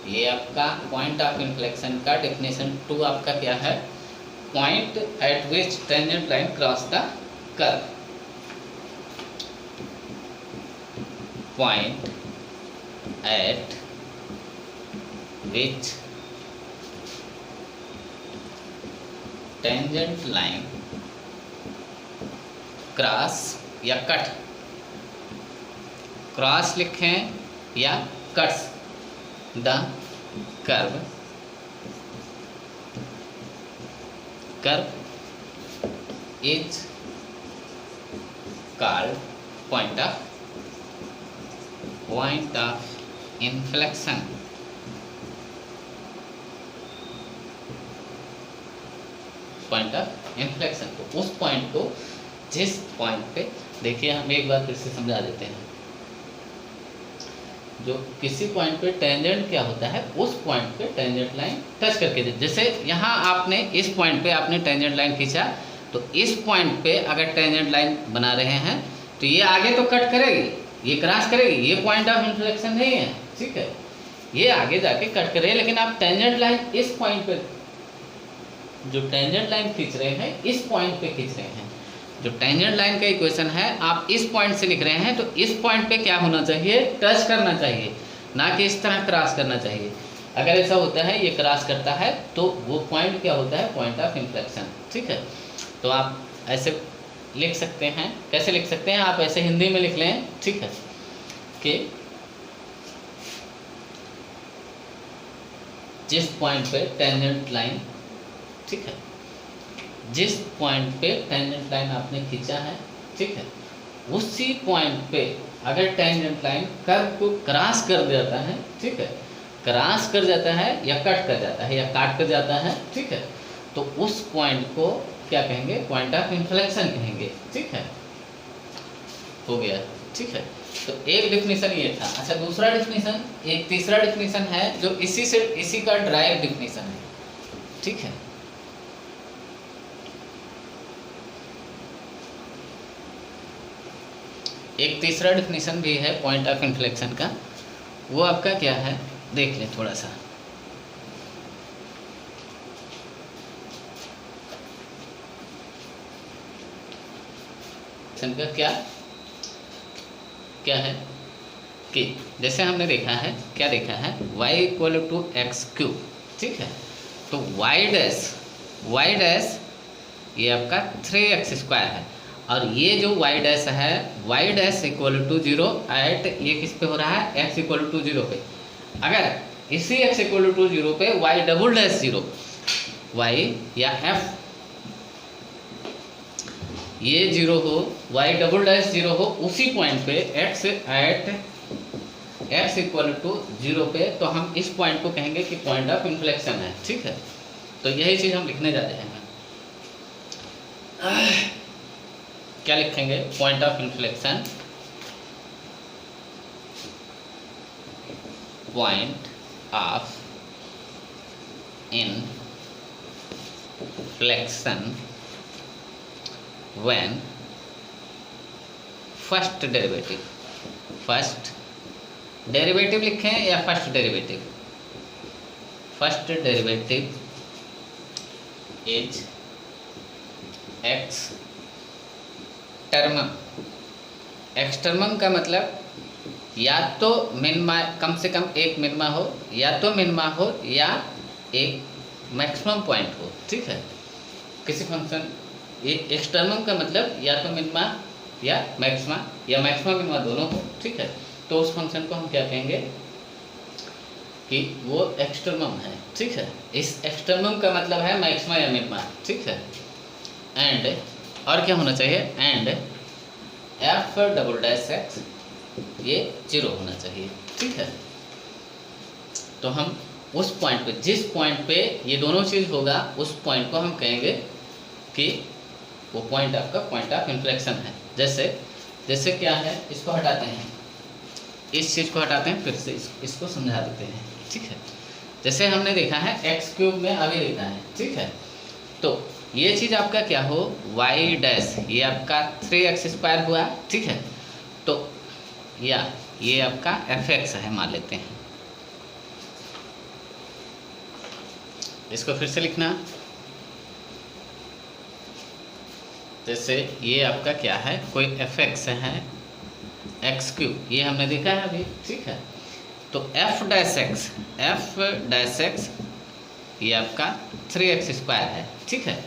ये आपका पॉइंट ऑफ इन्फ्लेक्शन का डेफिनेशन 2 आपका क्या है, point eight which tangent line cross the curve, point eight which tangent line cross या कट, क्रॉस लिखें या cuts the curve, curve is called point of inflection, point of inflection. तो उस पॉइंट को, जिस पॉइंट पे, देखिए हम एक बार फिर से समझा देते हैं, जो किसी पॉइंट पे टेंजेंट क्या होता है, उस पॉइंट पे टेंजेंट लाइन टच करके, जैसे यहाँ आपने इस पॉइंट पे आपने टेंजेंट लाइन खींचा, तो इस पॉइंट पे अगर टेंजेंट लाइन बना रहे हैं तो ये आगे तो कट करेगी, ये क्रॉस करेगी, ये पॉइंट ऑफ इन्फ्लेक्शन नहीं है, ठीक है, ये आगे जाके कट करेगी। लेकिन आप टेंजेंट लाइन इस पॉइंट पे, जो टेंजेंट लाइन खींच रहे हैं इस पॉइंट पे खींच रहे हैं, जो टेंजेंट लाइन का इक्वेशन है आप इस पॉइंट से लिख रहे हैं, तो इस पॉइंट पे क्या होना चाहिए, टच करना चाहिए, ना कि इस तरह क्रॉस करना चाहिए। अगर ऐसा होता है, ये क्रॉस करता है, तो वो पॉइंट क्या होता है, पॉइंट ऑफ इन्फ्लेक्शन, ठीक है। तो आप ऐसे लिख सकते हैं, कैसे लिख सकते हैं, आप ऐसे हिंदी में लिख लें, ठीक है, कि जिस पॉइंट पे टेंजेंट लाइन, ठीक है, जिस पॉइंट पे टेंजेंट लाइन आपने खींचा है, ठीक है, उसी पॉइंट पे अगर टेंजेंट लाइन कर्व को क्रॉस कर जाता है, ठीक है, क्रॉस कर जाता है या कट कर जाता है या काट कर जाता है, ठीक है, तो उस पॉइंट को क्या कहेंगे, पॉइंट ऑफ इन्फ्लेक्शन कहेंगे, ठीक है, हो गया, ठीक है। तो एक डेफिनेशन ये था। अच्छा, दूसरा डेफिनेशन, एक तीसरा डेफिनेशन है जो इसी का डायरेक्ट डेफिनेशन है, ठीक है। एक तीसरा डेफिनेशन भी है पॉइंट ऑफ इन्फ्लेक्शन का, वो आपका क्या है, देख लें थोड़ा सा। का क्या है कि जैसे हमने देखा है, क्या देखा है, y equal to x cube, ठीक है। तो y डैश ये आपका 3x² है, और ये जो y डैश है, y dash equal to 0 at, ये किस पे हो रहा है, x इक्वल टू 0 पे। अगर इसी x इक्वल टू 0 पे y डबल डैश 0, y या f ये 0 हो, y डबल डैश 0 हो, उसी पॉइंट पे x at x equal to 0 पे, तो हम इस पॉइंट को कहेंगे कि पॉइंट ऑफ इन्फ्लेक्शन है। ठीक है, तो यही चीज़ हम लिखने जा रहे हैं। क्या लिखेंगे, point of inflection, point of inflection when first derivative लिखें या first derivative, first derivative is extremum. Extremum का मतलब या तो मिनिमा, कम से कम एक मिनिमा हो, या तो मिनिमा हो या एक मैक्सिमम पॉइंट हो। ठीक है, किसी फंक्शन, ये एक्स टर्मम का मतलब या तो मिनिमा या मैक्सिमा, या मैक्सिमा मिनिमा दोनों हो। ठीक है, तो उस फंक्शन को हम क्या कहेंगे कि वो एक्सटर्मम है। ठीक है, इस एक्सटर्मम का मतलब है मैक्सिमा या मिनिमा। ठीक है, एंड और क्या होना चाहिए, and F double dash x ये 0 होना चाहिए। ठीक है, तो हम उस पॉइंट पे, जिस पॉइंट पे ये दोनों चीज़ होगा, उस पॉइंट को हम कहेंगे कि वो पॉइंट आपका पॉइंट ऑफ इन्फ्लेक्शन है। जैसे क्या है, इसको हटाते हैं, इस चीज़ को हटाते हैं, फिर से इसको समझा देते हैं। ठीक है, जैसे हमने देखा है एक्स क्यूब में अभी देखा है। ठीक है, तो ये चीज़ आपका क्या हो, वाई डैश, ये आपका 3x स्क्वायर हुआ। ठीक है, तो या ये आपका fx है मान लेते हैं, इसको फिर से लिखना। जैसे ये आपका क्या है, कोई fx है, एक्स क्यूब, ये हमने देखा है अभी। ठीक है, तो f डैश एक्स ये आपका 3x स्क्वायर है। ठीक है,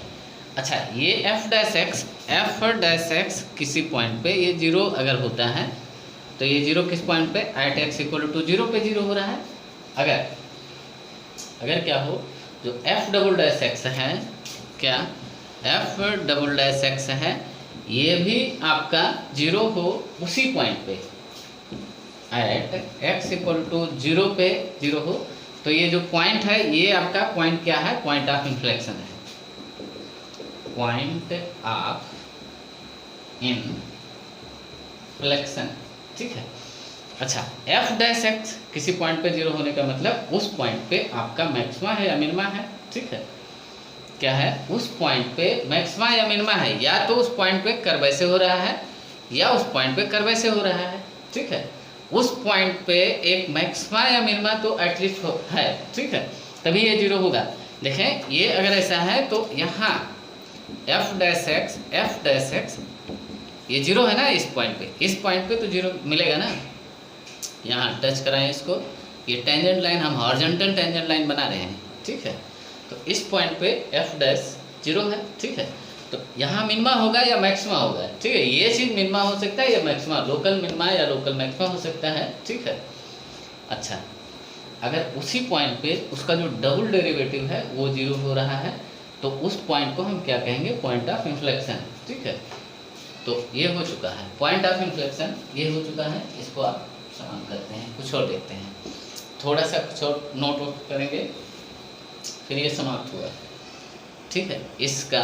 अच्छा ये f डैश एक्स किसी पॉइंट पे ये 0 अगर होता है, तो ये 0 किस पॉइंट पे, एट x इक्वल टू 0 पे 0 हो रहा है। अगर क्या हो, जो f डबल डैश एक्स है, क्या f डबल डैश एक्स है, ये भी आपका 0 हो उसी पॉइंट पे, एट x इक्वल टू 0 पे 0 हो, तो ये जो पॉइंट है, ये आपका पॉइंट क्या है, पॉइंट ऑफ इन्फ्लेक्शन है, पॉइंट ऑफ इन्फ्लेक्शन। ठीक है, अच्छा f डैश एक्स किसी पॉइंट पे 0 होने का मतलब उस पॉइंट पे आपका मैक्सिमा है या मिनिमा है। ठीक है, क्या है, उस पॉइंट पे मैक्सिमा या मिनिमा है, या तो उस पॉइंट पे कर्व ऐसे हो रहा है, या उस पॉइंट पे कर्व ऐसे हो रहा है। ठीक है, उस पॉइंट पे एक मैक्सिमा या मिनिमा तो एटलीस्ट है। ठीक है, तभी ये 0 होगा। देखें, ये अगर ऐसा है तो यहाँ f डैश एक्स ये 0 है ना, इस पॉइंट पे तो 0 मिलेगा ना। यहाँ टच कराएं इसको, ये टेंजेंट लाइन, हम हॉरिजॉन्टल टेंजेंट लाइन बना रहे हैं। ठीक है, तो इस पॉइंट पे f डैश 0 है। ठीक है, तो यहाँ मिनिमा होगा या मैक्सिमा होगा। ठीक है, ये चीज़ मिनिमा हो सकता है या मैक्सिमा, लोकल मिनिमा या लोकल मैक्सिमा हो सकता है। ठीक है, अच्छा अगर उसी पॉइंट पे उसका जो डबल डेरिवेटिव है वो 0 हो रहा है, तो उस पॉइंट को हम क्या कहेंगे, पॉइंट ऑफ इन्फ्लेक्शन। ठीक है, तो ये हो चुका है पॉइंट ऑफ इन्फ्लेक्शन, ये हो चुका है। इसको आप समान करते हैं, कुछ और देखते हैं, थोड़ा सा कुछ और नोट करेंगे, फिर ये समाप्त हुआ। ठीक है, इसका